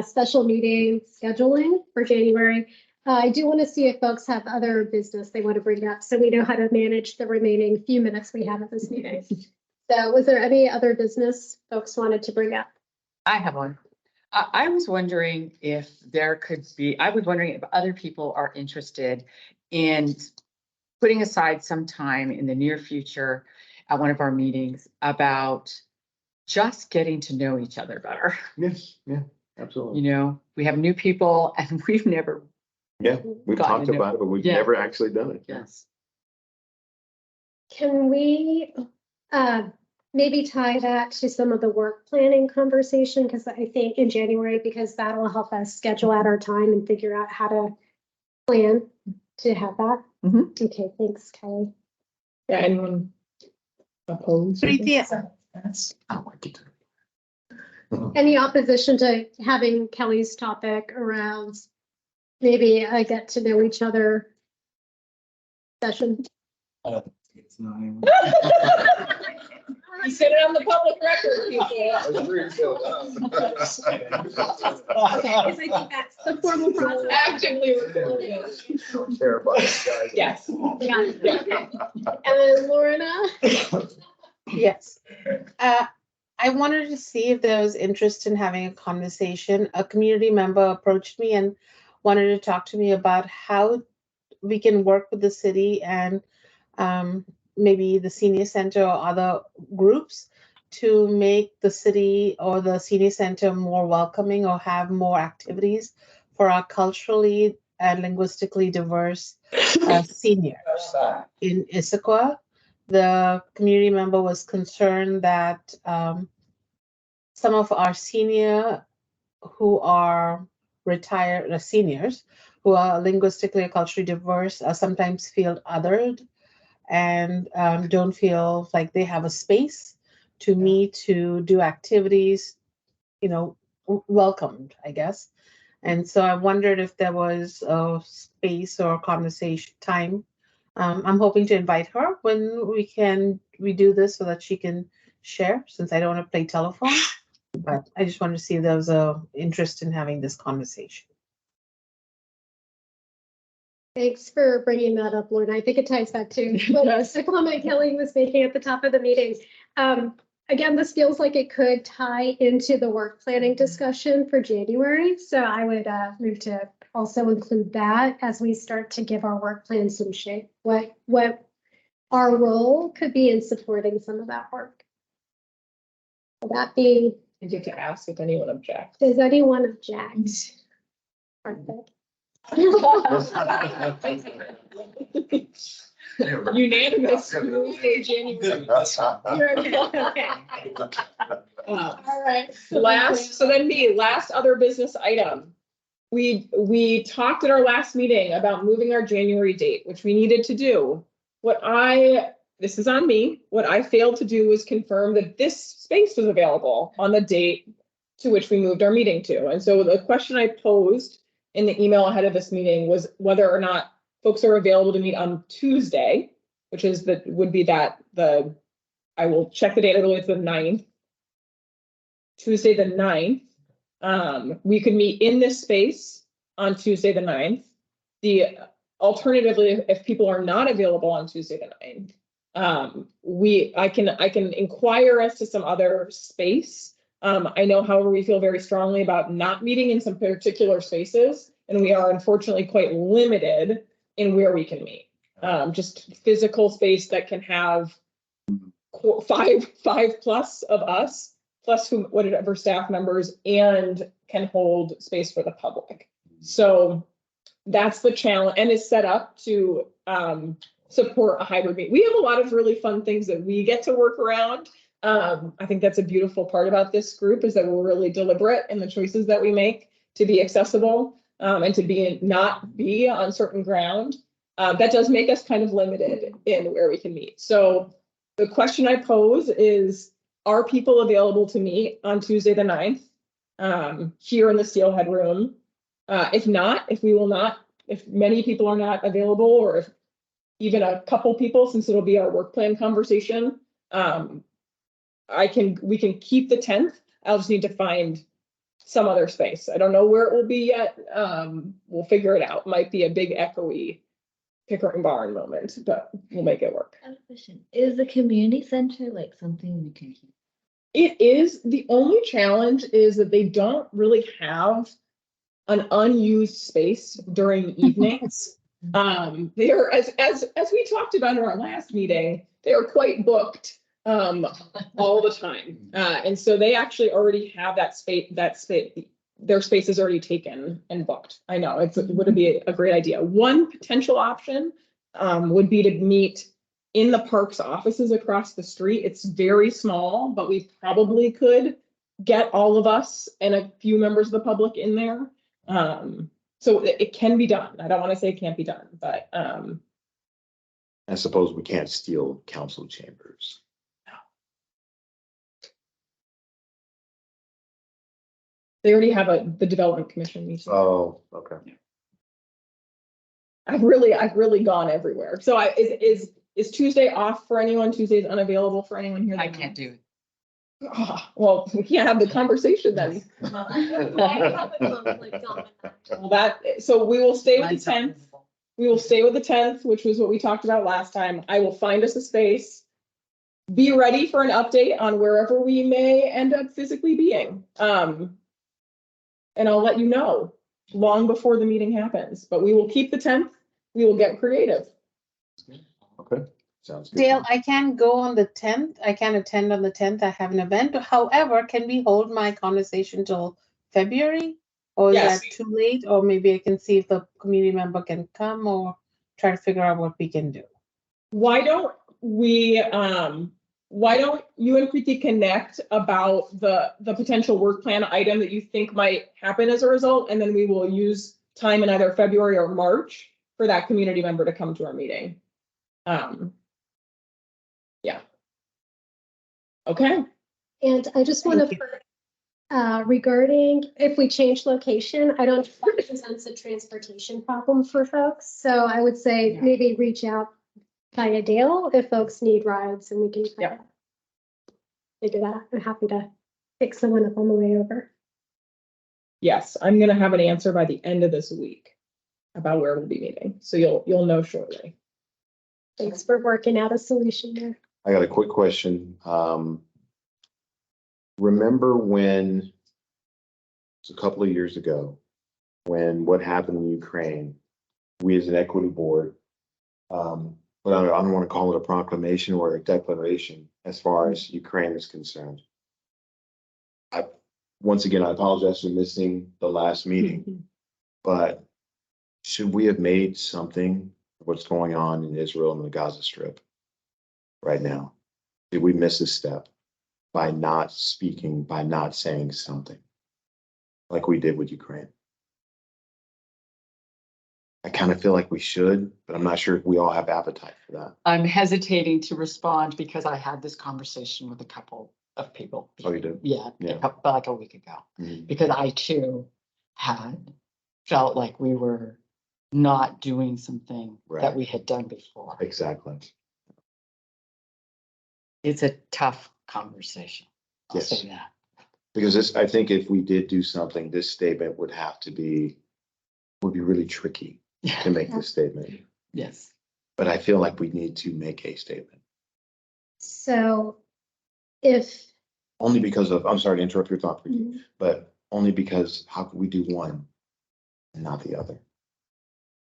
[SPEAKER 1] special meeting scheduling for January, I do want to see if folks have other business they want to bring up so we know how to manage the remaining few minutes we have at this meeting. So was there any other business folks wanted to bring up?
[SPEAKER 7] I have one. I was wondering if other people are interested in putting aside some time in the near future at one of our meetings about just getting to know each other better.
[SPEAKER 6] Yes, yeah, absolutely.
[SPEAKER 7] We have new people and we've never.
[SPEAKER 6] Yeah, we've talked about it, but we've never actually done it.
[SPEAKER 7] Yes.
[SPEAKER 1] Can we maybe tie that to some of the work planning conversation? Because I think in January, because that will help us schedule out our time and figure out how to plan to have that. Okay, thanks, Kelly.
[SPEAKER 2] Yeah, anyone opposed?
[SPEAKER 1] Any opposition to having Kelly's topic around maybe a get to know each other session?
[SPEAKER 14] It's not even.
[SPEAKER 2] You said it on the public record, people.
[SPEAKER 1] Okay, I think that's the formal process.
[SPEAKER 2] Actively recording.
[SPEAKER 8] Don't care about this, guys.
[SPEAKER 2] Yes.
[SPEAKER 1] Yeah. Okay. And then Lorna?
[SPEAKER 4] Yes. I wanted to see if there was interest in having a conversation. A community member approached me and wanted to talk to me about how we can work with the city and maybe the senior center or other groups to make the city or the senior center more welcoming or have more activities for our culturally and linguistically diverse seniors in Issaquah. The community member was concerned that some of our senior who are retired seniors who are linguistically or culturally diverse sometimes feel othered and don't feel like they have a space to meet, to do activities, welcomed, I guess. And so I wondered if there was a space or conversation time. I'm hoping to invite her when we do this so that she can share, since I don't want to play telephone. But I just wanted to see if there was a interest in having this conversation.
[SPEAKER 1] Thanks for bringing that up, Lorna. I think it ties back to the comment Kelly was making at the top of the meeting. Again, this feels like it could tie into the work planning discussion for January. So I would move to also include that as we start to give our work plan some shape. What our role could be in supporting some of that work. Will that be?
[SPEAKER 2] You get to ask if anyone objects.
[SPEAKER 1] Does anyone object? Perfect.
[SPEAKER 2] Unanimous. January.
[SPEAKER 1] Okay. All right.
[SPEAKER 2] Last other business item. We talked at our last meeting about moving our January date, which we needed to do. This is on me. What I failed to do was confirm that this space was available on the date to which we moved our meeting to. And so the question I posed in the email ahead of this meeting was whether or not folks are available to meet on Tuesday, which is I will check the date, I believe it's the 9th. Tuesday the 9th. We could meet in this space on Tuesday the 9th. Alternatively, if people are not available on Tuesday the 9th, I can inquire as to some other space. I know, however, we feel very strongly about not meeting in some particular spaces, and we are unfortunately quite limited in where we can meet. Just physical space that can have five plus of us, plus whatever staff members, and can hold space for the public. So that's the challenge, and is set up to support a hybrid meet. We have a lot of really fun things that we get to work around. I think that's a beautiful part about this group, is that we're really deliberate in the choices that we make to be accessible and to not be on certain ground. That does make us kind of limited in where we can meet. So the question I pose is, are people available to meet on Tuesday the 9th here in the Steelhead room? If many people are not available, or if even a couple people, since it'll be our work plan conversation, we can keep the 10th. I'll just need to find some other space. I don't know where it will be yet. We'll figure it out. Might be a big echoey Pickering barn moment, but we'll make it work.
[SPEAKER 3] Is the community center like something we can keep?
[SPEAKER 2] It is. The only challenge is that they don't really have an unused space during evenings. They are, as we talked about in our last meeting, they are quite booked all the time. And so they actually already have that space, their space is already taken and booked. I know it would be a great idea. One potential option would be to meet in the park's offices across the street. It's very small, but we probably could get all of us and a few members of the public in there. So it can be done. I don't want to say it can't be done, but
[SPEAKER 6] I suppose we can't steal council chambers.
[SPEAKER 2] They already have the development commission meeting.
[SPEAKER 6] Oh, okay.
[SPEAKER 2] I've really gone everywhere. So is Tuesday off for anyone? Tuesday is unavailable for anyone here?
[SPEAKER 7] I can't do it.
[SPEAKER 2] Oh, well, we can't have the conversation then. So we will stay with the 10th. We will stay with the 10th, which was what we talked about last time. I will find us a space. Be ready for an update on wherever we may end up physically being. And I'll let you know long before the meeting happens, but we will keep the 10th. We will get creative.
[SPEAKER 6] Okay, sounds good.
[SPEAKER 4] Dale, I can go on the 10th. I can attend on the 10th. I have an event. However, can we hold my conversation till February? Or is
[SPEAKER 2] Yes.
[SPEAKER 4] that too late? Or maybe I can see if the community member can come, or try to figure out what we can do.
[SPEAKER 2] Why don't you and Preeti connect about the potential work plan item that you think might happen as a result, and then we will use time in either February or March for that community member to come to our meeting. Yeah. Okay.
[SPEAKER 1] And I just want to put, regarding if we change location, I don't think that presents a transportation problem for folks. So I would say maybe reach out via Dale if folks need rides, and we can figure that. I'm happy to pick someone up on the way over.
[SPEAKER 2] Yes, I'm gonna have an answer by the end of this week. about where we'll be meeting. So you'll know shortly.
[SPEAKER 1] Thanks for working out a solution there.
[SPEAKER 6] I got a quick question. Remember when, it's a couple of years ago, when what happened in Ukraine, we as an equity board, but I don't want to call it a proclamation or a declaration as far as Ukraine is concerned. Once again, I apologize for missing the last meeting, but should we have made something of what's going on in Israel and the Gaza Strip right now? Did we miss a step by not speaking, by not saying something like we did with Ukraine? I kind of feel like we should, but I'm not sure if we all have appetite for that.
[SPEAKER 7] I'm hesitating to respond because I had this conversation with a couple of people.
[SPEAKER 6] Oh, you did?
[SPEAKER 7] Yeah,
[SPEAKER 6] Yeah.
[SPEAKER 7] like a week ago, because I too had felt like we were not doing something that we had done before.
[SPEAKER 6] Exactly.
[SPEAKER 7] It's a tough conversation. I'll
[SPEAKER 6] Yes.
[SPEAKER 7] say that.
[SPEAKER 6] Because this, I think if we did do something, this statement would be really tricky to make this statement.
[SPEAKER 7] Yes.
[SPEAKER 6] But I feel like we need to make a statement.
[SPEAKER 1] So if.
[SPEAKER 6] Only because of, I'm sorry to interrupt your thought, but only because how could we do one and not the other?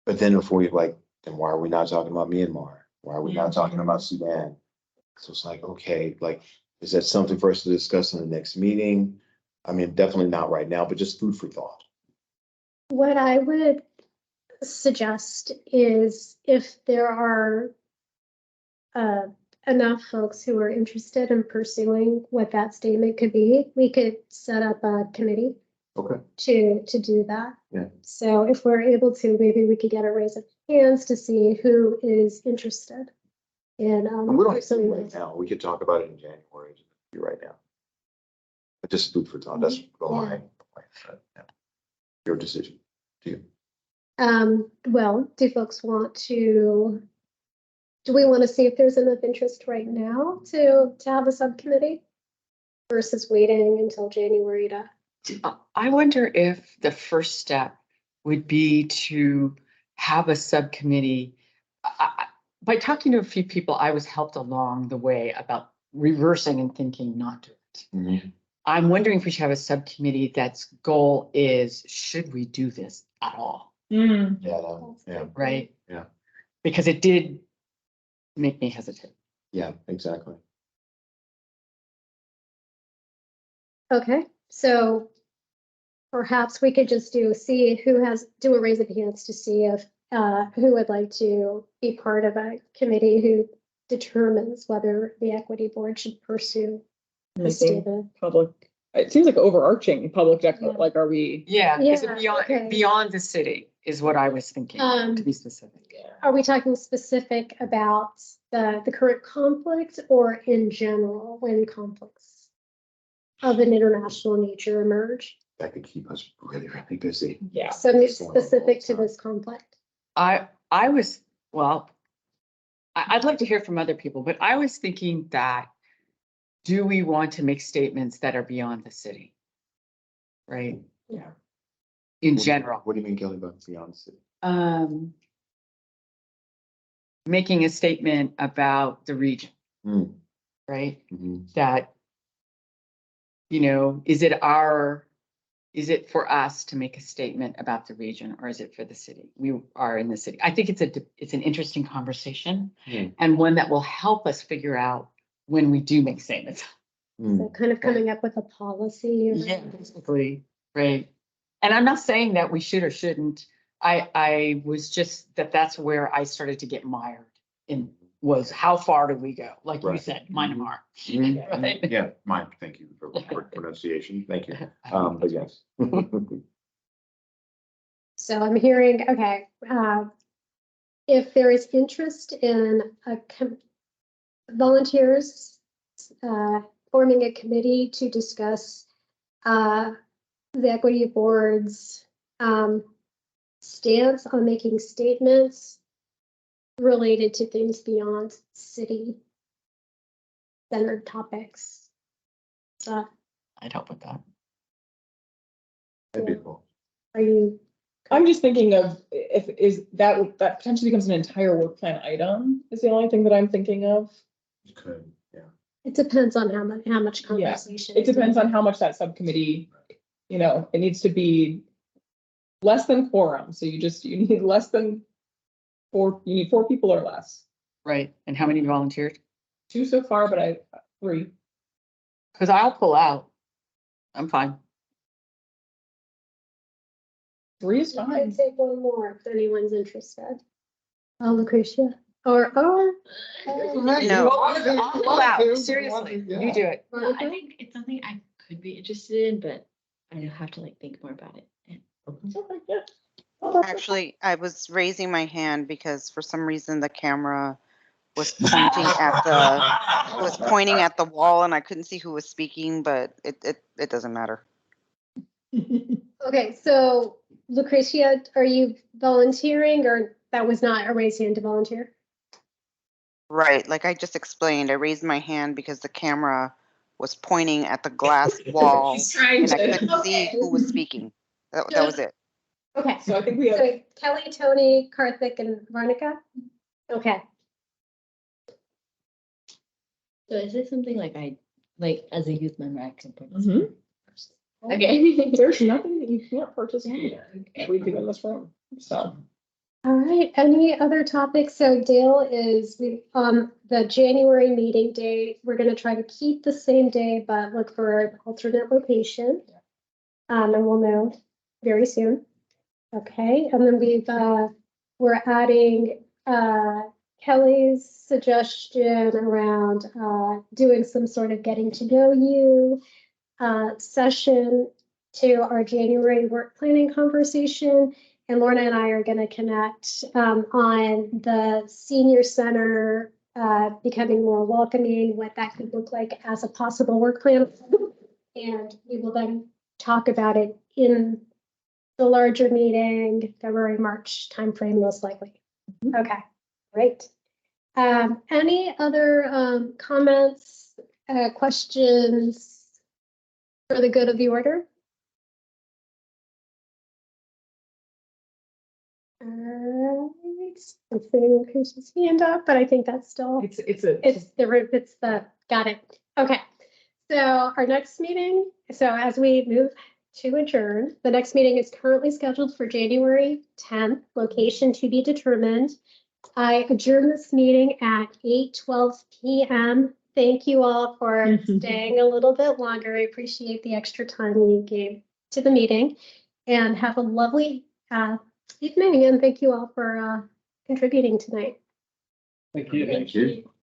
[SPEAKER 6] But then if we then why are we not talking about Myanmar? Why are we not talking about Sudan? So it's like, okay, is that something for us to discuss in the next meeting? I mean, definitely not right now, but just food for thought.
[SPEAKER 1] What I would suggest is if there are enough folks who are interested in pursuing what that statement could be, we could set up a committee to do that.
[SPEAKER 6] Yeah.
[SPEAKER 1] So if we're able to, maybe we could get a raise of hands to see who is interested in.
[SPEAKER 6] And we don't have to right now. We could talk about it in January. Right now, but just food for thought. That's my your decision. Do you?
[SPEAKER 1] Well, do folks want to? Do we want to see if there's enough interest right now to have a subcommittee versus waiting until January to?
[SPEAKER 7] I wonder if the first step would be to have a subcommittee. By talking to a few people, I was helped along the way about reversing and thinking not to it. I'm wondering if we should have a subcommittee that's goal is, should we do this at all?
[SPEAKER 6] Yeah.
[SPEAKER 7] Right?
[SPEAKER 6] Yeah.
[SPEAKER 7] Because it did make me hesitate.
[SPEAKER 6] Yeah, exactly.
[SPEAKER 1] Okay, so perhaps we could just do a raise of hands to see if who would like to be part of a committee who determines whether the equity board should pursue a statement.
[SPEAKER 2] Public. It seems like overarching public declaration. Like, are we?
[SPEAKER 7] Yeah, is it beyond the city is what I was thinking, to be specific.
[SPEAKER 1] Are we talking specific about the current conflict or in general when conflicts of an international nature emerge?
[SPEAKER 6] That could keep us really, really busy.
[SPEAKER 2] Yeah.
[SPEAKER 1] Something specific to this conflict.
[SPEAKER 7] I'd like to hear from other people, but I was thinking that, do we want to make statements that are beyond the city? Right?
[SPEAKER 1] Yeah.
[SPEAKER 7] In general.
[SPEAKER 6] What do you mean, Kelly, about beyond the city?
[SPEAKER 7] Making a statement about the region, right? That, is it for us to make a statement about the region, or is it for the city? We are in the city. I think it's an interesting conversation and one that will help us figure out when we do make statements.
[SPEAKER 1] So kind of coming up with a policy.
[SPEAKER 7] Yeah, basically, right. And I'm not saying that we should or shouldn't. I was just that's where I started to get mired in, was how far do we go? Like you said, Myanmar. Right?
[SPEAKER 6] Yeah, mine. Thank you for pronunciation. Thank you. But yes.
[SPEAKER 1] So I'm hearing, okay, if there is interest in volunteers forming a committee to discuss the equity board's stance on making statements related to things beyond city-centered topics. So
[SPEAKER 7] I'd help with that.
[SPEAKER 6] That'd be cool.
[SPEAKER 1] Are you
[SPEAKER 2] I'm just thinking of if is that potentially becomes an entire work plan item is the only thing that I'm thinking of.
[SPEAKER 6] You could, yeah.
[SPEAKER 1] It depends on how much
[SPEAKER 2] Yeah,
[SPEAKER 1] conversation.
[SPEAKER 2] it depends on how much that subcommittee, it needs to be less than quorum. So you need less than you need 4 people or less.
[SPEAKER 7] Right, and how many volunteered?
[SPEAKER 2] 2 so far, but 3.
[SPEAKER 7] Because I'll pull out. I'm fine.
[SPEAKER 2] 3 is
[SPEAKER 1] I
[SPEAKER 2] fine.
[SPEAKER 1] could take one more if anyone's interested. Oh, Lucretia, or
[SPEAKER 13] No.
[SPEAKER 7] I'll pull out, seriously, you do it.
[SPEAKER 3] Well, I think it's something I could be interested in, but I have to think more about it.
[SPEAKER 13] Actually, I was raising my hand because for some reason the camera was pointing at the wall and I couldn't see who was speaking, but it doesn't matter.
[SPEAKER 1] Okay, so Lucretia, are you volunteering, or that was not a raised hand to volunteer?
[SPEAKER 13] Right, like I just explained, I raised my hand because the camera was pointing at the glass wall and I couldn't see who was speaking. That was it.
[SPEAKER 1] Okay,
[SPEAKER 2] So I think we have.
[SPEAKER 1] so Kelly, Tony, Karthik, and Veronica? Okay.
[SPEAKER 3] So is this something like as a youth member, I can
[SPEAKER 2] Mhm.
[SPEAKER 3] participate? Okay.
[SPEAKER 2] There's nothing that you can't participate in. We do in this room. So.
[SPEAKER 1] All right, any other topics? So Dale is, the January meeting date, we're gonna try to keep the same day, but look for an alternate location. And we'll know very soon. Okay, and then we're adding, Kelly's suggestion around, doing some sort of getting to know you, session to our January work planning conversation. And Lorna and I are going to connect on the senior center becoming more welcoming, what that could look like as a possible work plan. And we will then talk about it in the larger meeting, February, March timeframe, most likely. Okay, great. Any other comments, questions for the good of the order? I'm seeing Chris's hand up, but I think that's still got it. Okay. So our next meeting, so as we move to adjourn, the next meeting is currently scheduled for January 10th, location to be determined. I adjourn this meeting at 8:12 p.m. Thank you all for staying a little bit longer. I appreciate the extra time you gave to the meeting, and have a lovely evening, and thank you all for contributing tonight.
[SPEAKER 5] Thank you.
[SPEAKER 6] Thank you.